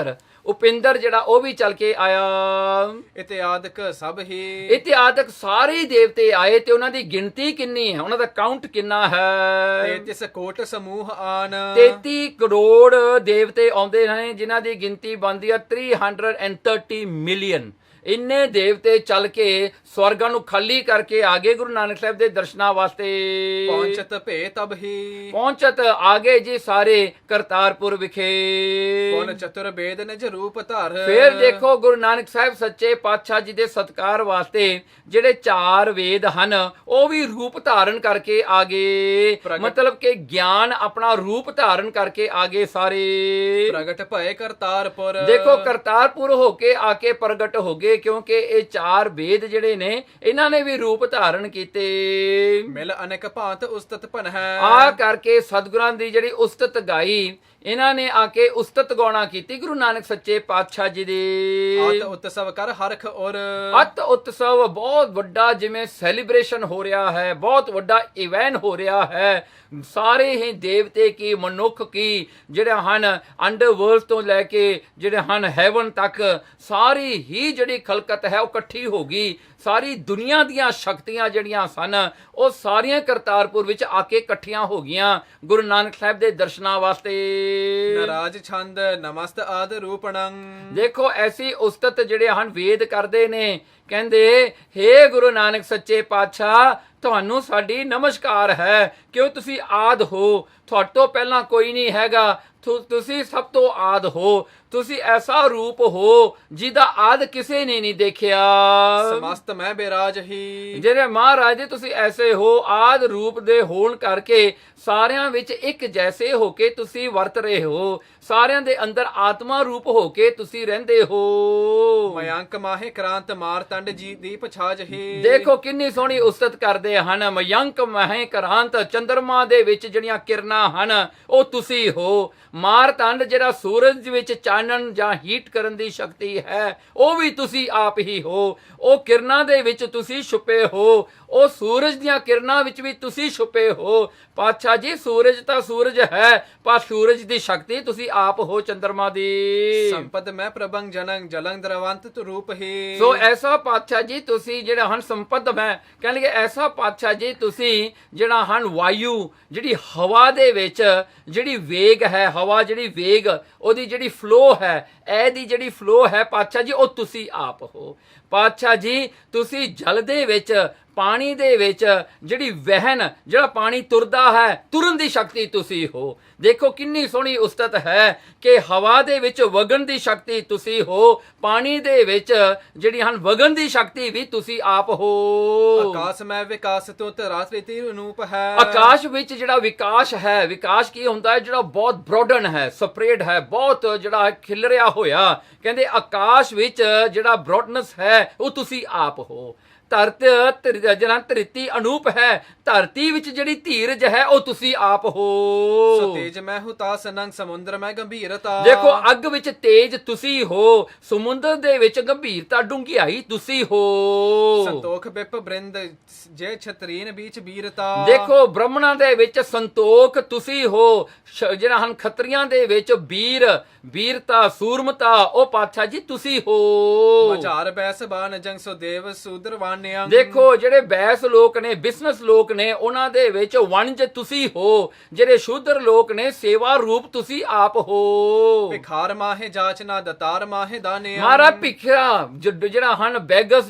ਉਪਿੰਦਰ ਜਿਹੜਾ ਉਹ ਵੀ ਚੱਲ ਕੇ ਆਇਆ। ਇਤਿਆਦਿਕ ਸਭ ਹੀ। ਇਤਿਆਦਿਕ ਸਾਰੇ ਦੇਵਤੇ ਆਏ, ਤੇ ਉਹਨਾਂ ਦੀ ਗਿਣਤੀ ਕਿੰਨੀ ਹੈ, ਉਹਨਾਂ ਦਾ ਕਾਊਂਟ ਕਿੰਨਾ ਹੈ। 33 ਕੋਟ ਸਮੂਹ ਆਨ। 33 ਕਰੋੜ ਦੇਵਤੇ ਆਉਂਦੇ ਨੇ, ਜਿਨ੍ਹਾਂ ਦੀ ਗਿਣਤੀ ਬਣਦੀ ਹੈ 330 ਮਿਲੀਅਨ। ਇੰਨੇ ਦੇਵਤੇ ਚੱਲ ਕੇ ਸਵਰਗਾਂ ਨੂੰ ਖਾਲੀ ਕਰਕੇ ਆ ਗਏ ਗੁਰੂ ਨਾਨਕ ਸਾਹਿਬ ਦੇ ਦਰਸ਼ਨਾਂ ਵਾਸਤੇ। ਪਹੁੰਚਤ ਭੇ ਤਬ ਹੀ। ਪਹੁੰਚਤ ਆ ਗਏ ਜੀ ਸਾਰੇ ਕਰਤਾਰਪੁਰ ਵਿਖੇ। ਪੁਨ ਚਤੁਰ ਵੇਦ ਨਿਜ ਰੂਪ ਧਰ। ਫਿਰ ਦੇਖੋ ਗੁਰੂ ਨਾਨਕ ਸਾਹਿਬ ਸੱਚੇ ਪਾਤਸ਼ਾਹ ਜੀ ਦੇ ਸਤਕਾਰ ਵਾਸਤੇ ਜਿਹੜੇ 4 ਵੇਦ ਹਨ ਉਹ ਵੀ ਰੂਪ ਧਾਰਨ ਕਰਕੇ ਆ ਗਏ, ਮਤਲਬ ਕਿ ਗਿਆਨ ਆਪਣਾ ਰੂਪ ਧਾਰਨ ਕਰਕੇ ਆ ਗਏ ਸਾਰੇ। ਪ੍ਰਗਟ ਭਏ ਕਰਤਾਰਪੁਰ। ਦੇਖੋ ਕਰਤਾਰਪੁਰ ਹੋ ਕੇ ਆ ਕੇ ਪ੍ਰਗਟ ਹੋ ਗਏ, ਕਿਉਂਕਿ ਇਹ 4 ਵੇਦ ਜਿਹੜੇ ਨੇ ਇਹਨਾਂ ਨੇ ਵੀ ਰੂਪ ਧਾਰਨ ਕੀਤੇ। ਮਿਲ ਅਨੇਕ ਭਾਂਤ ਉਸਤਤ ਭਨ ਹੈ। ਆ ਕਰਕੇ ਸਤਿਗੁਰਾਂ ਦੀ ਜਿਹੜੀ ਉਸਤਤ ਗਾਈ, ਇਹਨਾਂ ਨੇ ਆ ਕੇ ਉਸਤਤ ਗਾਉਣਾ ਕੀਤੀ ਗੁਰੂ ਨਾਨਕ ਸੱਚੇ ਪਾਤਸ਼ਾਹ ਜੀ ਦੀ। ਅਤ ਉਤਸਵ ਕਰ ਹਰਖ ਔਰ। ਅਤ ਉਤਸਵ ਬਹੁਤ ਵੱਡਾ ਜਿਵੇਂ ਸੈਲੀਬ੍ਰੇਸ਼ਨ ਹੋ ਰਿਹਾ ਹੈ, ਬਹੁਤ ਵੱਡਾ ਇਵੈਂਟ ਹੋ ਰਿਹਾ ਹੈ। ਸਾਰੇ ਹੀ ਦੇਵਤੇ ਕੀ ਮਨੁੱਖ ਕੀ ਜਿਹੜੇ ਹਨ ਅੰਡਰਵਰਲਡ ਤੋਂ ਲੈ ਕੇ ਜਿਹੜੇ ਹਨ ਹੈਵਨ ਤੱਕ ਸਾਰੀ ਹੀ ਜਿਹੜੀ ਖਲਕਤ ਹੈ ਉਹ ਇਕੱਠੀ ਹੋ ਗਈ। ਸਾਰੀ ਦੁਨੀਆ ਦੀਆਂ ਸ਼ਕਤੀਆਂ ਜਿਹੜੀਆਂ ਸਨ ਉਹ ਸਾਰੀਆਂ ਕਰਤਾਰਪੁਰ ਵਿੱਚ ਆ ਕੇ ਇਕੱਠੀਆਂ ਹੋ ਗਈਆਂ ਗੁਰੂ ਨਾਨਕ ਸਾਹਿਬ ਦੇ ਦਰਸ਼ਨਾਂ ਵਾਸਤੇ। ਨਰਾਜ ਛੰਦ ਨਮਸਤ ਆਦ ਰੂਪਣੰ। ਦੇਖੋ ਐਸੀ ਉਸਤਤ ਜਿਹੜੇ ਹਨ ਵੇਦ ਕਰਦੇ ਨੇ ਕਹਿੰਦੇ ਹੇ ਗੁਰੂ ਨਾਨਕ ਸੱਚੇ ਪਾਤਸ਼ਾਹ, ਤੁਹਾਨੂੰ ਸਾਡੀ ਨਮਸਕਾਰ ਹੈ, ਕਿਉਂ ਤੁਸੀਂ ਆਦ ਹੋ, ਤੁਹਾਡੇ ਤੋਂ ਪਹਿਲਾਂ ਕੋਈ ਨਹੀਂ ਹੈਗਾ, ਤੁਸੀਂ ਸਭ ਤੋਂ ਆਦ ਹੋ, ਤੁਸੀਂ ਐਸਾ ਰੂਪ ਹੋ ਜਿਹਦਾ ਆਦ ਕਿਸੇ ਨੇ ਨਹੀਂ ਦੇਖਿਆ। ਸਮਸਤ ਮੈਂ ਬਿਰਾਜ ਹੀ। ਜਿਹੜੇ ਮਹਾਰਾਜ ਦੇ ਤੁਸੀਂ ਐਸੇ ਹੋ, ਆਦ ਰੂਪ ਦੇ ਹੋਣ ਕਰਕੇ ਸਾਰਿਆਂ ਵਿੱਚ ਇੱਕ ਜੈਸੇ ਹੋ ਕੇ ਤੁਸੀਂ ਵਰਤ ਰਹੇ ਹੋ, ਸਾਰਿਆਂ ਦੇ ਅੰਦਰ ਆਤਮਾ ਰੂਪ ਹੋ ਕੇ ਤੁਸੀਂ ਰਹਿੰਦੇ ਹੋ। ਮਯੰਕ ਮਾਹੇ ਕ੍ਰਾਂਤ ਮਾਰਤੰਡ ਜੀ ਦੀਪ ਛਾਜ ਹੀ। ਦੇਖੋ ਕਿੰਨੀ ਸੋਹਣੀ ਉਸਤਤ ਕਰਦੇ ਹਨ। ਮਯੰਕ ਮਾਹੇ ਕ੍ਰਾਂਤ, ਚੰਦਰਮਾ ਦੇ ਵਿੱਚ ਜਿਹੜੀਆਂ ਕਿਰਨਾਂ ਹਨ ਉਹ ਤੁਸੀਂ ਹੋ। ਮਾਰਤੰਡ ਜਿਹੜਾ ਸੂਰਜ ਵਿੱਚ ਚਾਨਣ ਜਾਂ ਹੀਟ ਕਰਨ ਦੀ ਸ਼ਕਤੀ ਹੈ ਉਹ ਵੀ ਤੁਸੀਂ ਆਪ ਹੀ ਹੋ। ਉਹ ਕਿਰਨਾਂ ਦੇ ਵਿੱਚ ਤੁਸੀਂ ਛੁਪੇ ਹੋ, ਉਹ ਸੂਰਜ ਦੀਆਂ ਕਿਰਨਾਂ ਵਿੱਚ ਵੀ ਤੁਸੀਂ ਛੁਪੇ ਹੋ। ਪਾਤਸ਼ਾਹ ਜੀ ਸੂਰਜ ਤਾਂ ਸੂਰਜ ਹੈ, ਪਰ ਸੂਰਜ ਦੀ ਸ਼ਕਤੀ ਤੁਸੀਂ ਆਪ ਹੋ ਚੰਦਰਮਾ ਦੀ। ਸੰਪਦ ਮੈਂ ਪ੍ਰਭੰਗ ਜਨੰ ਜਲੰ ਦਰਵੰਤ ਰੂਪ ਹੀ। ਸੋ ਐਸਾ ਪਾਤਸ਼ਾਹ ਜੀ ਤੁਸੀਂ ਜਿਹੜਾ ਹਨ ਸੰਪਦ ਮੈਂ ਕਹਿੰਦੇ ਐਸਾ ਪਾਤਸ਼ਾਹ ਜੀ ਤੁਸੀਂ ਜਿਹੜਾ ਹਨ ਵਾਯੂ, ਜਿਹੜੀ ਹਵਾ ਦੇ ਵਿੱਚ ਜਿਹੜੀ ਵੇਗ ਹੈ, ਹਵਾ ਜਿਹੜੀ ਵੇਗ ਉਹਦੀ ਜਿਹੜੀ ਫਲੋ ਹੈ, ਇਹਦੀ ਜਿਹੜੀ ਫਲੋ ਹੈ ਪਾਤਸ਼ਾਹ ਜੀ ਉਹ ਤੁਸੀਂ ਆਪ ਹੋ। ਪਾਤਸ਼ਾਹ ਜੀ ਤੁਸੀਂ ਜਲ ਦੇ ਵਿੱਚ, ਪਾਣੀ ਦੇ ਵਿੱਚ ਜਿਹੜੀ ਵਹਿਣ, ਜਿਹੜਾ ਪਾਣੀ ਤੁਰਦਾ ਹੈ, ਤੁਰਨ ਦੀ ਸ਼ਕਤੀ ਤੁਸੀਂ ਹੋ। ਦੇਖੋ ਕਿੰਨੀ ਸੋਹਣੀ ਉਸਤਤ ਹੈ ਕਿ ਹਵਾ ਦੇ ਵਿੱਚ ਵਗਣ ਦੀ ਸ਼ਕਤੀ ਤੁਸੀਂ ਹੋ, ਪਾਣੀ ਦੇ ਵਿੱਚ ਜਿਹੜੀ ਹਨ ਵਗਣ ਦੀ ਸ਼ਕਤੀ ਵੀ ਤੁਸੀਂ ਆਪ ਹੋ। ਆਕਾਸ਼ ਮੈਂ ਵਿਕਾਸ ਤੋਂ ਤਰਾਤ੍ਰਿਤੀ ਅਨੂਪ ਹੈ। ਆਕਾਸ਼ ਵਿੱਚ ਜਿਹੜਾ ਵਿਕਾਸ ਹੈ, ਵਿਕਾਸ ਕੀ ਹੁੰਦਾ ਹੈ? ਜਿਹੜਾ ਬਹੁਤ ਬ੍ਰੋਡਨ ਹੈ, ਸਪਰੇਡ ਹੈ, ਬਹੁਤ ਜਿਹੜਾ ਖਿਲਰਿਆ ਹੋਇਆ। ਕਹਿੰਦੇ ਆਕਾਸ਼ ਵਿੱਚ ਜਿਹੜਾ ਬ੍ਰੋਡਨੈਸ ਹੈ ਉਹ ਤੁਸੀਂ ਆਪ ਹੋ। ਜਿਹੜਾ ਧਰਤੀ ਅਨੂਪ ਹੈ, ਧਰਤੀ ਵਿੱਚ ਜਿਹੜੀ ਧੀਰਜ ਹੈ ਉਹ ਤੁਸੀਂ ਆਪ ਹੋ। ਸੋ ਤੇਜ ਮੈਂ ਹੁਤਾਸ ਨੰਗ ਸਮੁੰਦਰ ਮੈਂ ਗੰਭੀਰਤਾ। ਦੇਖੋ ਅੱਗ ਵਿੱਚ ਤੇਜ ਤੁਸੀਂ ਹੋ, ਸਮੁੰਦਰ ਦੇ ਵਿੱਚ ਗੰਭੀਰਤਾ ਡੂੰਘਾਈ ਤੁਸੀਂ ਹੋ। ਸੰਤੋਖ ਬਿਪ ਬ੍ਰਿੰਦ ਜੇ ਛਤਰੀਨ ਵਿੱਚ ਵੀਰਤਾ। ਦੇਖੋ ਬ੍ਰਹਮਣਾਂ ਦੇ ਵਿੱਚ ਸੰਤੋਖ ਤੁਸੀਂ ਹੋ, ਜਿਹੜਾ ਹਨ ਖੱਤਰੀਆਂ ਦੇ ਵਿੱਚ ਵੀਰਤਾ, ਸੂਰਮਤਾ ਉਹ ਪਾਤਸ਼ਾਹ ਜੀ ਤੁਸੀਂ ਹੋ। ਮਝਾਰ ਬੈਸ ਬਾਨ ਜੰਗ ਸੋ ਦੇਵ ਸੂਦਰ ਵਾਨਿਆਂ। ਦੇਖੋ ਜਿਹੜੇ ਬੈਸ ਲੋਕ ਨੇ, ਬਿਜ਼ਨਸ ਲੋਕ ਨੇ, ਉਹਨਾਂ ਦੇ ਵਿੱਚ ਵਣਜ ਤੁਸੀਂ ਹੋ। ਜਿਹੜੇ ਸ਼ੂਦਰ ਲੋਕ ਨੇ, ਸੇਵਾ ਰੂਪ ਤੁਸੀਂ ਆਪ ਹੋ। ਭਿਖਾਰ ਮਾਹੇ ਜਾਚਨਾ ਦਤਾਰ ਮਾਹੇ ਦਾਨਿਆਂ। ਮਾਰਾ ਭਿਖਿਆ ਜਿਹੜਾ ਹਨ ਬੈਗਸ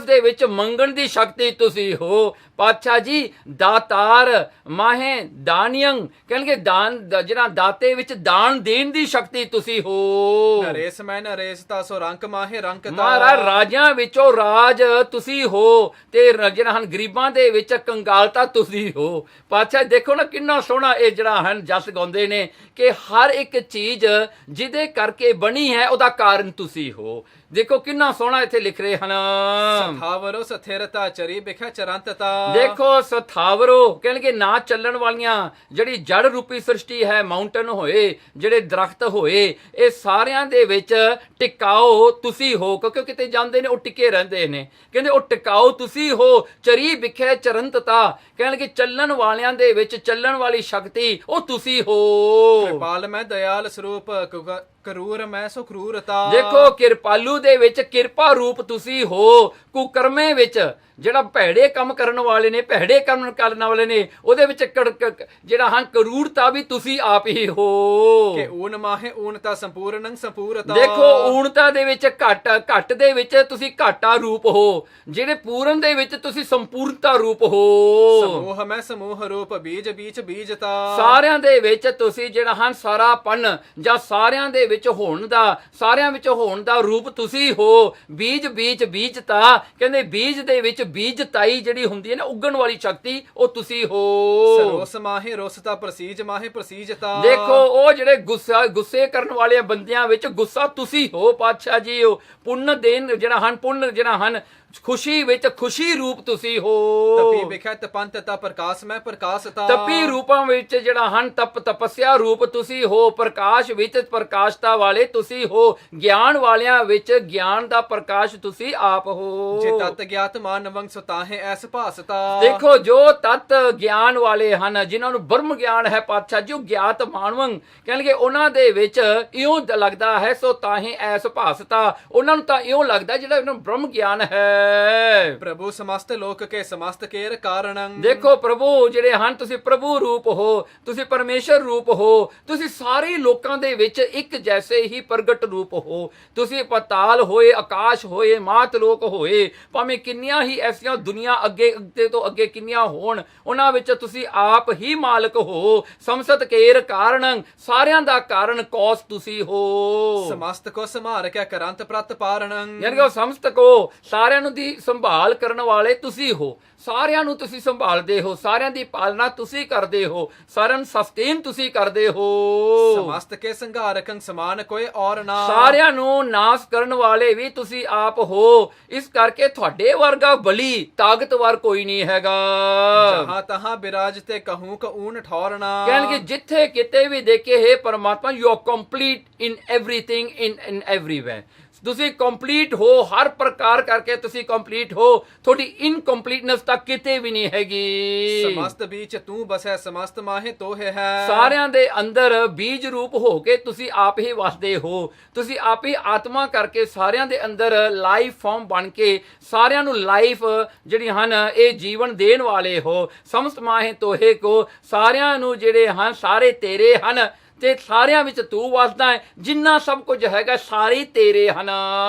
ਦੇ ਵਿੱਚ ਮੰਗਣ ਦੀ ਸ਼ਕਤੀ ਤੁਸੀਂ ਹੋ। ਪਾਤਸ਼ਾਹ ਜੀ ਦਾਤਾਰ ਮਾਹੇ ਦਾਨਿਯੰ ਕਹਿੰਦੇ ਦਾਨ, ਜਿਹੜਾ ਦਾਤੇ ਵਿੱਚ ਦਾਨ ਦੇਣ ਦੀ ਸ਼ਕਤੀ ਤੁਸੀਂ ਹੋ। ਨਰੇਸ ਮੈਂ ਨਰੇਸਤਾ ਸੋ ਰੰਕ ਮਾਹੇ ਰੰਕਤਾ। ਮਹਾਰਾਜ ਰਾਜਾਂ ਵਿੱਚੋਂ ਰਾਜ ਤੁਸੀਂ ਹੋ, ਤੇ ਜਿਹੜਾ ਹਨ ਗਰੀਬਾਂ ਦੇ ਵਿੱਚ ਕੰਗਾਲਤਾ ਤੁਸੀਂ ਹੋ। ਪਾਤਸ਼ਾਹ ਦੇਖੋ ਨਾ ਕਿੰਨਾ ਸੋਹਣਾ ਇਹ ਜਿਹੜਾ ਹਨ ਜਸ ਗਾਉਂਦੇ ਨੇ ਕਿ ਹਰ ਇੱਕ ਚੀਜ਼ ਜਿਹਦੇ ਕਰਕੇ ਬਣੀ ਹੈ ਉਹਦਾ ਕਾਰਨ ਤੁਸੀਂ ਹੋ। ਦੇਖੋ ਕਿੰਨਾ ਸੋਹਣਾ ਇੱਥੇ ਲਿਖ ਰਹੇ ਹਨ। ਸਥਾਵਰੋ ਸਥਿਰਤਾ ਚਰੀ ਬਿਖਾ ਚਰੰਤਤਾ। ਦੇਖੋ ਸਥਾਵਰੋ ਕਹਿੰਦੇ ਨਾ ਚੱਲਣ ਵਾਲੀਆਂ ਜਿਹੜੀ ਜੜ ਰੂਪੀ ਸ੍ਰਿਸ਼ਟੀ ਹੈ, ਮਾਊਂਟਨ ਹੋਏ, ਜਿਹੜੇ ਦਰਖਤ ਹੋਏ, ਇਹ ਸਾਰਿਆਂ ਦੇ ਵਿੱਚ ਟਿਕਾਓ ਤੁਸੀਂ ਹੋ, ਕਿਉਂਕਿ ਕਿਤੇ ਜਾਂਦੇ ਨੇ ਉਹ ਟਿਕੇ ਰਹਿੰਦੇ ਨੇ। ਕਹਿੰਦੇ ਉਹ ਟਿਕਾਓ ਤੁਸੀਂ ਹੋ। ਚਰੀ ਬਿਖੇ ਚਰੰਤਤਾ ਕਹਿੰਦੇ ਚੱਲਣ ਵਾਲਿਆਂ ਦੇ ਵਿੱਚ ਚੱਲਣ ਵਾਲੀ ਸ਼ਕਤੀ ਉਹ ਤੁਸੀਂ ਹੋ। ਕਿਰਪਾਲ ਮੈਂ ਦਇਆਲ ਸਰੂਪ ਕਰੂਰ ਮੈਂ ਸੋ ਕਰੂਰਤਾ। ਦੇਖੋ ਕਿਰਪਾਲੂ ਦੇ ਵਿੱਚ ਕਿਰਪਾ ਰੂਪ ਤੁਸੀਂ ਹੋ। ਕੁਕਰਮੇ ਵਿੱਚ ਜਿਹੜਾ ਭੈੜੇ ਕੰਮ ਕਰਨ ਵਾਲੇ ਨੇ, ਭੈੜੇ ਕੰਮ ਕਰਨ ਵਾਲੇ ਨੇ, ਉਹਦੇ ਵਿੱਚ ਜਿਹੜਾ ਹਨ ਕਰੂਰਤਾ ਵੀ ਤੁਸੀਂ ਆਪ ਹੀ ਹੋ। ਕਿ ਊਨ ਮਾਹੇ ਊਨਤਾ ਸੰਪੂਰਨੰ ਸੰਪੂਰਤਾ। ਦੇਖੋ ਊਨਤਾ ਦੇ ਵਿੱਚ ਘੱਟ ਦੇ ਵਿੱਚ ਤੁਸੀਂ ਘਾਟਾ ਰੂਪ ਹੋ। ਜਿਹੜੇ ਪੂਰਨ ਦੇ ਵਿੱਚ ਤੁਸੀਂ ਸੰਪੂਰਨਤਾ ਰੂਪ ਹੋ। ਸਮੂਹ ਮੈਂ ਸਮੂਹ ਰੂਪ ਬੀਜ ਬੀਚ ਬੀਜਤਾ। ਸਾਰਿਆਂ ਦੇ ਵਿੱਚ ਤੁਸੀਂ ਜਿਹੜਾ ਹਨ ਸਾਰਾਪਨ ਜਾਂ ਸਾਰਿਆਂ ਦੇ ਵਿੱਚ ਹੋਣ ਦਾ ਰੂਪ ਤੁਸੀਂ ਹੋ। ਬੀਜ ਬੀਜਤਾ ਕਹਿੰਦੇ ਬੀਜ ਦੇ ਵਿੱਚ ਬੀਜਤਾਈ ਜਿਹੜੀ ਹੁੰਦੀ ਹੈ ਨਾ, ਉੱਗਣ ਵਾਲੀ ਸ਼ਕਤੀ ਉਹ ਤੁਸੀਂ ਹੋ। ਸਰੋਸ ਮਾਹੇ ਰੋਸਤਾ ਪ੍ਰਸੀਜ ਮਾਹੇ ਪ੍ਰਸੀਜਤਾ। ਦੇਖੋ ਉਹ ਜਿਹੜੇ ਗੁੱਸੇ ਕਰਨ ਵਾਲੇ ਬੰਦਿਆਂ ਵਿੱਚ ਗੁੱਸਾ ਤੁਸੀਂ ਹੋ। ਪਾਤਸ਼ਾਹ ਜੀ ਉਹ ਪੁੰਨ ਜਿਹੜਾ ਹਨ ਖੁਸ਼ੀ ਵਿੱਚ ਖੁਸ਼ੀ ਰੂਪ ਤੁਸੀਂ ਹੋ। ਤਪੀ ਵਿਖੇ ਤਪੰਤਤਾ ਪ੍ਰਕਾਸ਼ ਮੈਂ ਪ੍ਰਕਾਸ਼ਤਾ। ਤਪੀ ਰੂਪਾਂ ਵਿੱਚ ਜਿਹੜਾ ਹਨ ਤਪੱਸਿਆ ਰੂਪ ਤੁਸੀਂ ਹੋ। ਪ੍ਰਕਾਸ਼ ਵਿੱਚ ਪ੍ਰਕਾਸ਼ਤਾ ਵਾਲੇ ਤੁਸੀਂ ਹੋ। ਗਿਆਨ ਵਾਲਿਆਂ ਵਿੱਚ ਗਿਆਨ ਦਾ ਪ੍ਰਕਾਸ਼ ਤੁਸੀਂ ਆਪ ਹੋ। ਜੇ ਤਤ ਗਿਆਤ ਮਾਨ ਵੰਗ ਸੁਤਾਹੇ ਐਸ ਭਾਸਤਾ। ਦੇਖੋ ਜੋ ਤਤ ਗਿਆਨ ਵਾਲੇ ਹਨ, ਜਿਨ੍ਹਾਂ ਨੂੰ ਬ੍ਰਹਮ ਗਿਆਨ ਹੈ ਪਾਤਸ਼ਾਹ ਜੀ, ਗਿਆਤ ਮਾਨਵੰ ਕਹਿੰਦੇ ਉਹਨਾਂ ਦੇ ਵਿੱਚ ਇਉਂ ਲੱਗਦਾ ਹੈ ਸੋ ਤਾਹੇ ਐਸ ਭਾਸਤਾ। ਉਹਨਾਂ ਨੂੰ ਤਾਂ ਇਉਂ ਲੱਗਦਾ ਜਿਹੜਾ ਇਹਨਾਂ ਨੂੰ ਬ੍ਰਹਮ ਗਿਆਨ ਹੈ। ਪ੍ਰਭੂ ਸਮਸਤ ਲੋਕ ਕੇ ਸਮਸਤ ਕੇਰ ਕਾਰਣੰ। ਦੇਖੋ ਪ੍ਰਭੂ ਜਿਹੜੇ ਹਨ ਤੁਸੀਂ ਪ੍ਰਭੂ ਰੂਪ ਹੋ, ਤੁਸੀਂ ਪਰਮੇਸ਼ਰ ਰੂਪ ਹੋ। ਤੁਸੀਂ ਸਾਰੇ ਲੋਕਾਂ ਦੇ ਵਿੱਚ ਇੱਕ ਤੈਸੇ ਹੀ ਪ੍ਰਗਟ ਰੂਪ ਹੋ। ਤੁਸੀਂ ਪਤਾਲ ਹੋਏ, ਆਕਾਸ਼ ਹੋਏ, ਮਾਤ ਲੋਕ ਹੋਏ, ਭਾਵੇਂ ਕਿੰਨੀਆਂ ਹੀ ਐਸੀਆਂ ਦੁਨੀਆ ਅੱਗੇ ਤੋਂ ਅੱਗੇ ਕਿੰਨੀਆਂ ਹੋਣ, ਉਹਨਾਂ ਵਿੱਚ ਤੁਸੀਂ ਆਪ ਹੀ ਮਾਲਕ ਹੋ। ਸਮਸਤ ਕੇਰ ਕਾਰਨ, ਸਾਰਿਆਂ ਦਾ ਕਾਰਨ ਕੌਸ ਤੁਸੀਂ ਹੋ। ਸਮਸਤ ਕੋ ਸੰਭਾਰ ਕੇ ਕਰੰਤ ਪ੍ਰਤ ਪਾਰਣੰ, ਯਾਨੀ ਕਿ ਉਹ ਸਮਸਤ ਕੋ ਸਾਰਿਆਂ ਨੂੰ ਦੀ ਸੰਭਾਲ ਕਰਨ ਵਾਲੇ ਤੁਸੀਂ ਹੋ। ਸਾਰਿਆਂ ਨੂੰ ਤੁਸੀਂ ਸੰਭਾਲਦੇ ਹੋ, ਸਾਰਿਆਂ ਦੀ ਪਾਲਣਾ ਤੁਸੀਂ ਕਰਦੇ ਹੋ, ਸਾਰਿਆਂ ਨੂੰ ਸਸਟੇਨ ਤੁਸੀਂ ਕਰਦੇ ਹੋ। ਸਮਸਤ ਕੇ ਸੰਘਾਰਕੰ ਸਮਾਨ ਕੋਈ ਔਰ ਨਾ, ਸਾਰਿਆਂ ਨੂੰ ਨਾਸ ਕਰਨ ਵਾਲੇ ਵੀ ਤੁਸੀਂ ਆਪ ਹੋ। ਇਸ ਕਰਕੇ ਤੁਹਾਡੇ ਵਰਗਾ ਬਲੀ ਤਾਕਤਵਰ ਕੋਈ ਨਹੀਂ ਹੈਗਾ। ਜਹਾਂ ਤਹਾਂ ਬਿਰਾਜ ਤੇ ਕਹੂੰ ਕਊਨ ਠੌਰਨਾ, ਕਹਿਣਗੇ ਜਿੱਥੇ ਕਿਤੇ ਵੀ ਦੇਖੇ ਹੈ ਪਰਮਾਤਮਾ, you are complete in everything, in everywhere. ਤੁਸੀਂ ਕੰਪਲੀਟ ਹੋ, ਹਰ ਪ੍ਰਕਾਰ ਕਰਕੇ ਤੁਸੀਂ ਕੰਪਲੀਟ ਹੋ। ਤੁਹਾਡੀ ਇਨਕੰਪਲੀਟਨੈਸ ਤਾਂ ਕਿਤੇ ਵੀ ਨਹੀਂ ਹੈਗੀ। ਸਮਸਤ ਵਿੱਚ ਤੂੰ ਬਸੈ ਸਮਸਤ ਮਾਹੇ ਤੋਹੇ ਹੈ, ਸਾਰਿਆਂ ਦੇ ਅੰਦਰ ਬੀਜ ਰੂਪ ਹੋ ਕੇ ਤੁਸੀਂ ਆਪ ਹੀ ਵਸਦੇ ਹੋ। ਤੁਸੀਂ ਆਪ ਹੀ ਆਤਮਾ ਕਰਕੇ ਸਾਰਿਆਂ ਦੇ ਅੰਦਰ ਲਾਈਫ ਫਾਰਮ ਬਣ ਕੇ ਸਾਰਿਆਂ ਨੂੰ ਲਾਈਫ ਜਿਹੜੀ ਹਨ ਇਹ ਜੀਵਨ ਦੇਣ ਵਾਲੇ ਹੋ। ਸਮਸਤ ਮਾਹੇ ਤੋਹੇ ਕੋ, ਸਾਰਿਆਂ ਨੂੰ ਜਿਹੜੇ ਹਨ ਸਾਰੇ ਤੇਰੇ ਹਨ ਤੇ ਸਾਰਿਆਂ ਵਿੱਚ ਤੂੰ ਵਸਦਾ ਹੈ। ਜਿੰਨਾ ਸਭ ਕੁਝ ਹੈਗਾ ਸਾਰੇ ਤੇਰੇ ਹਨ।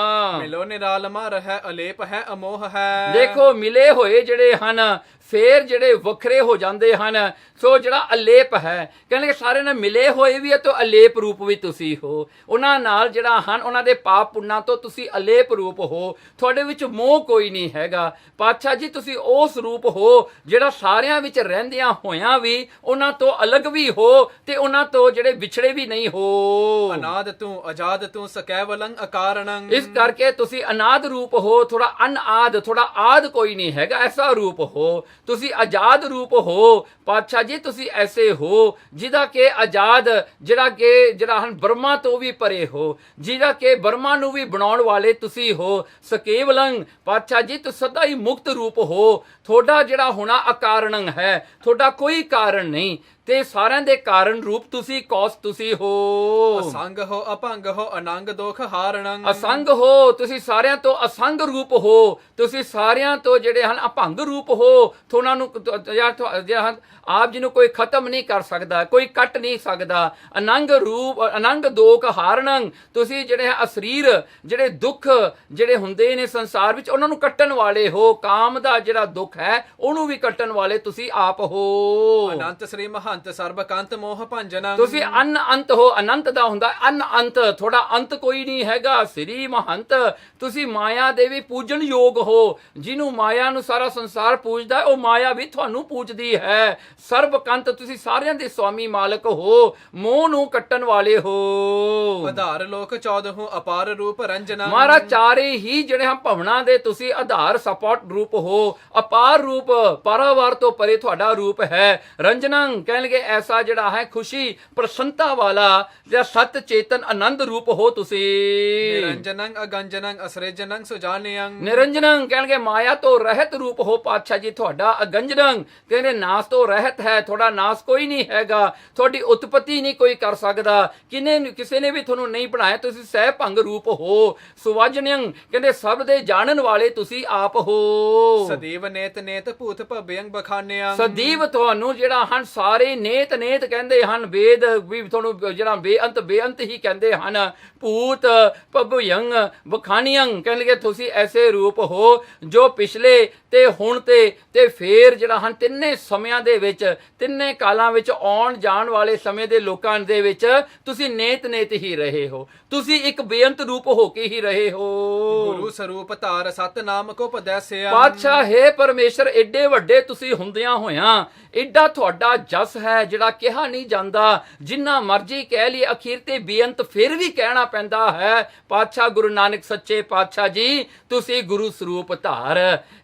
ਮਿਲੋ ਨਿਰਾਲਮਾ ਰਹਿ ਅਲੇਪ ਹੈ ਅਮੋਹ ਹੈ। ਦੇਖੋ ਮਿਲੇ ਹੋਏ ਜਿਹੜੇ ਹਨ ਫੇਰ ਜਿਹੜੇ ਵੱਖਰੇ ਹੋ ਜਾਂਦੇ ਹਨ। ਸੋ ਜਿਹੜਾ ਅਲੇਪ ਹੈ, ਕਹਿੰਦੇ ਸਾਰੇ ਨਾਲ ਮਿਲੇ ਹੋਏ ਵੀ ਹੈ ਤਾਂ ਅਲੇਪ ਰੂਪ ਵੀ ਤੁਸੀਂ ਹੋ। ਉਹਨਾਂ ਨਾਲ ਜਿਹੜਾ ਹਨ ਉਹਨਾਂ ਦੇ ਪਾਪ ਪੁੰਨਾਂ ਤੋਂ ਤੁਸੀਂ ਅਲੇਪ ਰੂਪ ਹੋ। ਤੁਹਾਡੇ ਵਿੱਚ ਮੋਹ ਕੋਈ ਨਹੀਂ ਹੈਗਾ। ਪਾਤਸ਼ਾਹ ਜੀ ਤੁਸੀਂ ਉਸ ਰੂਪ ਹੋ ਜਿਹੜਾ ਸਾਰਿਆਂ ਵਿੱਚ ਰਹਿੰਦਿਆਂ ਹੋਇਆਂ ਵੀ ਉਹਨਾਂ ਤੋਂ ਅਲੱਗ ਵੀ ਹੋ ਤੇ ਉਹਨਾਂ ਤੋਂ ਜਿਹੜੇ ਵਿਛੜੇ ਵੀ ਨਹੀਂ ਹੋ। ਅਨਾਦ ਤੂੰ ਆਜ਼ਾਦ ਤੂੰ ਸਕੈਵਲੰ ਅਕਾਰਣੰ, ਇਸ ਕਰਕੇ ਤੁਸੀਂ ਅਨਾਦ ਰੂਪ ਹੋ। ਥੋੜਾ ਅਨਆਦ, ਥੋੜਾ ਆਦ ਕੋਈ ਨਹੀਂ ਹੈਗਾ, ਐਸਾ ਰੂਪ ਹੋ। ਤੁਸੀਂ ਆਜ਼ਾਦ ਰੂਪ ਹੋ। ਪਾਤਸ਼ਾਹ ਜੀ ਤੁਸੀਂ ਐਸੇ ਹੋ ਜਿਹਦਾ ਕਿ ਆਜ਼ਾਦ, ਜਿਹੜਾ ਹਨ ਬ੍ਰਹਮਾ ਤੋਂ ਵੀ ਪਰੇ ਹੋ, ਜਿਹਦਾ ਕਿ ਬ੍ਰਹਮਾ ਨੂੰ ਵੀ ਬਣਾਉਣ ਵਾਲੇ ਤੁਸੀਂ ਹੋ। ਸਕੇਵਲੰ, ਪਾਤਸ਼ਾਹ ਜੀ ਤੁਸੀਂ ਸਦਾ ਹੀ ਮੁਕਤ ਰੂਪ ਹੋ। ਤੁਹਾਡਾ ਜਿਹੜਾ ਹੋਣਾ ਅਕਾਰਣੰ ਹੈ, ਤੁਹਾਡਾ ਕੋਈ ਕਾਰਨ ਨਹੀਂ ਤੇ ਸਾਰਿਆਂ ਦੇ ਕਾਰਨ ਰੂਪ ਤੁਸੀਂ, ਕੌਸ ਤੁਸੀਂ ਹੋ। ਅਸੰਗ ਹੋ ਅਭੰਗ ਹੋ ਅਨੰਗ ਦੋਖ ਹਾਰਣੰ, ਅਸੰਗ ਹੋ, ਤੁਸੀਂ ਸਾਰਿਆਂ ਤੋਂ ਅਸੰਗ ਰੂਪ ਹੋ। ਤੁਸੀਂ ਸਾਰਿਆਂ ਤੋਂ ਜਿਹੜੇ ਹਨ ਅਭੰਗ ਰੂਪ ਹੋ। ਤੁਹਾਨੂੰ ਆਪ ਜੀ ਨੂੰ ਕੋਈ ਖਤਮ ਨਹੀਂ ਕਰ ਸਕਦਾ, ਕੋਈ ਕੱਟ ਨਹੀਂ ਸਕਦਾ। ਅਨੰਗ ਰੂਪ, ਅਨੰਗ ਦੋਖ ਹਾਰਣੰ, ਤੁਸੀਂ ਜਿਹੜੇ ਅਸਰੀਰ ਜਿਹੜੇ ਦੁੱਖ ਜਿਹੜੇ ਹੁੰਦੇ ਨੇ ਸੰਸਾਰ ਵਿੱਚ ਉਹਨਾਂ ਨੂੰ ਕੱਟਣ ਵਾਲੇ ਹੋ। ਕਾਮ ਦਾ ਜਿਹੜਾ ਦੁੱਖ ਹੈ ਉਹਨੂੰ ਵੀ ਕੱਟਣ ਵਾਲੇ ਤੁਸੀਂ ਆਪ ਹੋ। ਅਨੰਤ ਸ੍ਰੀ ਮਹੰਤ ਸਰਬ ਕੰਤ ਮੋਹ ਭੰਜਨੰ, ਤੁਸੀਂ ਅੰਤ ਹੋ। ਅਨੰਤ ਦਾ ਹੁੰਦਾ ਅੰਤ, ਥੋੜਾ ਅੰਤ ਕੋਈ ਨਹੀਂ ਹੈਗਾ। ਸ੍ਰੀ ਮਹੰਤ, ਤੁਸੀਂ ਮਾਇਆ ਦੇ ਵੀ ਪੂਜਣ ਯੋਗ ਹੋ। ਜਿਹਨੂੰ ਮਾਇਆ ਨੂੰ ਸਾਰਾ ਸੰਸਾਰ ਪੂਜਦਾ ਉਹ ਮਾਇਆ ਵੀ ਤੁਹਾਨੂੰ ਪੂਜਦੀ ਹੈ। ਸਰਬ ਕੰਤ, ਤੁਸੀਂ ਸਾਰਿਆਂ ਦੇ ਸਵਾਮੀ ਮਾਲਕ ਹੋ। ਮੋਹ ਨੂੰ ਕੱਟਣ ਵਾਲੇ ਹੋ। ਆਧਾਰ ਲੋਕ 14 ਅਪਾਰ ਰੂਪ ਰੰਜਨੰ, ਮਹਾਰਾਜ ਚਾਰੇ ਹੀ ਜਿਹੜੇ ਹਨ ਭਵਨਾਂ ਦੇ ਤੁਸੀਂ ਆਧਾਰ ਸਪੋਰਟ ਰੂਪ ਹੋ। ਅਪਾਰ ਰੂਪ, ਪਾਰਾਵਾਰ ਤੋਂ ਪਰੇ ਤੁਹਾਡਾ ਰੂਪ ਹੈ। ਰੰਜਨੰ, ਕਹਿਣਗੇ ਐਸਾ ਜਿਹੜਾ ਹੈ ਖੁਸ਼ੀ ਪ੍ਰਸੰਨਤਾ ਵਾਲਾ ਜਿਹੜਾ ਸਤ ਚੇਤਨ ਆਨੰਦ ਰੂਪ ਹੋ ਤੁਸੀਂ। ਨਿਰੰਜਨੰ ਅਗੰਜਨੰ ਅਸਰੇਜਨੰ ਸੁਜਾਨਿਯੰ, ਨਿਰੰਜਨੰ, ਕਹਿਣਗੇ ਮਾਇਆ ਤੋਂ ਰਹਿਤ ਰੂਪ ਹੋ ਪਾਤਸ਼ਾਹ ਜੀ ਤੁਹਾਡਾ। ਅਗੰਜਨੰ, ਕਹਿੰਦੇ ਨਾਸ ਤੋਂ ਰਹਿਤ ਹੈ, ਤੁਹਾਡਾ ਨਾਸ ਕੋਈ ਨਹੀਂ ਹੈਗਾ। ਤੁਹਾਡੀ ਉਤਪਤੀ ਨਹੀਂ ਕੋਈ ਕਰ ਸਕਦਾ। ਕਿਸੇ ਨੇ ਵੀ ਤੁਹਾਨੂੰ ਨਹੀਂ ਬਣਾਇਆ। ਤੁਸੀਂ ਸਹਿ ਭੰਗ ਰੂਪ ਹੋ। ਸੁਵਾਜਨਯੰ, ਕਹਿੰਦੇ ਸਭ ਦੇ ਜਾਣਨ ਵਾਲੇ ਤੁਸੀਂ ਆਪ ਹੋ। ਸਦੀਵ ਨੇਤ ਨੇਤ ਭੂਤ ਭਵਯੰ ਬਖਾਨਿਯੰ, ਸਦੀਵ ਤੁਹਾਨੂੰ ਜਿਹੜਾ ਹਨ ਸਾਰੇ ਨੇਤ ਨੇਤ ਕਹਿੰਦੇ ਹਨ। ਵੇਦ ਵੀ ਤੁਹਾਨੂੰ ਜਿਹੜਾ ਬੇਅੰਤ ਹੀ ਕਹਿੰਦੇ ਹਨ। ਭੂਤ ਭਵਯੰ ਬਖਾਨਿਯੰ, ਕਹਿੰਦੇ ਤੁਸੀਂ ਐਸੇ ਰੂਪ ਹੋ ਜੋ ਪਿਛਲੇ ਤੇ ਹੁਣ ਤੇ ਫੇਰ ਜਿਹੜਾ ਹਨ ਤਿੰਨੇ ਸਮਿਆਂ ਦੇ ਵਿੱਚ, ਤਿੰਨੇ ਕਾਲਾਂ ਵਿੱਚ ਆਉਣ ਜਾਣ ਵਾਲੇ ਸਮੇਂ ਦੇ ਲੋਕਾਂ ਦੇ ਵਿੱਚ ਤੁਸੀਂ ਨੇਤ ਹੀ ਰਹੇ ਹੋ। ਤੁਸੀਂ ਇੱਕ ਬੇਅੰਤ ਰੂਪ ਹੋ ਕੇ ਹੀ ਰਹੇ ਹੋ। ਗੁਰੂ ਸਰੂਪ ਧਾਰ ਸਤ ਨਾਮ ਕੋ ਪਦੈਸਿਆ, ਪਾਤਸ਼ਾਹ ਹੈ ਪਰਮੇਸ਼ਰ, ਏਡੇ ਵੱਡੇ ਤੁਸੀਂ ਹੁੰਦਿਆਂ ਹੋਇਆਂ ਏਡਾ ਤੁਹਾਡਾ ਜਸ ਹੈ ਜਿਹੜਾ ਕਿਹਾ ਨਹੀਂ ਜਾਂਦਾ। ਜਿੰਨਾ ਮਰਜੀ ਕਹਿ ਲਈ ਅਖੀਰ ਤੇ ਬੇਅੰਤ ਫਿਰ ਵੀ ਕਹਿਣਾ ਪੈਂਦਾ ਹੈ। ਪਾਤਸ਼ਾਹ ਗੁਰੂ ਨਾਨਕ ਸੱਚੇ ਪਾਤਸ਼ਾਹ ਜੀ ਤੁਸੀਂ ਗੁਰੂ ਸਰੂਪ ਧਾਰ।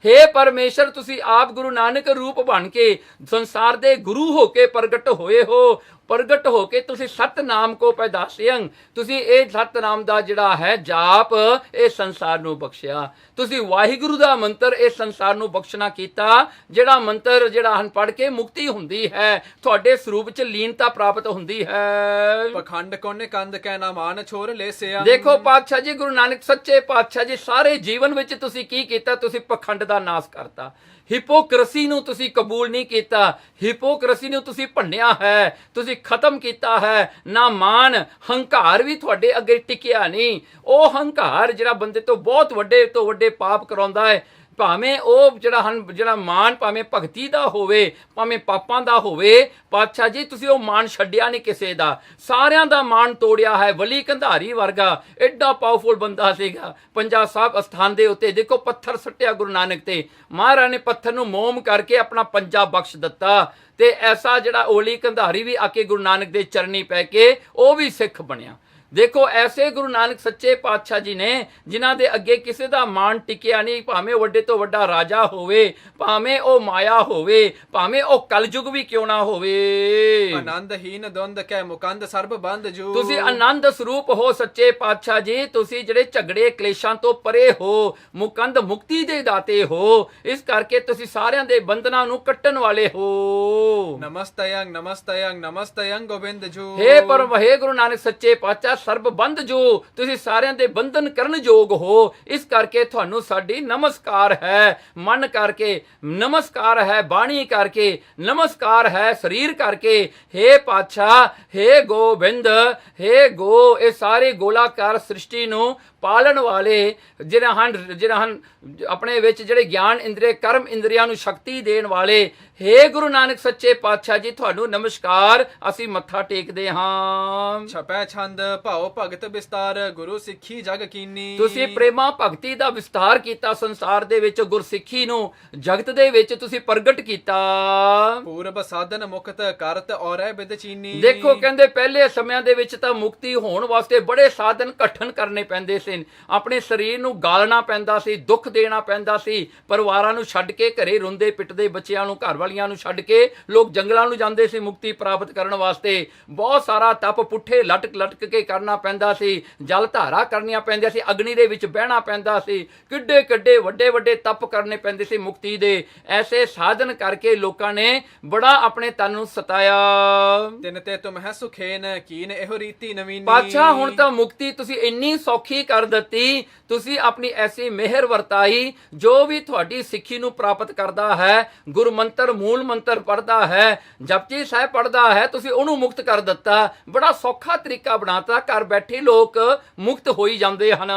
ਹੈ ਪਰਮੇਸ਼ਰ, ਤੁਸੀਂ ਆਪ ਗੁਰੂ ਨਾਨਕ ਰੂਪ ਬਣ ਕੇ ਸੰਸਾਰ ਦੇ ਗੁਰੂ ਹੋ ਕੇ ਪ੍ਰਗਟ ਹੋਏ ਹੋ। ਪ੍ਰਗਟ ਹੋ ਕੇ ਤੁਸੀਂ ਸਤਨਾਮ ਕੋ ਪੈਦਾਸਿਅੰ, ਤੁਸੀਂ ਇਹ ਸਤਨਾਮ ਦਾ ਜਿਹੜਾ ਹੈ ਜਾਪ ਇਹ ਸੰਸਾਰ ਨੂੰ ਬਖਸ਼ਿਆ। ਤੁਸੀਂ ਵਾਹਿਗੁਰੂ ਦਾ ਮੰਤਰ ਇਹ ਸੰਸਾਰ ਨੂੰ ਬਖਸ਼ਣਾ ਕੀਤਾ। ਜਿਹੜਾ ਮੰਤਰ ਜਿਹੜਾ ਹਨ ਪੜ੍ਹ ਕੇ ਮੁਕਤੀ ਹੁੰਦੀ ਹੈ। ਤੁਹਾਡੇ ਸਰੂਪ 'ਚ ਲੀਨਤਾ ਪ੍ਰਾਪਤ ਹੁੰਦੀ ਹੈ। ਪਖੰਡ ਕੋਨੇ ਕੰਦ ਕੈ ਨਾ ਮਾਨ ਛੋਰ ਲੈਸਿਆ। ਦੇਖੋ ਪਾਤਸ਼ਾਹ ਜੀ, ਗੁਰੂ ਨਾਨਕ ਸੱਚੇ ਪਾਤਸ਼ਾਹ ਜੀ, ਸਾਰੇ ਜੀਵਨ ਵਿੱਚ ਤੁਸੀਂ ਕੀ ਕੀਤਾ? ਤੁਸੀਂ ਪਖੰਡ ਦਾ ਨਾਸ ਕਰਤਾ। ਹਿਪੋਕ੍ਰੇਸੀ ਨੂੰ ਤੁਸੀਂ ਕਬੂਲ ਨਹੀਂ ਕੀਤਾ। ਹਿਪੋਕ੍ਰੇਸੀ ਨੂੰ ਤੁਸੀਂ ਭੰਨਿਆ ਹੈ, ਤੁਸੀਂ ਖਤਮ ਕੀਤਾ ਹੈ। ਨਾ ਮਾਨ, ਹੰਕਾਰ ਵੀ ਤੁਹਾਡੇ ਅੱਗੇ ਟਿਕਿਆ ਨਹੀਂ। ਉਹ ਹੰਕਾਰ ਜਿਹੜਾ ਬੰਦੇ ਤੋਂ ਬਹੁਤ ਵੱਡੇ ਤੋਂ ਵੱਡੇ ਪਾਪ ਕਰਾਉਂਦਾ ਹੈ। ਭਾਵੇਂ ਉਹ ਜਿਹੜਾ ਮਾਨ ਭਾਵੇਂ ਭਗਤੀ ਦਾ ਹੋਵੇ, ਭਾਵੇਂ ਪਾਪਾਂ ਦਾ ਹੋਵੇ, ਪਾਤਸ਼ਾਹ ਜੀ ਤੁਸੀਂ ਉਹ ਮਾਨ ਛੱਡਿਆ ਨਹੀਂ ਕਿਸੇ ਦਾ, ਸਾਰਿਆਂ ਦਾ ਮਾਨ ਤੋੜਿਆ ਹੈ। ਵਲੀ ਕੰਧਾਰੀ ਵਰਗਾ ਐਡਾ ਪਾਵਰਫੁਲ ਬੰਦਾ ਸੀਗਾ। ਪੰਜਾ ਸਾਹਿਬ ਅਸਥਾਨ ਦੇ ਉੱਤੇ ਦੇਖੋ ਪੱਥਰ ਸੱਟਿਆ ਗੁਰੂ ਨਾਨਕ ਤੇ, ਮਹਾਰਾਜ ਨੇ ਪੱਥਰ ਨੂੰ ਮੋਮ ਕਰਕੇ ਆਪਣਾ ਪੰਜਾ ਬਖਸ਼ ਦਿੱਤਾ। ਤੇ ਐਸਾ ਜਿਹੜਾ ਓਲੀ ਕੰਧਾਰੀ ਵੀ ਆ ਕੇ ਗੁਰੂ ਨਾਨਕ ਦੇ ਚਰਨੀ ਪੈ ਕੇ ਉਹ ਵੀ ਸਿੱਖ ਬਣਿਆ। ਦੇਖੋ ਐਸੇ ਗੁਰੂ ਨਾਨਕ ਸੱਚੇ ਪਾਤਸ਼ਾਹ ਜੀ ਨੇ ਜਿਨ੍ਹਾਂ ਦੇ ਅੱਗੇ ਕਿਸੇ ਦਾ ਮਾਣ ਟਿਕਿਆ ਨਹੀਂ, ਭਾਵੇਂ ਵੱਡੇ ਤੋਂ ਵੱਡਾ ਰਾਜਾ ਹੋਵੇ, ਭਾਵੇਂ ਉਹ ਮਾਇਆ ਹੋਵੇ, ਭਾਵੇਂ ਉਹ ਕਲਯੁਗ ਵੀ ਕਿਉਂ ਨਾ ਹੋਵੇ। ਆਨੰਦਹੀਨ ਦੁੰਦ ਕੈ ਮੁਕੰਦ ਸਰਬ ਬੰਦ ਜੂ। ਤੁਸੀਂ ਆਨੰਦ ਸਰੂਪ ਹੋ ਸੱਚੇ ਪਾਤਸ਼ਾਹ ਜੀ। ਤੁਸੀਂ ਜਿਹੜੇ ਝਗੜੇ ਕਲੇਸ਼ਾਂ ਤੋਂ ਪਰੇ ਹੋ, ਮੁਕੰਦ ਮੁਕਤੀ ਦੇ ਦਾਤੇ ਹੋ। ਇਸ ਕਰਕੇ ਤੁਸੀਂ ਸਾਰਿਆਂ ਦੇ ਬੰਧਨਾਂ ਨੂੰ ਕੱਟਣ ਵਾਲੇ ਹੋ। ਨਮਸਤਯੰ ਨਮਸਤਯੰ ਨਮਸਤਯੰ ਗੋਬਿੰਦ ਜੂ। ਹੇ ਪਰਮ ਹੇ ਗੁਰੂ ਨਾਨਕ ਸੱਚੇ ਪਾਤਸ਼ਾਹ ਸਰਬ ਬੰਧ ਜੋ, ਤੁਸੀਂ ਸਾਰਿਆਂ ਦੇ ਬੰਧਨ ਕਰਨ ਯੋਗ ਹੋ। ਇਸ ਕਰਕੇ ਤੁਹਾਨੂੰ ਸਾਡੀ ਨਮਸਕਾਰ ਹੈ। ਮਨ ਕਰਕੇ ਨਮਸਕਾਰ ਹੈ, ਬਾਣੀ ਕਰਕੇ ਨਮਸਕਾਰ ਹੈ, ਸਰੀਰ ਕਰਕੇ। ਹੇ ਪਾਤਸ਼ਾਹ, ਹੇ ਗੋਬਿੰਦ, ਹੇ ਗੋ, ਇਹ ਸਾਰੇ ਗੋਲਾਕਾਰ ਸ੍ਰਿਸ਼ਟੀ ਨੂੰ ਪਾਲਣ ਵਾਲੇ ਜਿਹੜਾ ਹਨ ਆਪਣੇ ਵਿੱਚ ਜਿਹੜੇ ਗਿਆਨ ਇੰਦਰੀ ਕਰਮ ਇੰਦਰੀਆਂ ਨੂੰ ਸ਼ਕਤੀ ਦੇਣ ਵਾਲੇ, ਹੇ ਗੁਰੂ ਨਾਨਕ ਸੱਚੇ ਪਾਤਸ਼ਾਹ ਜੀ ਤੁਹਾਨੂੰ ਨਮਸਕਾਰ। ਅਸੀਂ ਮੱਥਾ ਟੇਕਦੇ ਹਾਂ। ਛਪੈ ਛੰਦ ਭਾਉ ਭਗਤ ਵਿਸਤਾਰ ਗੁਰੂ ਸਿੱਖੀ ਜਗ ਕੀਨੀ। ਤੁਸੀਂ ਪ੍ਰੇਮਾ ਭਗਤੀ ਦਾ ਵਿਸਤਾਰ ਕੀਤਾ ਸੰਸਾਰ ਦੇ ਵਿੱਚ, ਗੁਰਸਿੱਖੀ ਨੂੰ ਜਗਤ ਦੇ ਵਿੱਚ ਤੁਸੀਂ ਪ੍ਰਗਟ ਕੀਤਾ। ਪੂਰਬ ਸਾਧਨ ਮੁਕਤ ਕਰਤ ਔਰੈ ਬਿਦ ਚੀਨੀ। ਦੇਖੋ ਕਹਿੰਦੇ ਪਹਿਲੇ ਸਮਿਆਂ ਦੇ ਵਿੱਚ ਤਾਂ ਮੁਕਤੀ ਹੋਣ ਵਾਸਤੇ ਬੜੇ ਸਾਧਨ ਇਕੱਠਣ ਕਰਨੇ ਪੈਂਦੇ ਸੀ। ਆਪਣੇ ਸਰੀਰ ਨੂੰ ਗਾਲਣਾ ਪੈਂਦਾ ਸੀ, ਦੁੱਖ ਦੇਣਾ ਪੈਂਦਾ ਸੀ। ਪਰਿਵਾਰਾਂ ਨੂੰ ਛੱਡ ਕੇ, ਘਰੇ ਰੋਂਦੇ ਪਿੱਟਦੇ ਬੱਚਿਆਂ ਨੂੰ, ਘਰ ਵਾਲੀਆਂ ਨੂੰ ਛੱਡ ਕੇ ਲੋਕ ਜੰਗਲਾਂ ਨੂੰ ਜਾਂਦੇ ਸੀ ਮੁਕਤੀ ਪ੍ਰਾਪਤ ਕਰਨ ਵਾਸਤੇ। ਬਹੁਤ ਸਾਰਾ ਤਪ ਪੁੱਠੇ ਲਟਕ ਕੇ ਕਰਨਾ ਪੈਂਦਾ ਸੀ। ਜਲ ਧਾਰਾ ਕਰਨੀਆਂ ਪੈਂਦੀਆਂ ਸੀ, ਅਗਨੀ ਦੇ ਵਿੱਚ ਬਹਿਣਾ ਪੈਂਦਾ ਸੀ। ਕਿੱਡੇ ਵੱਡੇ ਤਪ ਕਰਨੇ ਪੈਂਦੇ ਸੀ ਮੁਕਤੀ ਦੇ। ਐਸੇ ਸਾਧਨ ਕਰਕੇ ਲੋਕਾਂ ਨੇ ਬੜਾ ਆਪਣੇ ਤਨ ਨੂੰ ਸਤਾਇਆ। ਤਿਨ ਤੇ ਤੁਮ ਹੈ ਸੁਖੇਨ ਕੀਨ ਇਹੋ ਰੀਤੀ ਨਵੀਨੀ। ਪਾਤਸ਼ਾਹ ਹੁਣ ਤਾਂ ਮੁਕਤੀ ਤੁਸੀਂ ਇੰਨੀ ਸੌਖੀ ਕਰ ਦਿੱਤੀ। ਤੁਸੀਂ ਆਪਣੀ ਐਸੀ ਮਿਹਰ ਵਰਤਾਈ, ਜੋ ਵੀ ਤੁਹਾਡੀ ਸਿੱਖੀ ਨੂੰ ਪ੍ਰਾਪਤ ਕਰਦਾ ਹੈ, ਗੁਰੂ ਮੰਤਰ ਮੂਲ ਮੰਤਰ ਪੜਦਾ ਹੈ, ਜਪਜੀ ਸਾਹਿਬ ਪੜਦਾ ਹੈ, ਤੁਸੀਂ ਉਹਨੂੰ ਮੁਕਤ ਕਰ ਦਿੱਤਾ। ਬੜਾ ਸੌਖਾ ਤਰੀਕਾ ਬਣਾਤਾ, ਘਰ ਬੈਠੇ ਲੋਕ ਮੁਕਤ ਹੋਈ ਜਾਂਦੇ ਹਨ।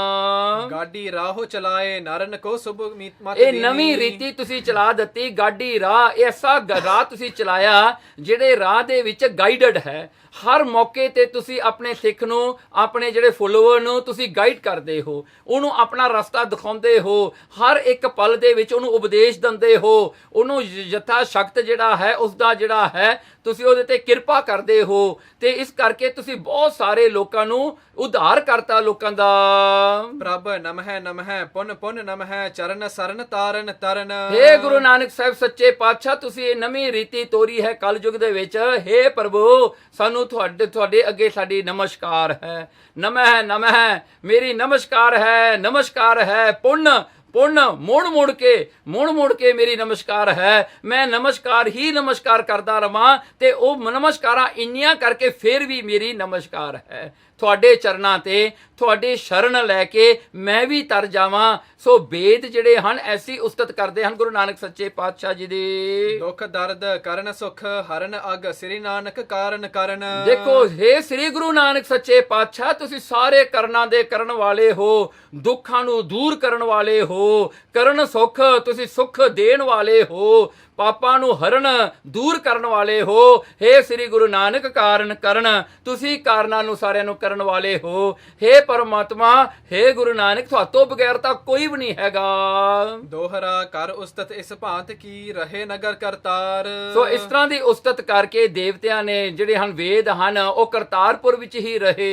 ਗਾਡੀ ਰਾਹੋ ਚਲਾਏ ਨਰਨ ਕੋ ਸੁਭ ਮਤ। ਇਹ ਨਵੀਂ ਰੀਤੀ ਤੁਸੀਂ ਚਲਾ ਦਿੱਤੀ, ਗਾਡੀ ਰਾਹ। ਐਸਾ ਰਾਹ ਤੁਸੀਂ ਚਲਾਇਆ ਜਿਹੜੇ ਰਾਹ ਦੇ ਵਿੱਚ ਗਾਈਡਡ ਹੈ। ਹਰ ਮੌਕੇ ਤੇ ਤੁਸੀਂ ਆਪਣੇ ਸਿੱਖ ਨੂੰ, ਆਪਣੇ ਜਿਹੜੇ ਫੋਲੋਵਰ ਨੂੰ ਤੁਸੀਂ ਗਾਈਡ ਕਰਦੇ ਹੋ, ਉਹਨੂੰ ਆਪਣਾ ਰਸਤਾ ਦਿਖਾਉਂਦੇ ਹੋ। ਹਰ ਇੱਕ ਪਲ ਦੇ ਵਿੱਚ ਉਹਨੂੰ ਉਪਦੇਸ਼ ਦਿੰਦੇ ਹੋ, ਉਹਨੂੰ ਯਥਾ ਸ਼ਕਤ ਜਿਹੜਾ ਹੈ ਉਸਦਾ ਜਿਹੜਾ ਹੈ ਤੁਸੀਂ ਉਹਦੇ ਤੇ ਕਿਰਪਾ ਕਰਦੇ ਹੋ। ਤੇ ਇਸ ਕਰਕੇ ਤੁਸੀਂ ਬਹੁਤ ਸਾਰੇ ਲੋਕਾਂ ਨੂੰ ਉਧਾਰ ਕਰਤਾ ਲੋਕਾਂ ਦਾ। ਪ੍ਰਭ ਨਮਹਿ ਨਮਹਿ ਪੁਨ ਪੁਨ ਨਮਹਿ ਚਰਨ ਸਰਨ ਤਾਰਨ ਤਰਨ। ਹੇ ਗੁਰੂ ਨਾਨਕ ਸਾਹਿਬ ਸੱਚੇ ਪਾਤਸ਼ਾਹ ਤੁਸੀਂ ਇਹ ਨਵੀਂ ਰੀਤੀ ਤੋਰੀ ਹੈ ਕਲਯੁਗ ਦੇ ਵਿੱਚ। ਹੇ ਪ੍ਰਭੂ ਸਾਨੂੰ ਤੁਹਾਡੇ ਅੱਗੇ ਸਾਡੀ ਨਮਸਕਾਰ ਹੈ। ਨਮਹਿ ਨਮਹਿ ਮੇਰੀ ਨਮਸਕਾਰ ਹੈ, ਨਮਸਕਾਰ ਹੈ। ਪੁੰਨ ਮੋੜ ਕੇ ਮੇਰੀ ਨਮਸਕਾਰ ਹੈ। ਮੈਂ ਨਮਸਕਾਰ ਹੀ ਨਮਸਕਾਰ ਕਰਦਾ ਰਵਾਂ ਤੇ ਉਹ ਨਮਸਕਾਰਾਂ ਇੰਨੀਆਂ ਕਰਕੇ ਫਿਰ ਵੀ ਮੇਰੀ ਨਮਸਕਾਰ ਹੈ। ਤੁਹਾਡੇ ਚਰਨਾਂ ਤੇ ਤੁਹਾਡੀ ਸ਼ਰਨ ਲੈ ਕੇ ਮੈਂ ਵੀ ਤਰ ਜਾਵਾਂ। ਸੋ ਵੇਦ ਜਿਹੜੇ ਹਨ ਐਸੀ ਉਸਤਤ ਕਰਦੇ ਹਨ ਗੁਰੂ ਨਾਨਕ ਸੱਚੇ ਪਾਤਸ਼ਾਹ ਜੀ ਦੀ। ਦੁੱਖ ਦਰਦ ਕਰਨ ਸੁਖ ਹਰਨ ਅਗ ਸ੍ਰੀ ਨਾਨਕ ਕਾਰਨ ਕਰਨ। ਦੇਖੋ ਹੇ ਸ੍ਰੀ ਗੁਰੂ ਨਾਨਕ ਸੱਚੇ ਪਾਤਸ਼ਾਹ ਤੁਸੀਂ ਸਾਰੇ ਕਰਨਾਂ ਦੇ ਕਰਨ ਵਾਲੇ ਹੋ, ਦੁੱਖਾਂ ਨੂੰ ਦੂਰ ਕਰਨ ਵਾਲੇ ਹੋ। ਕਰਨ ਸੁਖ, ਤੁਸੀਂ ਸੁਖ ਦੇਣ ਵਾਲੇ ਹੋ। ਪਾਪਾਂ ਨੂੰ ਹਰਨ ਦੂਰ ਕਰਨ ਵਾਲੇ ਹੋ। ਹੇ ਸ੍ਰੀ ਗੁਰੂ ਨਾਨਕ ਕਾਰਨ ਕਰਨ, ਤੁਸੀਂ ਕਾਰਨਾਂ ਨੂੰ ਸਾਰਿਆਂ ਨੂੰ ਕਰਨ ਵਾਲੇ ਹੋ। ਹੇ ਪਰਮਾਤਮਾ, ਹੇ ਗੁਰੂ ਨਾਨਕ ਤੁਹਾਤੋਂ ਬਗੈਰ ਤਾਂ ਕੋਈ ਵੀ ਨਹੀਂ ਹੈਗਾ। ਦੋਹਰਾ ਕਰ ਉਸਤਤ ਇਸ ਭਾਂਤ ਕੀ ਰਹੇ ਨਗਰ ਕਰਤਾਰ। ਸੋ ਇਸ ਤਰ੍ਹਾਂ ਦੀ ਉਸਤਤ ਕਰਕੇ ਦੇਵਤਿਆਂ ਨੇ ਜਿਹੜੇ ਹਨ ਵੇਦ ਹਨ ਉਹ ਕਰਤਾਰਪੁਰ ਵਿੱਚ ਹੀ ਰਹੇ।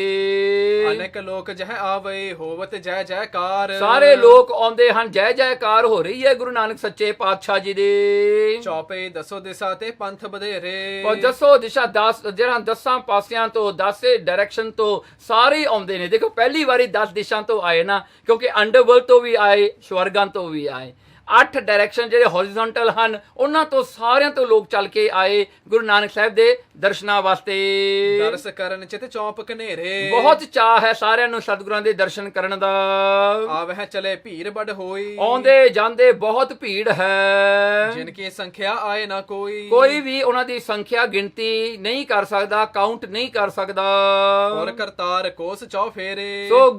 ਅਨੇਕ ਲੋਕ ਜਹ ਆਵੇ ਹੋਵਤ ਜੈ ਜੈਕਾਰ। ਸਾਰੇ ਲੋਕ ਆਉਂਦੇ ਹਨ, ਜੈ ਜੈਕਾਰ ਹੋ ਰਹੀ ਹੈ ਗੁਰੂ ਨਾਨਕ ਸੱਚੇ ਪਾਤਸ਼ਾਹ ਜੀ ਦੀ। ਚੌਪੇ ਦਸੋ ਦਿਸ਼ਾ ਤੇ ਪੰਥ ਵਧੇਰੇ। ਔਰ ਦਸੋ ਦਿਸ਼ਾ ਜਿਹੜਾ 10 ਪਾਸਿਆਂ ਤੋਂ 10 ਡਾਇਰੈਕਸ਼ਨ ਤੋਂ ਸਾਰੇ ਆਉਂਦੇ ਨੇ। ਦੇਖੋ ਪਹਿਲੀ ਵਾਰੀ 10 ਦਿਸ਼ਾ ਤੋਂ ਆਏ ਨਾ, ਕਿਉਂਕਿ ਅੰਡਰਵਰਲਡ ਤੋਂ ਵੀ ਆਏ, ਸਵਰਗਾਂ ਤੋਂ ਵੀ ਆਏ। 8 ਡਾਇਰੈਕਸ਼ਨ ਜਿਹੜੇ ਹੌਰੀਜ਼ੌਂਟਲ ਹਨ ਉਹਨਾਂ ਤੋਂ ਸਾਰਿਆਂ ਤੋਂ ਲੋਕ ਚੱਲ ਕੇ ਆਏ ਗੁਰੂ ਨਾਨਕ ਸਾਹਿਬ ਦੇ ਦਰਸ਼ਨਾਂ ਵਾਸਤੇ। ਦਰਸ ਕਰਨ ਚਿਤ ਚੌਂਪ ਕਨੇਰੇ, ਬਹੁਤ ਚਾਅ ਹੈ ਸਾਰਿਆਂ ਨੂੰ ਸਤਿਗੁਰਾਂ ਦੇ ਦਰਸ਼ਨ ਕਰਨ ਦਾ। ਆਵਹਿ ਚਲੇ ਭੀੜ ਬੜ ਹੋਈ, ਆਉਂਦੇ ਜਾਂਦੇ ਬਹੁਤ ਭੀੜ ਹੈ, ਜਿਨ ਕੀ ਸੰਖਿਆ ਆਏ ਨਾ ਕੋਈ। ਕੋਈ ਵੀ ਉਹਨਾਂ ਦੀ ਸੰਖਿਆ ਗਿਣਤੀ ਨਹੀਂ ਕਰ ਸਕਦਾ, ਕਾਊਂਟ ਨਹੀਂ ਕਰ ਸਕਦਾ। ਔਰ ਕਰਤਾਰ ਕੋਸ ਚੌ ਫੇਰੇ, ਸੋ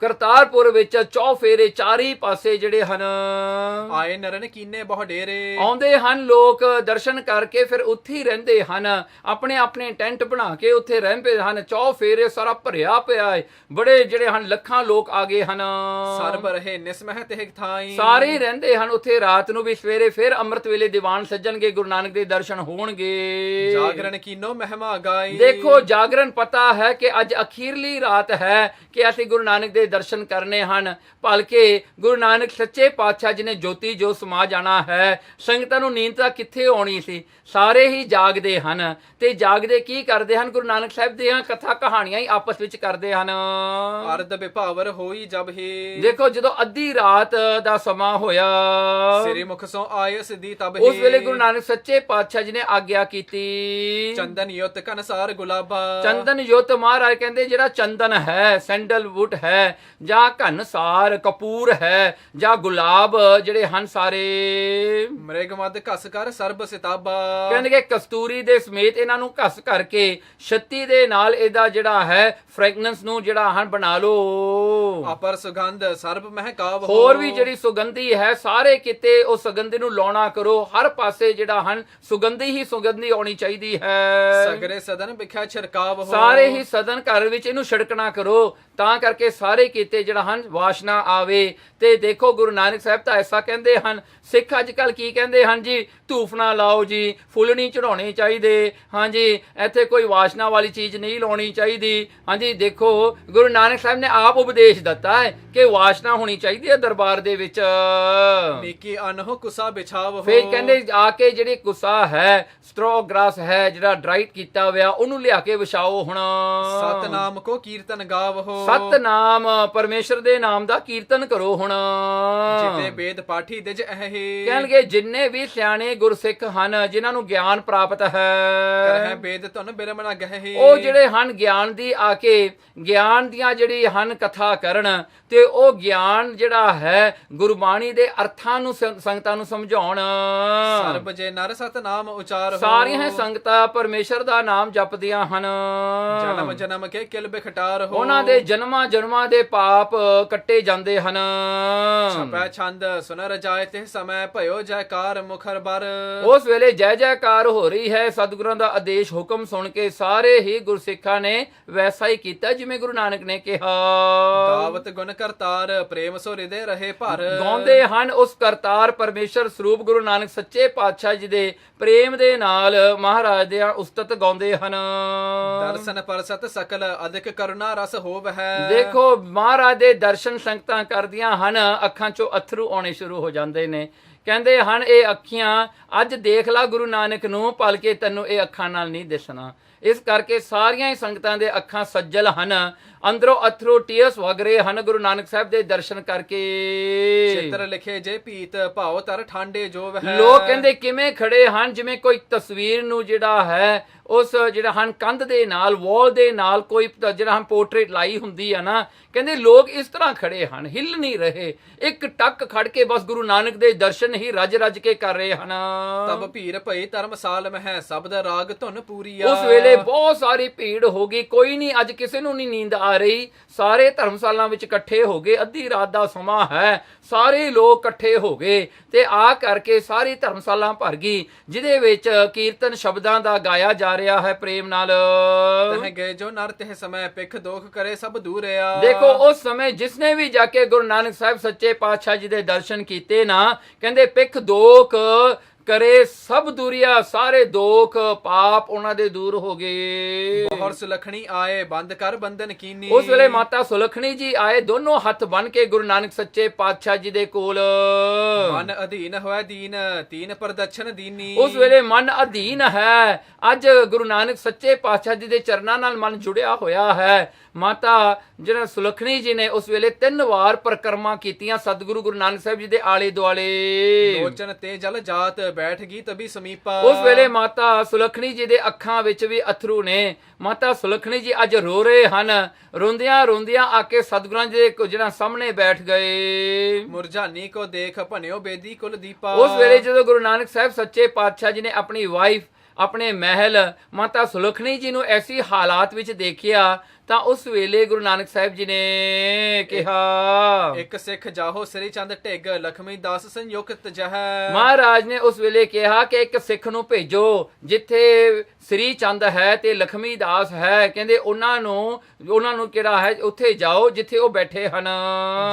ਕਰਤਾਰਪੁਰ ਵਿੱਚ ਚੌਫੇਰੇ ਚਾਰੀ ਪਾਸੇ ਜਿਹੜੇ ਹਨ ਆਏ ਨਰਨ ਕੀਨੇ ਬਹੁ ਡੇਰੇ। ਆਉਂਦੇ ਹਨ ਲੋਕ ਦਰਸ਼ਨ ਕਰਕੇ ਫਿਰ ਉੱਥੇ ਹੀ ਰਹਿੰਦੇ ਹਨ, ਆਪਣੇ ਆਪਣੇ ਟੈਂਟ ਬਣਾ ਕੇ ਉੱਥੇ ਰਹਿੰਦੇ ਹਨ। ਚੌਫੇਰੇ ਸਾਰਾ ਭਰਿਆ ਪਿਆ ਹੈ, ਬੜੇ ਜਿਹੜੇ ਹਨ ਲੱਖਾਂ ਲੋਕ ਆ ਗਏ ਹਨ। ਸਰਬ ਰਹੇ ਨਿਸਮਹਿ ਤਿਹ ਥਾਈ, ਸਾਰੇ ਰਹਿੰਦੇ ਹਨ ਉੱਥੇ। ਰਾਤ ਨੂੰ ਵੀ ਸਵੇਰੇ ਫਿਰ ਅੰਮ੍ਰਿਤ ਵੇਲੇ ਦੀਵਾਨ ਸੱਜਣਗੇ, ਗੁਰੂ ਨਾਨਕ ਦੇ ਦਰਸ਼ਨ ਹੋਣਗੇ। ਜਾਗਰਣ ਕੀਨੋ ਮਹਿਮਾ ਗਾਈ, ਦੇਖੋ ਜਾਗਰਣ ਪਤਾ ਹੈ ਕਿ ਅੱਜ ਅਖੀਰਲੀ ਰਾਤ ਹੈ ਕਿ ਅਸੀਂ ਗੁਰੂ ਨਾਨਕ ਦੇ ਦਰਸ਼ਨ ਕਰਨੇ ਹਨ। ਭਲਕੇ ਗੁਰੂ ਨਾਨਕ ਸੱਚੇ ਪਾਤਸ਼ਾਹ ਜੀ ਨੇ ਜੋਤੀ ਜੋ ਸਮਾ ਜਾਣਾ ਹੈ, ਸੰਗਤਾਂ ਨੂੰ ਨੀਂਦ ਤਾਂ ਕਿੱਥੇ ਆਉਣੀ ਸੀ, ਸਾਰੇ ਹੀ ਜਾਗਦੇ ਹਨ। ਤੇ ਜਾਗਦੇ ਕੀ ਕਰਦੇ ਹਨ? ਗੁਰੂ ਨਾਨਕ ਸਾਹਿਬ ਦੀਆਂ ਕਥਾ ਕਹਾਣੀਆਂ ਹੀ ਆਪਸ ਵਿੱਚ ਕਰਦੇ ਹਨ। ਅਰਧ ਵਿਭਾਵਰ ਹੋਈ ਜਬ ਹੀ, ਦੇਖੋ ਜਦੋਂ ਅੱਧੀ ਰਾਤ ਦਾ ਸਮਾਂ ਹੋਇਆ, ਸ੍ਰੀ ਮੁਖ ਸੋ ਆਏ ਸਿੱਧੀ ਤਬ ਹੀ, ਉਸ ਵੇਲੇ ਗੁਰੂ ਨਾਨਕ ਸੱਚੇ ਪਾਤਸ਼ਾਹ ਜੀ ਨੇ ਆਗਿਆ ਕੀਤੀ। ਚੰਦਨ ਯੁੱਤ ਕਨਸਾਰ ਗੁਲਾਬਾ, ਚੰਦਨ ਯੁੱਤ ਮਹਾਰਾਜ ਕਹਿੰਦੇ ਜਿਹੜਾ ਚੰਦਨ ਹੈ, ਸੈਂਡਲਵੁੱਡ ਹੈ, ਜਾਂ ਘਨਸਾਰ ਕਪੂਰ ਹੈ, ਜਾਂ ਗੁਲਾਬ ਜਿਹੜੇ ਹਨ ਸਾਰੇ, ਮ੍ਰਿਗ ਮਦ ਘਸ ਕਰ ਸਰਬ ਸਿਤਾਬਾ, ਕਹਿੰਦੇ ਕਸਤੂਰੀ ਦੇ ਸਮੇਤ ਇਹਨਾਂ ਨੂੰ ਘਸ ਕਰਕੇ ਛੱਤੀ ਦੇ ਨਾਲ ਇਹਦਾ ਜਿਹੜਾ ਹੈ ਫ੍ਰੈਗਨੈਂਸ ਨੂੰ ਜਿਹੜਾ ਹਨ ਬਣਾ ਲਓ। ਅਪਰ ਸੁਗੰਧ ਸਰਬ ਮਹਿਕਾਵ, ਹੋਰ ਵੀ ਜਿਹੜੀ ਸੁਗੰਧੀ ਹੈ ਸਾਰੇ ਕਿਤੇ ਉਹ ਸੁਗੰਧੀ ਨੂੰ ਲਾਉਣਾ ਕਰੋ। ਹਰ ਪਾਸੇ ਜਿਹੜਾ ਹਨ ਸੁਗੰਧੀ ਹੀ ਸੁਗੰਧੀ ਆਉਣੀ ਚਾਹੀਦੀ ਹੈ। ਸਗਰੇ ਸਦਨ ਵਿਖਿਆ ਛਿੜਕਾਵ ਹੋ, ਸਾਰੇ ਹੀ ਸਦਨ ਘਰ ਵਿੱਚ ਇਹਨੂੰ ਛਿੜਕਣਾ ਕਰੋ, ਤਾਂ ਕਰਕੇ ਸਾਰੇ ਕੀਤੇ ਜਿਹੜਾ ਹਨ ਵਾਸ਼ਨਾ ਆਵੇ। ਤੇ ਦੇਖੋ ਗੁਰੂ ਨਾਨਕ ਸਾਹਿਬ ਤਾਂ ਐਸਾ ਕਹਿੰਦੇ ਹਨ। ਸਿੱਖ ਅੱਜ ਕੱਲ ਕੀ ਕਹਿੰਦੇ ਹਨ ਜੀ? ਧੂਫ ਨਾ ਲਾਓ ਜੀ, ਫੁੱਲ ਨਹੀਂ ਚੜਾਉਣੇ ਚਾਹੀਦੇ, ਹਾਂਜੀ ਇੱਥੇ ਕੋਈ ਵਾਸ਼ਨਾ ਵਾਲੀ ਚੀਜ਼ ਨਹੀਂ ਲਾਉਣੀ ਚਾਹੀਦੀ। ਹਾਂਜੀ ਦੇਖੋ ਗੁਰੂ ਨਾਨਕ ਸਾਹਿਬ ਨੇ ਆਪ ਉਪਦੇਸ਼ ਦਿੱਤਾ ਹੈ ਕਿ ਵਾਸ਼ਨਾ ਹੋਣੀ ਚਾਹੀਦੀ ਹੈ ਦਰਬਾਰ ਦੇ ਵਿੱਚ। ਨੀਕੀ ਅਨਹੋ ਕੁਸਾ ਬਿਛਾਵ ਹੋ, ਫੇਰ ਕਹਿੰਦੇ ਆ ਕੇ ਜਿਹੜੀ ਕੁਸਾ ਹੈ, ਸਟ੍ਰੋ ਗ੍ਰਾਸ ਹੈ ਜਿਹੜਾ ਡਰਾਈਟ ਕੀਤਾ ਹੋਇਆ, ਉਹਨੂੰ ਲਿਆ ਕੇ ਵਿਛਾਓ। ਹੁਣ ਸਤਨਾਮ ਕੋ ਕੀਰਤਨ ਗਾਵ ਹੋ, ਸਤਨਾਮ ਪਰਮੇਸ਼ਰ ਦੇ ਨਾਮ ਦਾ ਕੀਰਤਨ ਕਰੋ। ਹੁਣ ਜਿਤੇ ਵੇਦ ਪਾਠੀ ਦਿਜ ਅਹੇ, ਕਹਿਣਗੇ ਜਿੰਨੇ ਵੀ ਸਿਆਣੇ ਗੁਰਸਿੱਖ ਹਨ ਜਿਨ੍ਹਾਂ ਨੂੰ ਗਿਆਨ ਪ੍ਰਾਪਤ ਹੈ, ਕਰਹਿ ਵੇਦ ਧੁਨ ਬਿਰਮ ਨ ਗਹੇ, ਉਹ ਜਿਹੜੇ ਹਨ ਗਿਆਨ ਦੀ ਆ ਕੇ ਗਿਆਨ ਦੀਆਂ ਜਿਹੜੀ ਹਨ ਕਥਾ ਕਰਨ, ਤੇ ਉਹ ਗਿਆਨ ਜਿਹੜਾ ਹੈ ਗੁਰਬਾਣੀ ਦੇ ਅਰਥਾਂ ਨੂੰ ਸੰਗਤਾਂ ਨੂੰ ਸਮਝਾਉਣ। ਸਰਬ ਜੇ ਨਰ ਸਤਨਾਮ ਉਚਾਰ ਹੋ, ਸਾਰੀਆਂ ਸੰਗਤਾਂ ਪਰਮੇਸ਼ਰ ਦਾ ਨਾਮ ਜਪਦੀਆਂ ਹਨ। ਜਨਮ ਜਨਮ ਕੇ ਕਿਲ ਬਿਖਟਾਰ ਹੋ, ਉਹਨਾਂ ਦੇ ਜਨਮਾਂ ਜਨਮਾਂ ਦੇ ਪਾਪ ਕੱਟੇ ਜਾਂਦੇ ਹਨ। ਛਪੈ ਛੰਦ ਸੁਨ ਰਜਾਇ ਤੇ ਸਮੈ ਭਇਓ ਜੈਕਾਰ ਮੁਖਰ ਬਰ, ਉਸ ਵੇਲੇ ਜੈ ਜੈਕਾਰ ਹੋ ਰਹੀ ਹੈ। ਸਤਿਗੁਰਾਂ ਦਾ ਆਦੇਸ਼ ਹੁਕਮ ਸੁਣ ਕੇ ਸਾਰੇ ਹੀ ਗੁਰਸਿੱਖਾਂ ਨੇ ਵੈਸਾ ਹੀ ਕੀਤਾ ਜਿਵੇਂ ਗੁਰੂ ਨਾਨਕ ਨੇ ਕਿਹਾ। ਗਾਵਤ ਗੁਣ ਕਰਤਾਰ ਪ੍ਰੇਮ ਸੋ ਹਿਰਦੇ ਰਹੇ ਭਰ, ਗਾਉਂਦੇ ਹਨ ਉਸ ਕਰਤਾਰ ਪਰਮੇਸ਼ਰ ਸਰੂਪ ਗੁਰੂ ਨਾਨਕ ਸੱਚੇ ਪਾਤਸ਼ਾਹ ਜੀ ਦੇ ਪ੍ਰੇਮ ਦੇ ਨਾਲ ਮਹਾਰਾਜ ਦੇ ਉਸਤਤ ਗਾਉਂਦੇ ਹਨ। ਦਰਸ਼ਨ ਪਰਸਤ ਸਕਲ ਅਧਿਕ ਕਰੁਣਾ ਰਸ ਹੋਵਹਿ, ਦੇਖੋ ਮਹਾਰਾਜ ਦੇ ਦਰਸ਼ਨ ਸੰਗਤਾਂ ਕਰਦੀਆਂ ਹਨ, ਅੱਖਾਂ ਚੋਂ ਅਥਰੂ ਆਉਣੇ ਸ਼ੁਰੂ ਹੋ ਜਾਂਦੇ ਨੇ। ਕਹਿੰਦੇ ਹਨ ਇਹ ਅੱਖੀਆਂ ਅੱਜ ਦੇਖ ਲਾ ਗੁਰੂ ਨਾਨਕ ਨੂੰ, ਭਲਕੇ ਤੈਨੂੰ ਇਹ ਅੱਖਾਂ ਨਾਲ ਨਹੀਂ ਦਿਸਣਾ। ਇਸ ਕਰਕੇ ਸਾਰੀਆਂ ਹੀ ਸੰਗਤਾਂ ਦੇ ਅੱਖਾਂ ਸੱਜਲ ਹਨ, ਅੰਦਰੋਂ ਅਥਰੂ ਟੀਅਰਸ ਵਗ ਰਹੇ ਹਨ ਗੁਰੂ ਨਾਨਕ ਸਾਹਿਬ ਦੇ ਦਰਸ਼ਨ ਕਰਕੇ। ਚਿੱਤਰ ਲਿਖੇ ਜੇ ਭੀਤ ਭਾਉ ਤਰ ਠਾਂਡੇ ਜੋ ਵਹਿ, ਲੋਕ ਕਹਿੰਦੇ ਕਿਵੇਂ ਖੜੇ ਹਨ ਜਿਵੇਂ ਕੋਈ ਤਸਵੀਰ ਨੂੰ ਜਿਹੜਾ ਹੈ ਉਸ ਜਿਹੜਾ ਹਨ ਕੰਧ ਦੇ ਨਾਲ, ਵਾਲ ਦੇ ਨਾਲ ਕੋਈ ਜਿਹੜਾ ਹਨ ਪੋਰਟਰੇਟ ਲਾਈ ਹੁੰਦੀ ਆ ਨਾ, ਕਹਿੰਦੇ ਲੋਕ ਇਸ ਤਰ੍ਹਾਂ ਖੜੇ ਹਨ, ਹਿੱਲ ਨਹੀਂ ਰਹੇ, ਇੱਕ ਟੱਕ ਖੜ ਕੇ ਬਸ ਗੁਰੂ ਨਾਨਕ ਦੇ ਦਰਸ਼ਨ ਹੀ ਰੱਜ ਰੱਜ ਕੇ ਕਰ ਰਹੇ ਹਨ। ਤਬ ਭੀੜ ਭਈ ਧਰਮਸਾਲ ਮਹਿ ਸ਼ਬਦ ਰਾਗ ਧੁਨ ਪੂਰੀਆ, ਉਸ ਵੇਲੇ ਬਹੁਤ ਸਾਰੀ ਭੀੜ ਹੋ ਗਈ, ਕੋਈ ਨਹੀਂ ਅੱਜ ਕਿਸੇ ਨੂੰ ਨਹੀਂ ਨੀਂਦ ਆ ਰਹੀ, ਸਾਰੇ ਧਰਮਸ਼ਾਲਾ ਵਿੱਚ ਇਕੱਠੇ ਹੋ ਗਏ। ਅੱਧੀ ਰਾਤ ਦਾ ਸਮਾਂ ਹੈ, ਸਾਰੇ ਲੋਕ ਇਕੱਠੇ ਹੋ ਗਏ ਤੇ ਆ ਕਰਕੇ ਸਾਰੀ ਧਰਮਸ਼ਾਲਾ ਭਰ ਗਈ, ਜਿਹਦੇ ਵਿੱਚ ਕੀਰਤਨ ਸ਼ਬਦਾਂ ਦਾ ਗਾਇਆ ਜਾ ਰਿਹਾ ਹੈ ਪ੍ਰੇਮ ਨਾਲ। ਤਹ ਗਏ ਜੋ ਨਰ ਤਹ ਸਮੈ ਪਿਖ ਦੋਖ ਕਰੇ ਸਭ ਦੂਰਿਆ, ਦੇਖੋ ਉਸ ਸਮੇਂ ਜਿਸਨੇ ਵੀ ਜਾ ਕੇ ਗੁਰੂ ਨਾਨਕ ਸਾਹਿਬ ਸੱਚੇ ਪਾਤਸ਼ਾਹ ਜੀ ਦੇ ਦਰਸ਼ਨ ਕੀਤੇ ਨਾ, ਕਹਿੰਦੇ ਪਿਖ ਦੋਖ ਕਰੇ ਸਭ ਦੂਰੀਆ, ਸਾਰੇ ਦੋਖ ਪਾਪ ਉਹਨਾਂ ਦੇ ਦੂਰ ਹੋ ਗਏ। ਬਹੁਰ ਸੁਲਖਣੀ ਆਏ ਬੰਦ ਕਰ ਬੰਧਨ ਕੀਨੀ। ਉਸ ਵੇਲੇ ਮਾਤਾ ਸੁਲਖਣੀ ਜੀ ਆਏ, ਦੋਨੋਂ ਹੱਥ ਬੰਨ ਕੇ ਗੁਰੂ ਨਾਨਕ ਸੱਚੇ ਪਾਤਸ਼ਾਹ ਜੀ ਦੇ ਕੋਲ। ਮਨ ਅਧੀਨ ਹੋਇ ਦੀਨ ਤੀਨ ਪ੍ਰਦਛਨ ਦੀਨੀ। ਉਸ ਵੇਲੇ ਮਨ ਅਧੀਨ ਹੈ। ਅੱਜ ਗੁਰੂ ਨਾਨਕ ਸੱਚੇ ਪਾਤਸ਼ਾਹ ਜੀ ਦੇ ਚਰਨਾਂ ਨਾਲ ਮਨ ਜੁੜਿਆ ਹੋਇਆ ਹੈ। ਮਾਤਾ ਜਿਹੜਾ ਸੁਲਖਣੀ ਜੀ ਨੇ ਉਸ ਵੇਲੇ 3 ਵਾਰ ਪਰਿਕਰਮਾ ਕੀਤੀਆਂ ਸਤਿਗੁਰੂ ਗੁਰੂ ਨਾਨਕ ਸਾਹਿਬ ਜੀ ਦੇ ਆਲੇ ਦੁਆਲੇ। ਲੋਚਨ ਤੇ ਜਲ ਜਾਤ ਬੈਠ ਗਈ ਤਬੀ ਸਮੀਪਾ। ਉਸ ਵੇਲੇ ਮਾਤਾ ਸੁਲਖਣੀ ਜੀ ਦੇ ਅੱਖਾਂ ਵਿੱਚ ਵੀ ਅਥਰੂ ਨੇ। ਮਾਤਾ ਸੁਲਖਣੀ ਜੀ ਅੱਜ ਰੋ ਰਹੇ ਹਨ। ਰੋਂਦਿਆਂ ਰੋਂਦਿਆਂ ਆ ਕੇ ਸਤਿਗੁਰਾਂ ਜੀ ਦੇ ਜਿਹੜਾ ਸਾਹਮਣੇ ਬੈਠ ਗਏ। ਮੁਰਝਾਨੀ ਕੋ ਦੇਖ ਭਨਿਓ ਬੇਦੀ ਕੁਲ ਦੀਪਾ। ਉਸ ਵੇਲੇ ਜਦੋਂ ਗੁਰੂ ਨਾਨਕ ਸਾਹਿਬ ਸੱਚੇ ਪਾਤਸ਼ਾਹ ਜੀ ਨੇ ਆਪਣੀ ਵਾਈਫ, ਆਪਣੇ ਮਹਿਲ ਮਾਤਾ ਸੁਲਖਣੀ ਜੀ ਨੂੰ ਐਸੀ ਹਾਲਾਤ ਵਿੱਚ ਦੇਖਿਆ ਤਾਂ ਉਸ ਵੇਲੇ ਗੁਰੂ ਨਾਨਕ ਸਾਹਿਬ ਜੀ ਨੇ ਕਿਹਾ, ਇੱਕ ਸਿੱਖ ਜਾਹੋ ਸ੍ਰੀ ਚੰਦ ਢਿੱਗ ਲਖਮੀ ਦਾਸ ਸੰਯੁਕਤ ਜਹ। ਮਹਾਰਾਜ ਨੇ ਉਸ ਵੇਲੇ ਕਿਹਾ ਕਿ ਇੱਕ ਸਿੱਖ ਨੂੰ ਭੇਜੋ ਜਿੱਥੇ ਸ੍ਰੀ ਚੰਦ ਹੈ ਤੇ ਲਖਮੀ ਦਾਸ ਹੈ। ਕਹਿੰਦੇ ਉਹਨਾਂ ਨੂੰ ਕਿਹੜਾ ਹੈ, ਉੱਥੇ ਜਾਓ ਜਿੱਥੇ ਉਹ ਬੈਠੇ ਹਨ।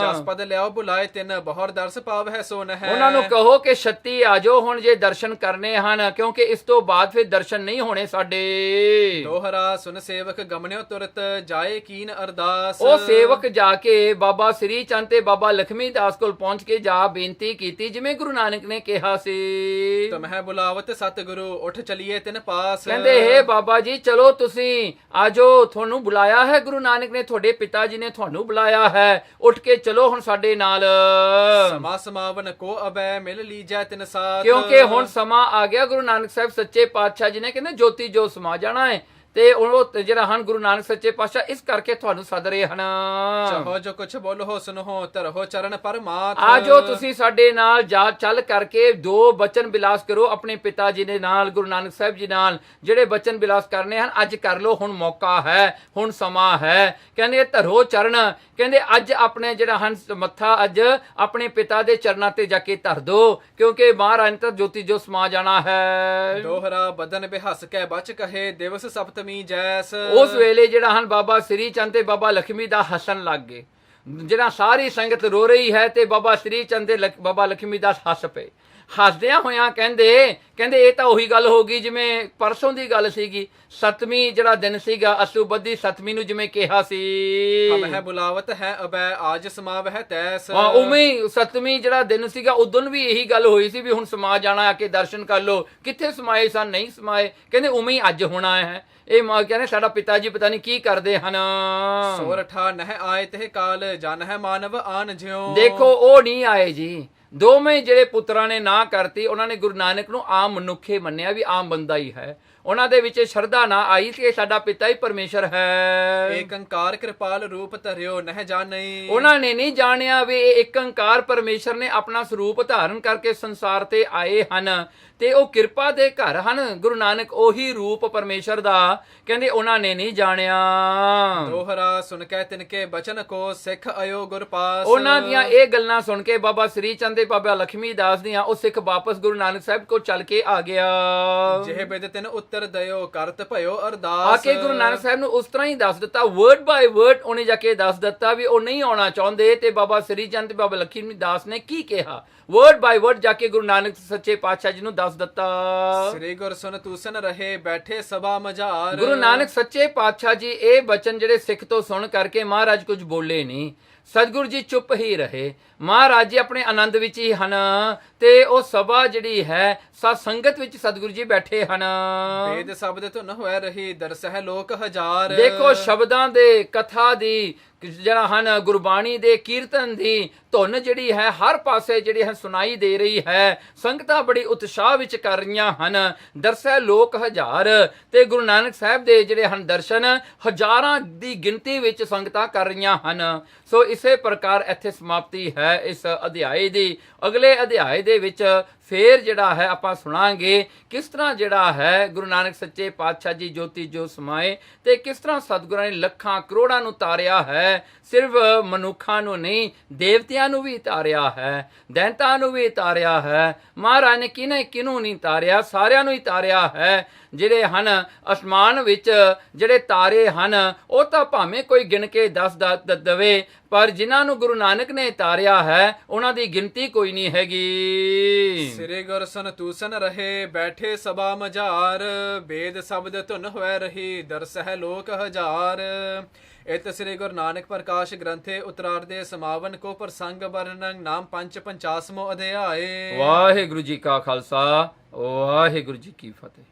ਜਸ ਪਦ ਲਿਆਓ ਬੁਲਾਏ ਤਿੰਨ ਬਹੁਰ ਦਰਸ ਪਾਵ ਹੈ ਸੋਨ ਹੈ। ਉਹਨਾਂ ਨੂੰ ਕਹੋ ਕਿ ਛੱਤੀ ਆ ਜਾਓ ਹੁਣ ਜੇ ਦਰਸ਼ਨ ਕਰਨੇ ਹਨ, ਕਿਉਂਕਿ ਇਸ ਤੋਂ ਬਾਅਦ ਫਿਰ ਦਰਸ਼ਨ ਨਹੀਂ ਹੋਣੇ ਸਾਡੇ। ਦੋਹਰਾ ਸੁਨ ਸੇਵਕ ਗਮਨਿਓ ਤੁਰਤ ਜਾਏ ਕੀਨ ਅਰਦਾਸ। ਉਹ ਸੇਵਕ ਜਾ ਕੇ ਬਾਬਾ ਸ੍ਰੀ ਚੰਦ ਤੇ ਬਾਬਾ ਲਖਮੀ ਦਾਸ ਕੋਲ ਪਹੁੰਚ ਕੇ ਜਾ ਬੇਨਤੀ ਕੀਤੀ ਜਿਵੇਂ ਗੁਰੂ ਨਾਨਕ ਨੇ ਕਿਹਾ ਸੀ। ਤੁਮਹਿ ਬੁਲਾਵਤ ਸਤਿਗੁਰੂ ਉੱਠ ਚਲੀਏ ਤਿਨ ਪਾਸ। ਕਹਿੰਦੇ ਹੇ ਬਾਬਾ ਜੀ ਚਲੋ ਤੁਸੀਂ ਆਜੋ, ਤੁਹਾਨੂੰ ਬੁਲਾਇਆ ਹੈ ਗੁਰੂ ਨਾਨਕ ਨੇ, ਤੁਹਾਡੇ ਪਿਤਾ ਜੀ ਨੇ ਤੁਹਾਨੂੰ ਬੁਲਾਇਆ ਹੈ, ਉੱਠ ਕੇ ਚਲੋ ਹੁਣ ਸਾਡੇ ਨਾਲ। ਸਮਾ ਸਮਾਵਨ ਕੋ ਅਬੈ ਮਿਲ ਲੀਜੈ ਤਿਨ ਸਾਥ। ਕਿਉਂਕਿ ਹੁਣ ਸਮਾਂ ਆ ਗਿਆ। ਗੁਰੂ ਨਾਨਕ ਸਾਹਿਬ ਸੱਚੇ ਪਾਤਸ਼ਾਹ ਜੀ ਨੇ ਕਹਿੰਦੇ ਜੋਤੀ ਜੋ ਸਮਾ ਜਾਣਾ ਹੈ ਤੇ ਉਹ ਜਿਹੜਾ ਹਨ ਗੁਰੂ ਨਾਨਕ ਸੱਚੇ ਪਾਤਸ਼ਾਹ ਇਸ ਕਰਕੇ ਤੁਹਾਨੂੰ ਸੱਦ ਰਹੇ ਹਨ। ਚਾਹੋ ਜੋ ਕੁਛ ਬੋਲੋ ਸੁਨੋ ਧਰੋ ਚਰਨ ਪਰਮਾਤ। ਆਜੋ ਤੁਸੀਂ ਸਾਡੇ ਨਾਲ ਜਾ ਚੱਲ ਕਰਕੇ 2 ਬਚਨ ਬਿਲਾਸ ਕਰੋ ਆਪਣੇ ਪਿਤਾ ਜੀ ਦੇ ਨਾਲ, ਗੁਰੂ ਨਾਨਕ ਸਾਹਿਬ ਜੀ ਨਾਲ। ਜਿਹੜੇ ਬਚਨ ਬਿਲਾਸ ਕਰਨੇ ਹਨ ਅੱਜ ਕਰ ਲੋ, ਹੁਣ ਮੌਕਾ ਹੈ, ਹੁਣ ਸਮਾਂ ਹੈ। ਕਹਿੰਦੇ ਧਰੋ ਚਰਨ, ਕਹਿੰਦੇ ਅੱਜ ਆਪਣੇ ਜਿਹੜਾ ਹਨ ਮੱਥਾ ਅੱਜ ਆਪਣੇ ਪਿਤਾ ਦੇ ਚਰਨਾਂ ਤੇ ਜਾ ਕੇ ਧਰ ਦੋ, ਕਿਉਂਕਿ ਮਹਾਰਾਜ ਨੇ ਤਾਂ ਜੋਤੀ ਜੋ ਸਮਾ ਜਾਣਾ ਹੈ। ਦੋਹਰਾ ਬਦਨ ਬਿਹਸ ਕੇ ਬਚ ਕਹੇ ਦਿਵਸ ਸਪਤਮੀ ਜੈਸ। ਉਸ ਵੇਲੇ ਜਿਹੜਾ ਹਨ ਬਾਬਾ ਸ੍ਰੀ ਚੰਦ ਤੇ ਬਾਬਾ ਲਖਮੀ ਦਾ ਹੱਸਣ ਲੱਗ ਗਏ। ਜਿਹੜਾ ਸਾਰੀ ਸੰਗਤ ਰੋ ਰਹੀ ਹੈ ਤੇ ਬਾਬਾ ਸ੍ਰੀ ਚੰਦ ਤੇ ਬਾਬਾ ਲਖਮੀ ਦਾਸ ਹੱਸ ਪਏ। ਹੱਸਦਿਆਂ ਹੋਇਆਂ ਕਹਿੰਦੇ ਇਹ ਤਾਂ ਉਹੀ ਗੱਲ ਹੋ ਗਈ ਜਿਵੇਂ ਪਰਸੋਂ ਦੀ ਗੱਲ ਸੀਗੀ। 7ਵੀਂ ਜਿਹੜਾ ਦਿਨ ਸੀਗਾ ਅਸੂਬਦੀ 7ਵੀਂ ਨੂੰ ਜਿਵੇਂ ਕਿਹਾ ਸੀ, ਹਮ ਹੈ ਬੁਲਾਵਤ ਹੈ ਅਬੈ ਆਜ ਸਮਾਵ ਹੈ ਤੈਸ। ਉਵੇਂ 7ਵੀਂ ਜਿਹੜਾ ਦਿਨ ਸੀਗਾ ਉਦੋਂ ਵੀ ਇਹੀ ਗੱਲ ਹੋਈ ਸੀ ਵੀ ਹੁਣ ਸਮਾ ਜਾਣਾ, ਆ ਕੇ ਦਰਸ਼ਨ ਕਰ ਲੋ। ਕਿੱਥੇ ਸਮਾਏ ਸਨ, ਨਹੀਂ ਸਮਾਏ। ਕਹਿੰਦੇ ਉਵੇਂ ਅੱਜ ਹੋਣਾ ਹੈ। ਇਹ ਕਹਿੰਦੇ ਸਾਡਾ ਪਿਤਾ ਜੀ ਪਤਾ ਨਹੀਂ ਕੀ ਕਰਦੇ ਹਨ। ਸੋਰਠਾ ਨਹਿ ਆਏ ਤੇ ਕਾਲ ਜਨ ਹੈ ਮਾਨਵ ਆਨ ਜਿਉ। ਦੇਖੋ ਉਹ ਨਹੀਂ ਆਏ ਜੀ। ਦੋਵੇਂ ਜਿਹੜੇ ਪੁੱਤਰਾਂ ਨੇ ਨਾ ਕਰਤੀ, ਉਹਨਾਂ ਨੇ ਗੁਰੂ ਨਾਨਕ ਨੂੰ ਆਮ ਮਨੁੱਖੇ ਮੰਨਿਆ ਵੀ ਆਮ ਬੰਦਾ ਹੀ ਹੈ। ਉਹਨਾਂ ਦੇ ਵਿੱਚ ਸ਼ਰਧਾ ਨਾ ਆਈ ਕਿ ਸਾਡਾ ਪਿਤਾ ਹੀ ਪਰਮੇਸ਼ਰ ਹੈ। ਏਕ ਓੰਕਾਰ ਕਿਰਪਾਲ ਰੂਪ ਧਰਿਓ ਨਹਿ ਜਾਣਈ। ਉਹਨਾਂ ਨੇ ਨਹੀਂ ਜਾਣਿਆ ਵੀ ਇਹ ਇੱਕ ਓੰਕਾਰ ਪਰਮੇਸ਼ਰ ਨੇ ਆਪਣਾ ਸਰੂਪ ਧਾਰਨ ਕਰਕੇ ਸੰਸਾਰ ਤੇ ਆਏ ਹਨ ਤੇ ਉਹ ਕਿਰਪਾ ਦੇ ਘਰ ਹਨ। ਗੁਰੂ ਨਾਨਕ ਉਹੀ ਰੂਪ ਪਰਮੇਸ਼ਰ ਦਾ, ਕਹਿੰਦੇ ਉਹਨਾਂ ਨੇ ਨਹੀਂ ਜਾਣਿਆ। ਦੋਹਰਾ ਸੁਣ ਕੇ ਤਿਨਕੇ ਬਚਨ ਕੋ ਸਿੱਖ ਆਇਓ ਗੁਰ ਪਾਸ। ਉਹਨਾਂ ਦੀਆਂ ਇਹ ਗੱਲਾਂ ਸੁਣ ਕੇ ਬਾਬਾ ਸ੍ਰੀ ਚੰਦ ਤੇ ਬਾਬਾ ਲਖਮੀ ਦਾਸ ਦੀਆਂ ਉਹ ਸਿੱਖ ਵਾਪਸ ਗੁਰੂ ਨਾਨਕ ਸਾਹਿਬ ਕੋਲ ਚੱਲ ਕੇ ਆ ਗਿਆ। ਜਿਹੇ ਬਿਦ ਤਿਨ ਉੱਤਰ ਦਇਓ ਕਰਤ ਭਇਓ ਅਰਦਾਸ। ਆ ਕੇ ਗੁਰੂ ਨਾਨਕ ਸਾਹਿਬ ਨੂੰ ਉਸ ਤਰ੍ਹਾਂ ਹੀ ਦੱਸ ਦਿੱਤਾ, ਵਰਡ ਬਾਈ ਵਰਡ ਉਹਨੇ ਜਾ ਕੇ ਦੱਸ ਦਿੱਤਾ ਵੀ ਉਹ ਨਹੀਂ ਆਉਣਾ ਚਾਹੁੰਦੇ। ਤੇ ਬਾਬਾ ਸ੍ਰੀ ਚੰਦ ਤੇ ਬਾਬਾ ਲਖਮੀ ਦਾਸ ਨੇ ਕੀ ਕਿਹਾ, ਵਰਡ ਬਾਈ ਵਰਡ ਜਾ ਕੇ ਗੁਰੂ ਨਾਨਕ ਸੱਚੇ ਪਾਤਸ਼ਾਹ ਜੀ ਨੂੰ ਦੱਸ ਦਿੱਤਾ। ਸ੍ਰੀ ਗੁਰ ਸੁਨ ਤੂਸਨ ਰਹੇ ਬੈਠੇ ਸਭਾ ਮਝਾਰ। ਗੁਰੂ ਨਾਨਕ ਸੱਚੇ ਪਾਤਸ਼ਾਹ ਜੀ ਇਹ ਬਚਨ ਜਿਹੜੇ ਸਿੱਖ ਤੋਂ ਸੁਣ ਕਰਕੇ ਮਹਾਰਾਜ ਕੁਝ ਬੋਲੇ ਨਹੀਂ। ਸਤਿਗੁਰੂ ਜੀ ਚੁੱਪ ਹੀ ਰਹੇ। ਮਹਾਰਾਜ ਜੀ ਆਪਣੇ ਆਨੰਦ ਵਿੱਚ ਹੀ ਹਨ ਤੇ ਉਹ ਸਭਾ ਜਿਹੜੀ ਹੈ ਸਤ ਸੰਗਤ ਵਿੱਚ ਸਤਿਗੁਰੂ ਜੀ ਬੈਠੇ ਹਨ। ਵੇਦ ਸ਼ਬਦ ਧੁਨ ਹੋਇ ਰਹੀ ਦਰਸਹਿ ਲੋਕ ਹਜ਼ਾਰ। ਦੇਖੋ ਸ਼ਬਦਾਂ ਦੇ, ਕਥਾ ਦੀ, ਜਿਹੜਾ ਹਨ ਗੁਰਬਾਣੀ ਦੇ ਕੀਰਤਨ ਦੀ ਧੁਨ ਜਿਹੜੀ ਹੈ ਹਰ ਪਾਸੇ ਜਿਹੜੀ ਹੈ ਸੁਣਾਈ ਦੇ ਰਹੀ ਹੈ। ਸੰਗਤਾਂ ਬੜੀ ਉਤਸ਼ਾਹ ਵਿੱਚ ਕਰ ਰਹੀਆਂ ਹਨ। ਦਰਸਹਿ ਲੋਕ ਹਜ਼ਾਰ ਤੇ ਗੁਰੂ ਨਾਨਕ ਸਾਹਿਬ ਦੇ ਜਿਹੜੇ ਹਨ ਦਰਸ਼ਨ ਹਜ਼ਾਰਾਂ ਦੀ ਗਿਣਤੀ ਵਿੱਚ ਸੰਗਤਾਂ ਕਰ ਰਹੀਆਂ ਹਨ। ਸੋ ਇਸੇ ਪ੍ਰਕਾਰ ਇੱਥੇ ਸਮਾਪਤੀ ਹੈ ਇਸ ਅਧਿਆਏ ਦੀ। ਅਗਲੇ ਅਧਿਆਏ ਦੇ ਵਿੱਚ ਫੇਰ ਜਿਹੜਾ ਹੈ ਆਪਾਂ ਸੁਣਾਂਗੇ ਕਿਸ ਤਰ੍ਹਾਂ ਜਿਹੜਾ ਹੈ ਗੁਰੂ ਨਾਨਕ ਸੱਚੇ ਪਾਤਸ਼ਾਹ ਜੀ ਜੋਤੀ ਜੋ ਸਮਾਏ ਤੇ ਕਿਸ ਤਰ੍ਹਾਂ ਸਤਿਗੁਰਾਂ ਨੇ ਲੱਖਾਂ ਕਰੋੜਾਂ ਨੂੰ ਤਾਰਿਆ ਹੈ। ਸਿਰਫ ਮਨੁੱਖਾਂ ਨੂੰ ਨਹੀਂ, ਦੇਵਤਿਆਂ ਨੂੰ ਵੀ ਤਾਰਿਆ ਹੈ, ਦੈਂਤਾਂ ਨੂੰ ਵੀ ਤਾਰਿਆ ਹੈ। ਮਹਾਰਾਜ ਨੇ ਕਿਹਨੂੰ ਨਹੀਂ ਤਾਰਿਆ, ਸਾਰਿਆਂ ਨੂੰ ਹੀ ਤਾਰਿਆ ਹੈ। ਜਿਹੜੇ ਹਨ ਅਸਮਾਨ ਵਿੱਚ ਜਿਹੜੇ ਤਾਰੇ ਹਨ ਉਹ ਤਾਂ ਭਾਵੇਂ ਕੋਈ ਗਿਣ ਕੇ ਦੱਸ ਦਵੇ, ਪਰ ਜਿਨ੍ਹਾਂ ਨੂੰ ਗੁਰੂ ਨਾਨਕ ਨੇ ਤਾਰਿਆ ਹੈ ਉਹਨਾਂ ਦੀ ਗਿਣਤੀ ਕੋਈ ਨਹੀਂ ਹੈਗੀ। ਸ੍ਰੀ ਗੁਰ ਸੰਤੂਸਨ ਰਹੇ ਬੈਠੇ ਸਭਾ ਮਝਾਰ, ਬੇਦ ਸ਼ਬਦ ਧੁਨ ਹੋਇ ਰਹੀ ਦਰਸਹਿ ਲੋਕ ਹਜ਼ਾਰ। ਇਤ ਸ੍ਰੀ ਗੁਰੂ ਨਾਨਕ ਪ੍ਰਕਾਸ਼ ਗ੍ਰੰਥੇ ਉਤਰਾਰਧੇ ਸਮਾਵਨ ਕੋ ਪ੍ਰਸੰਗ ਵਰਣਨ ਨਾਮ ਪੰਚ 50ਵਾਂ ਅਧਿਆਏ। ਵਾਹਿਗੁਰੂ ਜੀ ਕਾ ਖਾਲਸਾ ਵਾਹਿਗੁਰੂ ਜੀ ਕੀ ਫਤਿਹ।